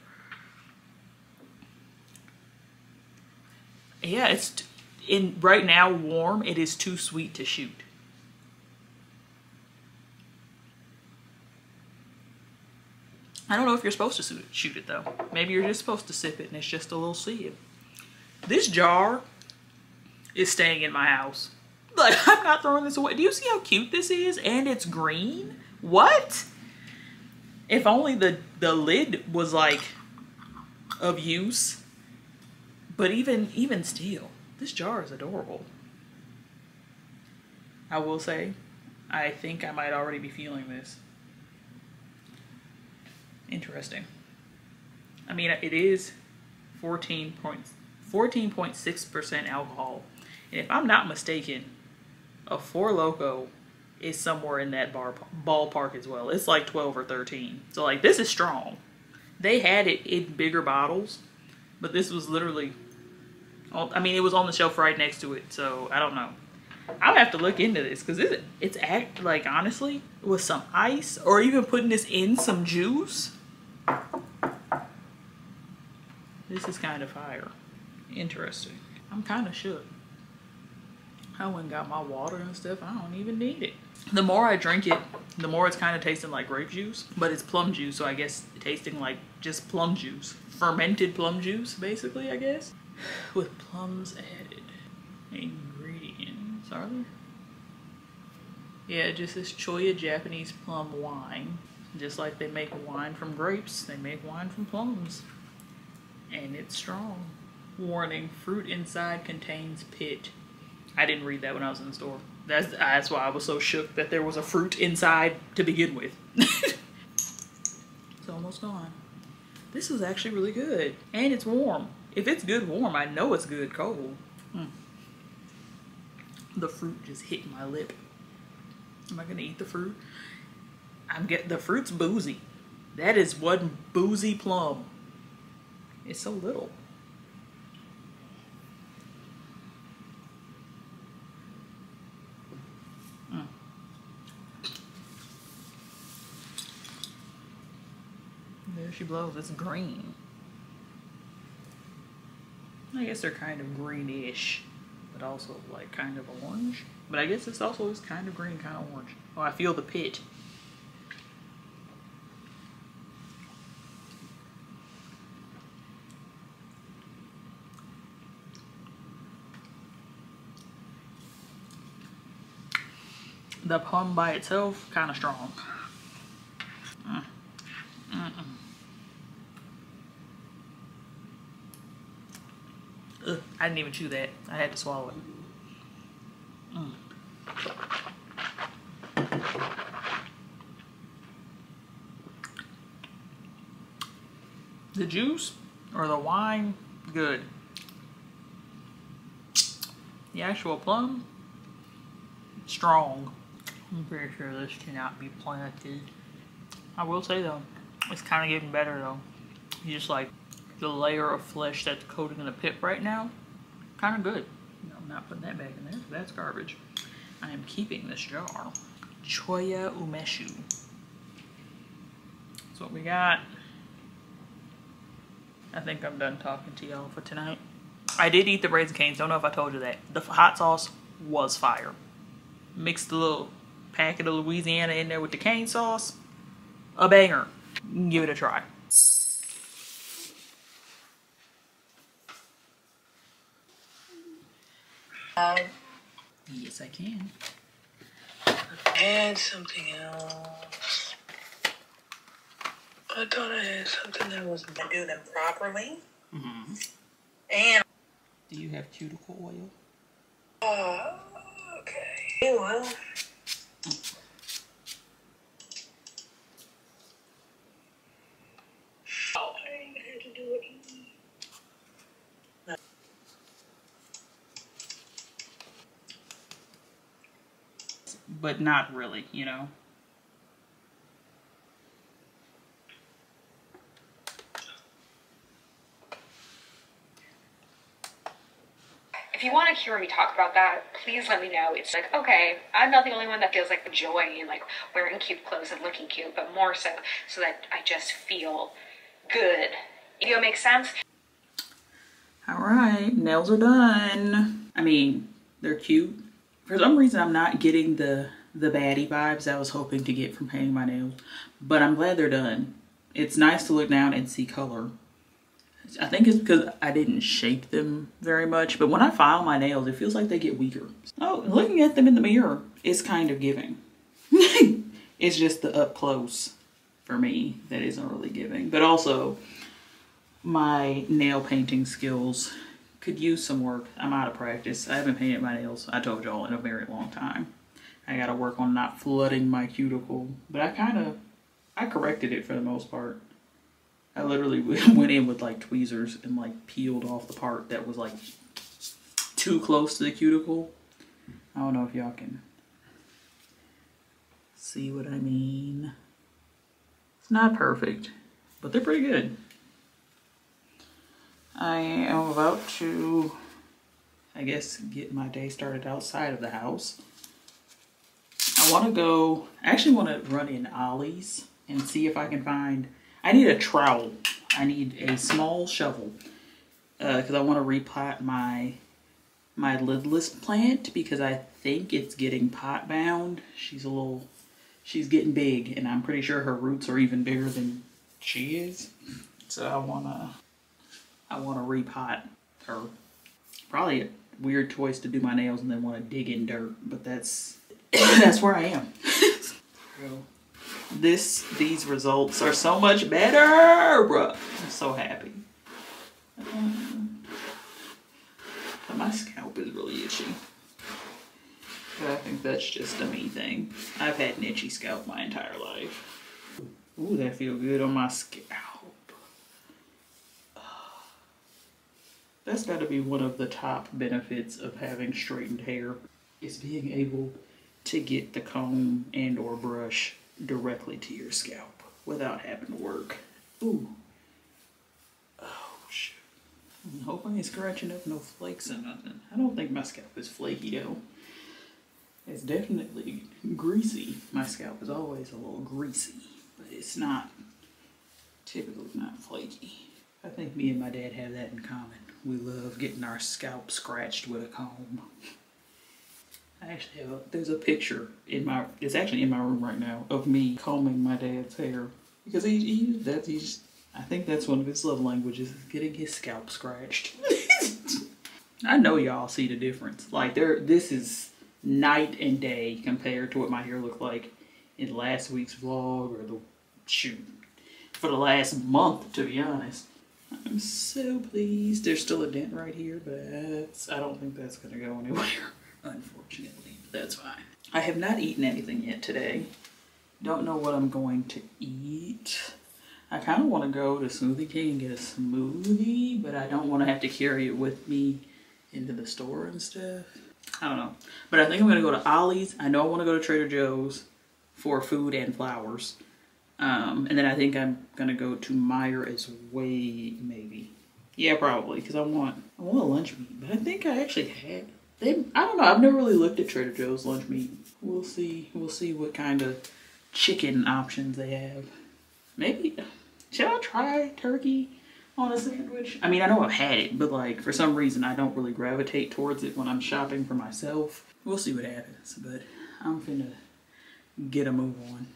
Yeah, it's right now warm. It is too sweet to shoot. I don't know if you're supposed to shoot it though. Maybe you're just supposed to sip it and it's just a little sieve. This jar is staying in my house. Like, I'm not throwing this away. Do you see how cute this is? And it's green? What? If only the lid was like of use. But even still, this jar is adorable. I will say, I think I might already be feeling this. Interesting. I mean, it is 14.6% alcohol. And if I'm not mistaken, a Four Loko is somewhere in that ballpark as well. It's like 12 or 13. So like, this is strong. They had it in bigger bottles, but this was literally, I mean, it was on the shelf right next to it. So I don't know. I'll have to look into this because it's like, honestly, with some ice or even putting this in some juice, this is kind of fire. Interesting. I'm kind of shook. I went and got my water and stuff. I don't even need it. The more I drink it, the more it's kind of tasting like grape juice, but it's plum juice, so I guess tasting like just plum juice. Fermented plum juice, basically, I guess. With plums added. Ingredients, are there? Yeah, just this Choya Japanese plum wine. Just like they make wine from grapes, they make wine from plums. And it's strong. Warning, fruit inside contains pit. I didn't read that when I was in the store. That's why I was so shook that there was a fruit inside to begin with. It's almost gone. This is actually really good. And it's warm. If it's good warm, I know it's good cold. The fruit just hit my lip. Am I gonna eat the fruit? The fruit's boozy. That is one boozy plum. It's so little. There she blows. It's green. I guess they're kind of greenish, but also like kind of orange. But I guess this also is kind of green, kind of orange. Oh, I feel the pit. The plum by itself, kind of strong. Ugh, I didn't even chew that. I had to swallow it. The juice or the wine, good. The actual plum, strong. I'm pretty sure this cannot be planted. I will say though, it's kind of getting better though. You just like the layer of flesh that's coating in the pit right now, kind of good. No, I'm not putting that back in there. That's garbage. I am keeping this jar. Choya umeshu. That's what we got. I think I'm done talking to y'all for tonight. I did eat the Raising Cane's. Don't know if I told you that. The hot sauce was fire. Mixed a little packet of Louisiana in there with the cane sauce. A banger. Give it a try. Yes, I can. Add something else. I thought I had something that was gonna do them properly. And do you have cuticle oil? Okay. Well. I ain't had to do it. But not really, you know. If you want to hear me talk about that, please let me know. It's like, okay, I'm not the only one that feels like the joy in like wearing cute clothes and looking cute, but more so that I just feel good. Video makes sense? All right, nails are done. I mean, they're cute. For some reason, I'm not getting the baddie vibes I was hoping to get from painting my nails, but I'm glad they're done. It's nice to look down and see color. I think it's because I didn't shape them very much, but when I file my nails, it feels like they get weaker. Oh, looking at them in the mirror, it's kind of giving. It's just the up close for me that isn't really giving. But also, my nail painting skills could use some work. I'm out of practice. I haven't painted my nails, I told y'all, in a very long time. I gotta work on not flooding my cuticle, but I corrected it for the most part. I literally went in with like tweezers and like peeled off the part that was like too close to the cuticle. I don't know if y'all can see what I mean. It's not perfect, but they're pretty good. I am about to, I guess, get my day started outside of the house. I want to go, I actually want to run in Ollie's and see if I can find, I need a trowel. I need a small shovel because I want to repot my lidless plant because I think it's getting pot bound. She's getting big and I'm pretty sure her roots are even bigger than she is. So I wanna repot her. Probably a weird choice to do my nails and then want to dig in dirt, but that's that's where I am. These results are so much better, bro. I'm so happy. But my scalp is really itchy. But I think that's just a me thing. I've had an itchy scalp my entire life. Ooh, that feels good on my scalp. That's got to be one of the top benefits of having straightened hair, is being able to get the comb and or brush directly to your scalp without having to work. Ooh. Oh, shit. I hope I ain't scratching up no flakes or nothing. I don't think my scalp is flaky, though. It's definitely greasy. My scalp is always a little greasy, but it's not, typically not flaky. I think me and my dad have that in common. We love getting our scalp scratched with a comb. I actually have there's a picture in it's actually in my room right now of me combing my dad's hair. Because I think that's one of his love languages, is getting his scalp scratched. I know y'all see the difference. Like this is night and day compared to what my hair looked like in last week's vlog or for the last month, to be honest. I'm so pleased. There's still a dent right here, but I don't think that's gonna go anywhere, unfortunately. But that's fine. I have not eaten anything yet today. Don't know what I'm going to eat. I kind of want to go to Smoothie King and get a smoothie, but I don't want to have to carry it with me into the store and stuff. I don't know. But I think I'm gonna go to Ollie's. I know I want to go to Trader Joe's for food and flowers. And then I think I'm gonna go to Meijer as well, maybe. Yeah, probably, because I want a lunch meat. But I think I actually had I don't know, I've never really looked at Trader Joe's lunch meat. We'll see what kind of chicken options they have. Maybe, should I try turkey on a sandwich? I mean, I know I've had it, but like for some reason I don't really gravitate towards it when I'm shopping for myself. We'll see what happens, but I'm finna get a move on.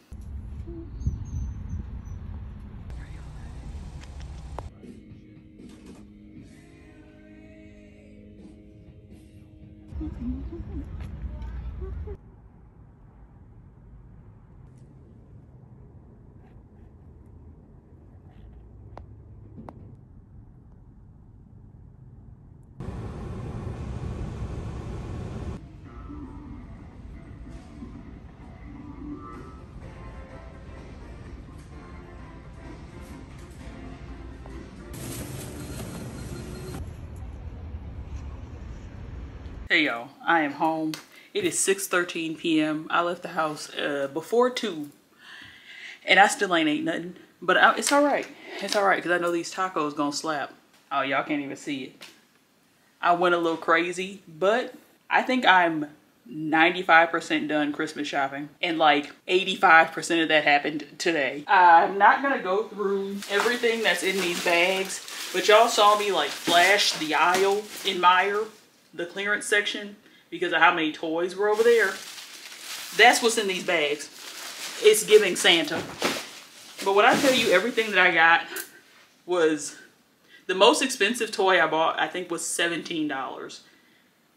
Hey y'all, I am home. It is 6:13 p.m. I left the house before 2 and I still ain't ate nothing, but it's all right. It's all right because I know these tacos gonna slap. Oh, y'all can't even see it. I went a little crazy, but I think I'm 95% done Christmas shopping and like 85% of that happened today. I'm not gonna go through everything that's in these bags, but y'all saw me like flash the aisle in Meijer, the clearance section, because of how many toys were over there. That's what's in these bags. It's giving Santa. But when I tell you everything that I got was, the most expensive toy I bought, I think, was $17.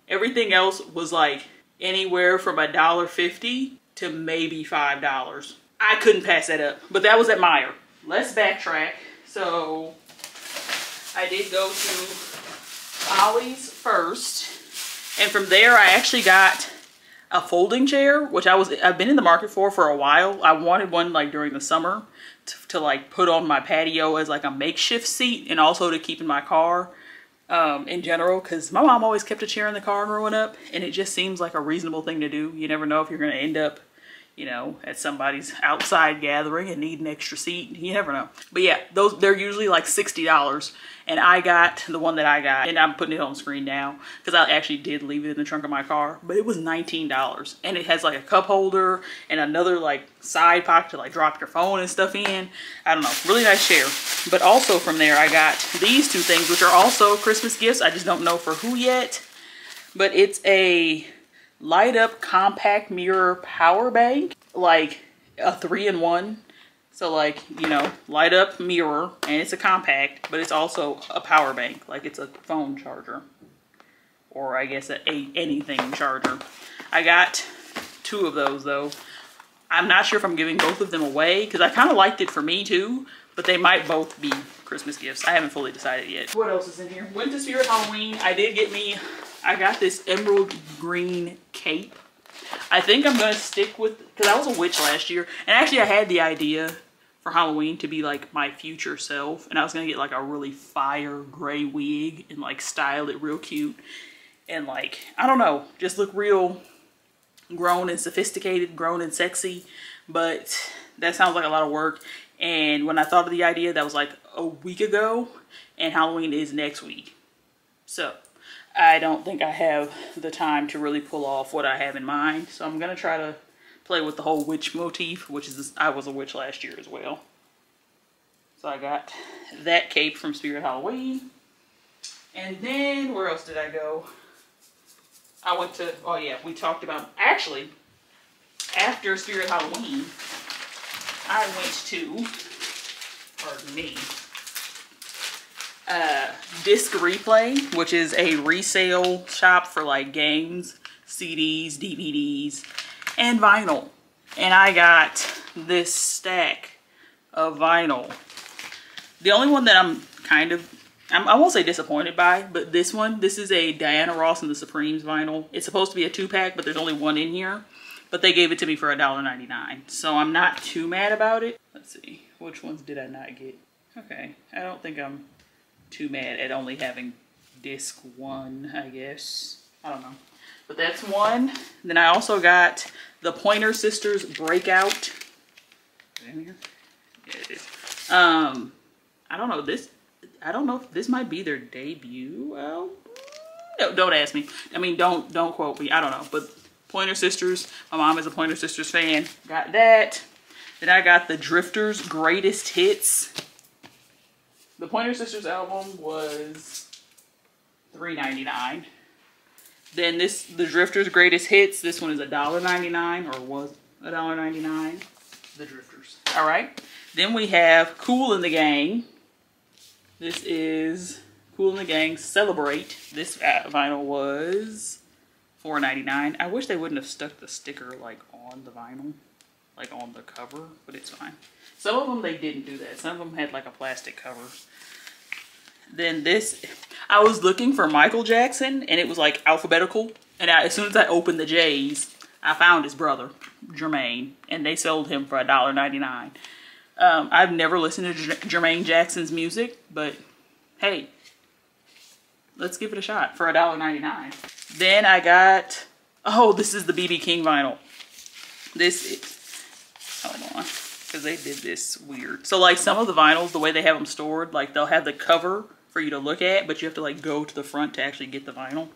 Everything else was like anywhere from $1.50 to maybe $5. I couldn't pass that up, but that was at Meijer. Let's backtrack. So I did go to Ollie's first, and from there I actually got a folding chair, which I've been in the market for a while. I wanted one like during the summer to like put on my patio as like a makeshift seat, and also to keep in my car in general, because my mom always kept a chair in the car growing up, and it just seems like a reasonable thing to do. You never know if you're going to end up, you know, at somebody's outside gathering and need an extra seat. You never know. But yeah, they're usually like $60. And I got the one that I got, and I'm putting it on the screen now because I actually did leave it in the trunk of my car, but it was $19. And it has like a cup holder and another like side pocket to like drop your phone and stuff in. I don't know, really nice chair. But also from there, I got these two things, which are also Christmas gifts. I just don't know for who yet, but it's a light up compact mirror power bank, like a 3-in-1. So like, you know, light up mirror, and it's a compact, but it's also a power bank. Like it's a phone charger, or I guess anything charger. I got 2 of those though. I'm not sure if I'm giving both of them away because I kind of liked it for me too, but they might both be Christmas gifts. I haven't fully decided yet. What else is in here? Went to Spirit Halloween. I got this emerald green cape. I think I'm gonna stick with, because I was a witch last year, and actually I had the idea for Halloween to be like my future self, and I was gonna get like a really fire gray wig and like style it real cute and like, I don't know, just look real grown and sophisticated, grown and sexy. But that sounds like a lot of work, and when I thought of the idea, that was like a week ago, and Halloween is next week, so I don't think I have the time to really pull off what I have in mind. So I'm gonna try to play with the whole witch motif, which is, I was a witch last year as well. So I got that cape from Spirit Halloween. And then where else did I go? I went to, oh yeah, we talked about, actually, after Spirit Halloween, I went to, pardon me, Disc Replay, which is a resale shop for like games, CDs, DVDs, and vinyl. And I got this stack of vinyl. The only one that I'm kind of, I won't say disappointed by, but this is a Diana Ross and the Supremes vinyl. It's supposed to be a 2-pack, but there's only one in here. But they gave it to me for $1.99. So I'm not too mad about it. Let's see, which ones did I not get? Okay, I don't think I'm too mad at only having disc 1, I guess. I don't know. But that's one. Then I also got the Pointer Sisters Breakout. Is it in here? Yeah, it is. I don't know this. I don't know if this might be their debut. Well, no, don't ask me. I mean, don't quote me. I don't know. But Pointer Sisters. My mom is a Pointer Sisters fan. Got that. Then I got the Drifters Greatest Hits. The Pointer Sisters album was $3.99. Then the Drifters Greatest Hits, this one is $1.99, or was $1.99. The Drifters. All right. Then we have Kool and the Gang. This is Kool and the Gang Celebrate. This vinyl was $4.99. I wish they wouldn't have stuck the sticker like on the vinyl, like on the cover, but it's fine. Some of them they didn't do that. Some of them had like a plastic cover. Then this, I was looking for Michael Jackson, and it was like alphabetical. And as soon as I opened the J's, I found his brother, Jermaine, and they sold him for $1.99. I've never listened to Jermaine Jackson's music, but hey, let's give it a shot for $1.99. Then I got, oh, this is the BB King vinyl. This is, hold on, because they did this weird. So like some of the vinyls, the way they have them stored, like they'll have the cover for you to look at, but you have to like go to the front to actually get the vinyl.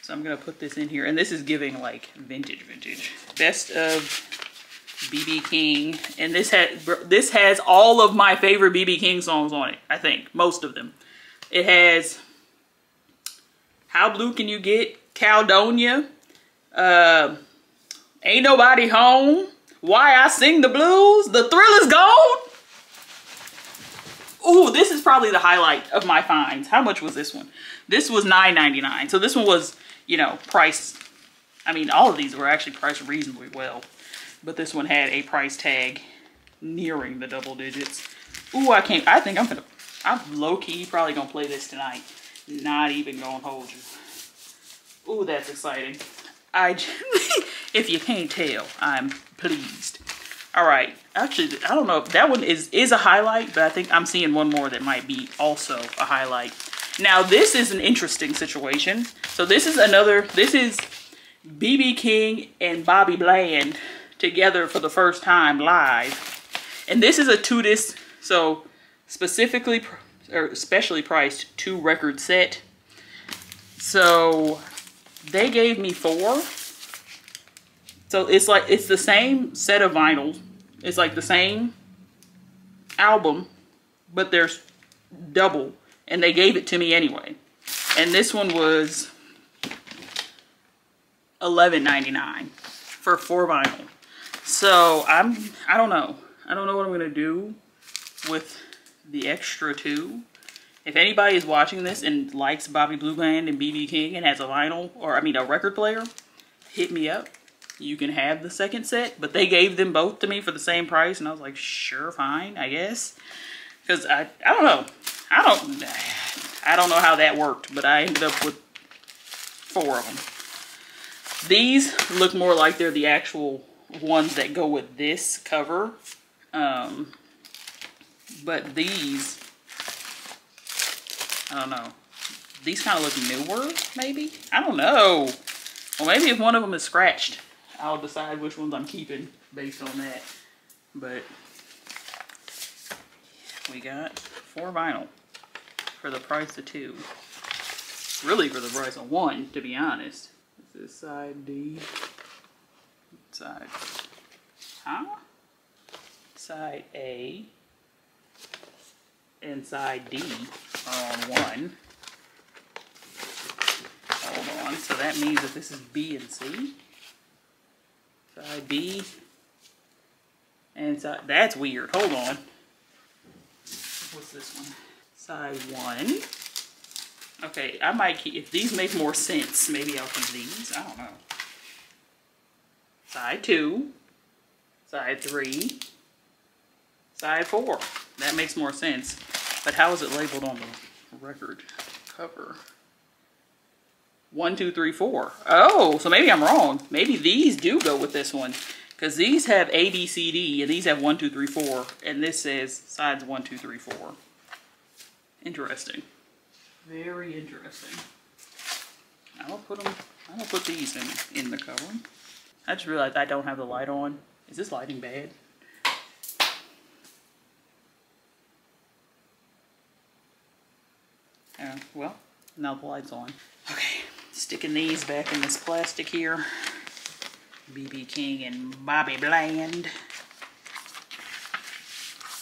So I'm gonna put this in here, and this is giving like vintage. Best of BB King, and this has all of my favorite BB King songs on it. I think most of them. It has How Blue Can You Get, Caledonia, Ain't Nobody Home, Why I Sing the Blues, The Thrill Is Gone. Ooh, this is probably the highlight of my finds. How much was this one? This was $9.99. So this one was, you know, priced. I mean, all of these were actually priced reasonably well. But this one had a price tag nearing the double digits. Ooh, I think I'm low-key probably gonna play this tonight. Not even gonna hold you. Ooh, that's exciting. if you can't tell, I'm pleased. All right, actually, I don't know if that one is a highlight, but I think I'm seeing one more that might be also a highlight. Now, this is an interesting situation. So this is BB King and Bobby Bland together for the first time live. And this is a 2-disc, so specifically or especially priced 2-record set. So they gave me 4. So it's the same set of vinyls. It's like the same album, but there's double, and they gave it to me anyway. And this one was $11.99 for 4 vinyl. So I don't know. I don't know what I'm gonna do with the extra 2. If anybody is watching this and likes Bobby Blue Band and BB King and has a vinyl, or I mean a record player, hit me up. You can have the second set, but they gave them both to me for the same price, and I was like, sure, fine, I guess. Because I don't know. I don't know how that worked, but I ended up with 4 of them. These look more like they're the actual ones that go with this cover. But these, I don't know. These kind of look newer, maybe? I don't know. Well, maybe if one of them is scratched, I'll decide which ones I'm keeping based on that. But we got 4 vinyl for the price of 2. Really for the price of 1, to be honest. This is side D. Side, side A and side D are on 1. Hold on, so that means that this is B and C. Side B and side, that's weird, hold on. What's this one? Side 1. Okay, I might keep, if these make more sense, maybe I'll keep these, I don't know. Side 2, side 3, side 4. That makes more sense. But how is it labeled on the record cover? 1, 2, 3, 4. Oh, so maybe I'm wrong. Maybe these do go with this one. Because these have A, B, C, D, and these have 1, 2, 3, 4. And this says sides 1, 2, 3, 4. Interesting. Very interesting. I don't put these in the cover. I just realized I don't have the light on. Is this lighting bad? Well, now the light's on. Okay, sticking these back in this plastic here. BB King and Bobby Bland.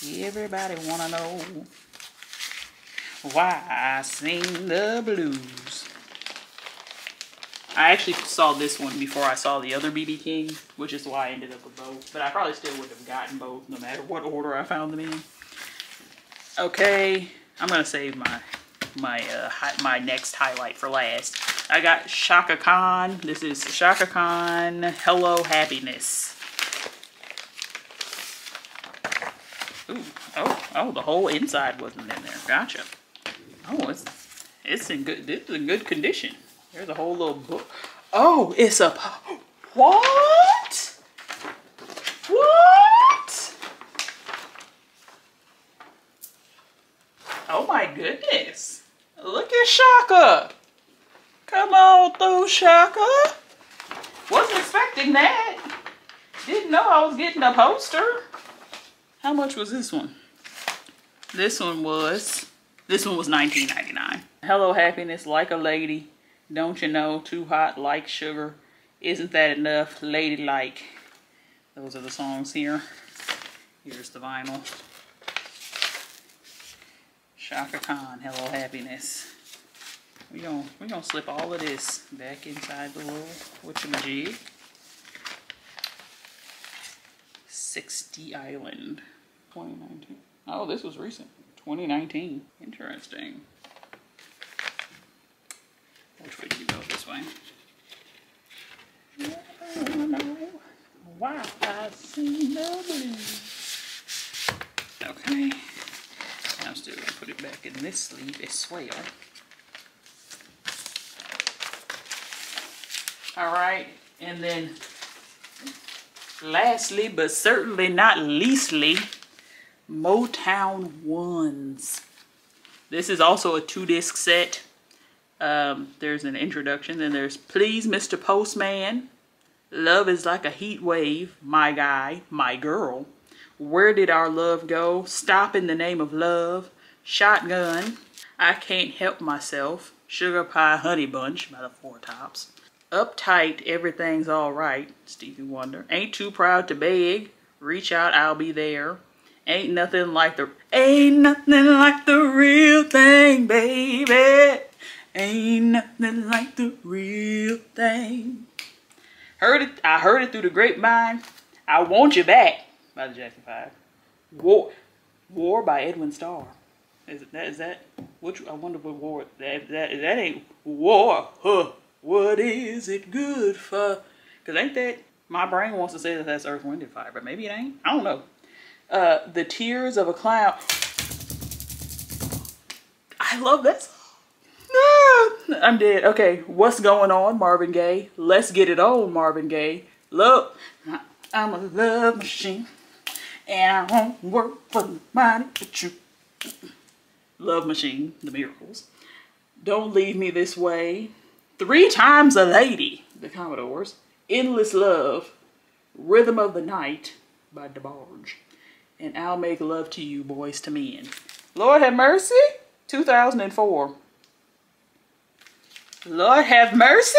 Everybody wanna know why I sing the blues. I actually saw this one before I saw the other BB King, which is why I ended up with both. But I probably still would have gotten both no matter what order I found them in. Okay, I'm gonna save my next highlight for last. I got Shaka Khan. This is Shaka Khan Hello Happiness. Ooh, oh, the whole inside wasn't in there. Gotcha. Oh, it's in good. This is in good condition. There's a whole little book. Oh, it's a what? What? Oh my goodness! Look at Shaka. Come on through, Shaka. Wasn't expecting that. Didn't know I was getting a poster. How much was this one? This one was $19.99. Hello Happiness, like a lady. Don't you know, too hot like sugar. Isn't that enough? Ladylike. Those are the songs here. Here's the vinyl. Shaka Khan, Hello Happiness. We're gonna slip all of this back inside the little whatchamajig. 60 Island. 2019. Oh, this was recent. 2019. Interesting. Which way do you go? This way? Wow, I see no blues. Okay. I'm still gonna put it back in this sleeve as well. Alright, And then lastly, but certainly not leastly, Motown Ones. This is also a 2-disc set. There's an introduction, then there's Please Mr. Postman, Love is Like a Heat Wave, My Guy, My Girl, Where Did Our Love Go, Stop in the Name of Love, Shotgun, I Can't Help Myself, Sugar Pie Honey Bunch by the Four Tops, Uptight, Everything's Alright, Stevie Wonder, Ain't Too Proud to Beg, Reach Out, I'll Be There, Ain't nothing like the real thing, baby. Ain't nothing like the real thing. I heard it through the grapevine. I Want You Back by the Jackson 5. War by Edwin Starr. Is that which? I wonder what war that ain't war. Huh? What is it good for? Cause ain't that, my brain wants to say that that's Earth, Wind and Fire, but maybe it ain't. I don't know. The Tears of a Clown. I love that song. I'm dead. Okay, What's Going On, Marvin Gaye. Let's Get It On, Marvin Gaye. Love, I'm a love machine, and I won't work for the money but you. Love Machine, The Miracles. Don't Leave Me This Way. 3 Times a Lady, The Commodores. Endless Love. Rhythm of the Night by DeBarge. And I'll Make Love to You, Boys to Men. Lord Have Mercy, 2004. Lord have mercy.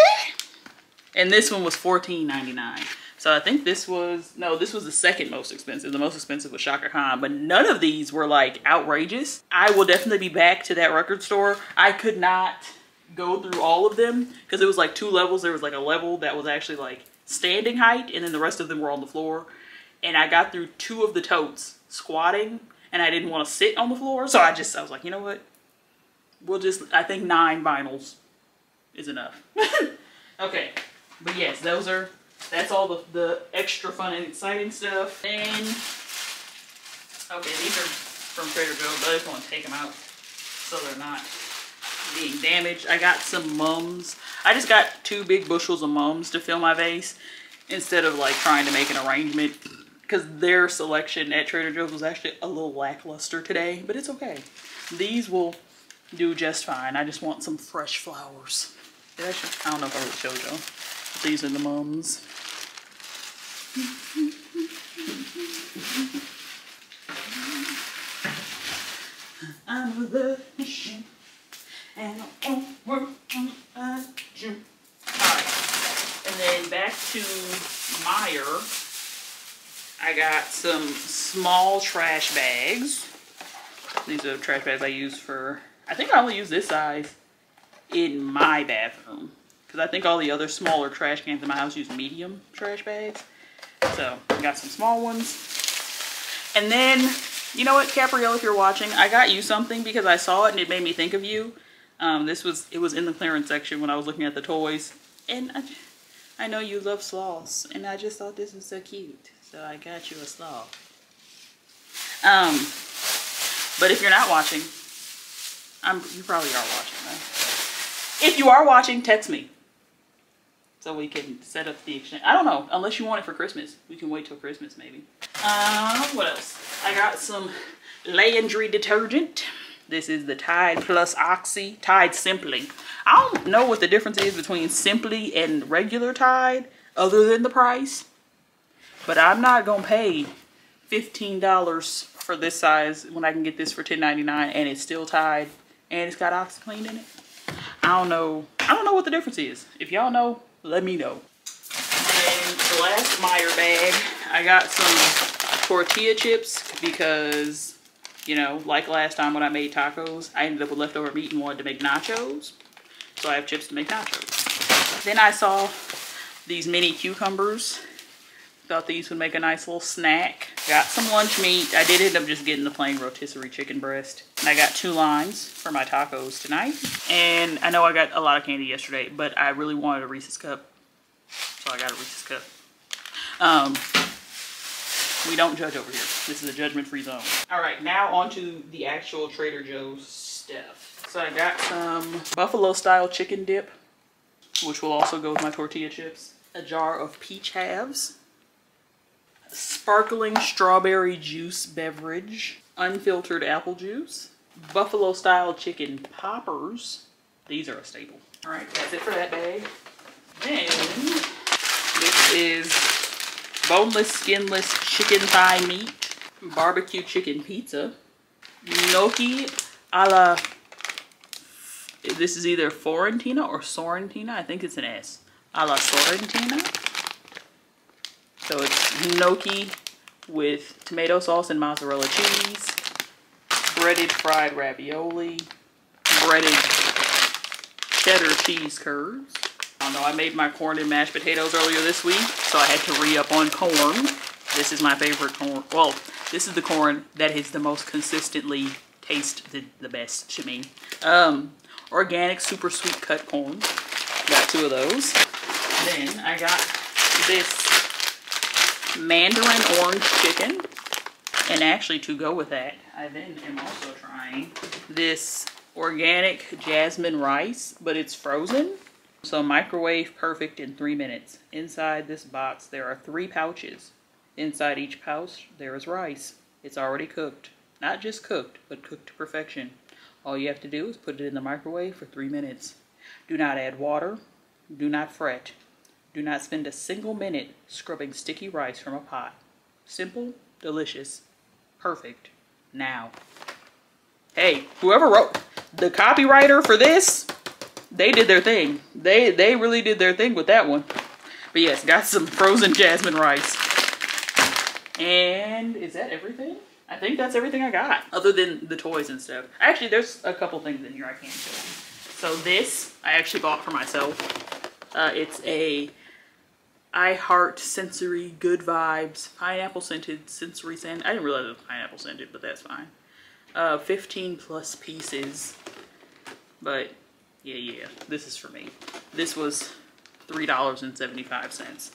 And this one was $14.99. So I think this was, no, this was the second most expensive. The most expensive was Shaka Khan, but none of these were like outrageous. I will definitely be back to that record store. I could not go through all of them because it was like 2 levels. There was like a level that was actually like standing height and then the rest of them were on the floor. And I got through 2 of the totes squatting and I didn't want to sit on the floor. So I was like, you know what? We'll just, I think 9 vinyls is enough. Okay, but yes, that's all the extra fun and exciting stuff. And okay, these are from Trader Joe's, but I just want to take them out so they're not being damaged. I got some mums. I just got 2 big bushels of mums to fill my vase instead of like trying to make an arrangement because their selection at Trader Joe's was actually a little lackluster today, but it's okay. These will do just fine. I just want some fresh flowers. I don't know if I really showed y'all. These are the mums. I'm a love machine and I won't work on you. Alright. And then back to Meyer. I got some small trash bags. These are the trash bags I use for, I think I only use this size in my bathroom because I think all the other smaller trash cans in my house use medium trash bags. So I got some small ones. And then, you know what, Caprielle, if you're watching, I got you something because I saw it and it made me think of you. It was in the clearance section when I was looking at the toys. And I know you love sloths and I just thought this was so cute. So I got you a sloth. But if you're not watching, you probably are watching though. If you are watching, text me so we can set up the exchange. I don't know, unless you want it for Christmas. We can wait till Christmas maybe. What else? I got some laundry detergent. This is the Tide Plus Oxy, Tide Simply. I don't know what the difference is between Simply and regular Tide other than the price. But I'm not gonna pay $15 for this size when I can get this for $10.99 and it's still Tide and it's got OxyClean in it. I don't know what the difference is. If y'all know, let me know. And the last Meyer bag, I got some tortilla chips because, you know, like last time when I made tacos, I ended up with leftover meat and wanted to make nachos. So I have chips to make nachos. Then I saw these mini cucumbers. Thought these would make a nice little snack. Got some lunch meat. I did end up just getting the plain rotisserie chicken breast. And I got 2 lines for my tacos tonight. And I know I got a lot of candy yesterday, but I really wanted a Reese's cup. So I got a Reese's cup. We don't judge over here. This is a judgment-free zone. All right, now on to the actual Trader Joe's stuff. So I got some buffalo-style chicken dip, which will also go with my tortilla chips. a jar of peach halves, sparkling strawberry juice beverage, unfiltered apple juice, buffalo style chicken poppers. These are a staple. All right, that's it for that bag. Then this is boneless, skinless chicken thigh meat, barbecue chicken pizza, gnocchi a la, this is either Fiorentina or Sorrentina. I think it's an S. A la Sorrentina. So it's gnocchi with tomato sauce and mozzarella cheese, breaded fried ravioli, breaded cheddar cheese curds. I don't know, I made my corn and mashed potatoes earlier this week, so I had to re-up on corn. This is my favorite corn. Well, this is the corn that is the most consistently taste the best to me. Organic super sweet cut corn. Got 2 of those. Then I got this mandarin orange chicken. And actually, to go with that, I then am also trying this organic jasmine rice, but it's frozen. So microwave perfect in 3 minutes. Inside this box, there are 3 pouches. Inside each pouch, there is rice. It's already cooked. Not just cooked, but cooked to perfection. All you have to do is put it in the microwave for 3 minutes. Do not add water. Do not fret. Do not spend a single minute scrubbing sticky rice from a pot. Simple, delicious, perfect, now. Hey, whoever wrote, the copywriter for this, they did their thing. They really did their thing with that one. But yes, got some frozen jasmine rice. And is that everything? I think that's everything I got, other than the toys and stuff. Actually, there's a couple things in here I can't show you. So this, I actually bought for myself. It's a I Heart Sensory Good Vibes Pineapple Scented Sensory Sand. I didn't realize it was pineapple scented, but that's fine. 15 plus pieces. But yeah, this is for me. This was $3.75.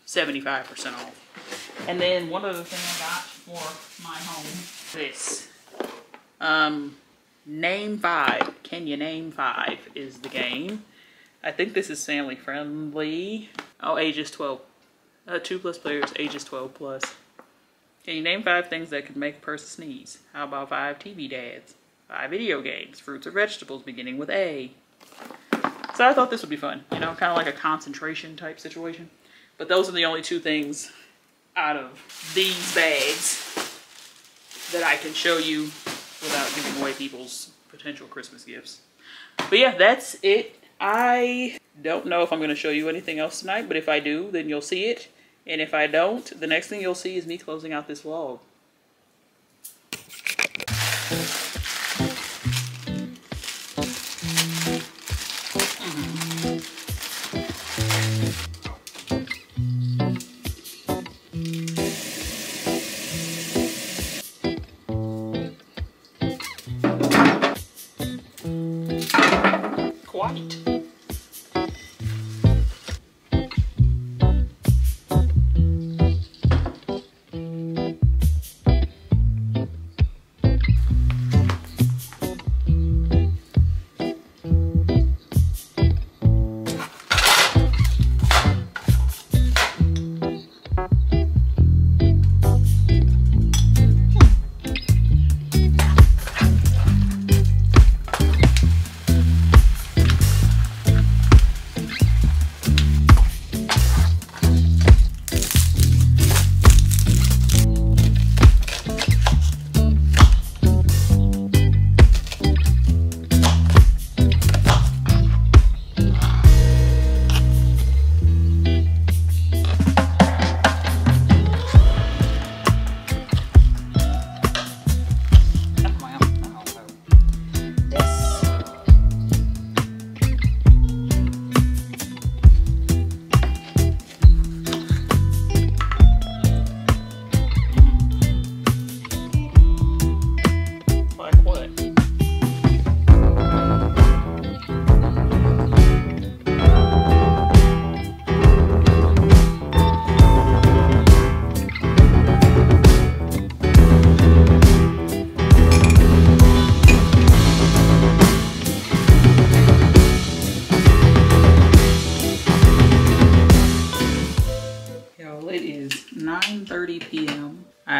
75% off. And then one other thing I got for my home, this. Name 5. Can you name 5 is the game. I think this is family friendly. Oh, ages 12. 2+ players, ages 12+. Can you name 5 things that could make a person sneeze? How about 5 TV dads? 5 video games, fruits or vegetables beginning with A. So I thought this would be fun. You know, kind of like a concentration type situation. But those are the only 2 things out of these bags that I can show you without giving away people's potential Christmas gifts. But yeah, that's it. I don't know if I'm going to show you anything else tonight, but if I do, then you'll see it. And if I don't, the next thing you'll see is me closing out this vlog. Quite.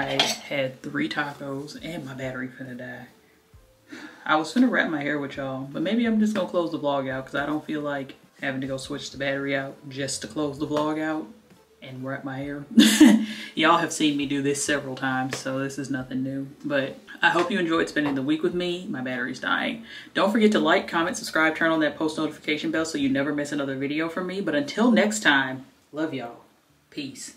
I had 3 tacos and my battery finna die. I was finna wrap my hair with y'all, but maybe I'm just gonna close the vlog out because I don't feel like having to go switch the battery out just to close the vlog out and wrap my hair. Y'all have seen me do this several times, so this is nothing new. But I hope you enjoyed spending the week with me. My battery's dying. Don't forget to like, comment, subscribe, turn on that post notification bell so you never miss another video from me. But until next time, love y'all. Peace.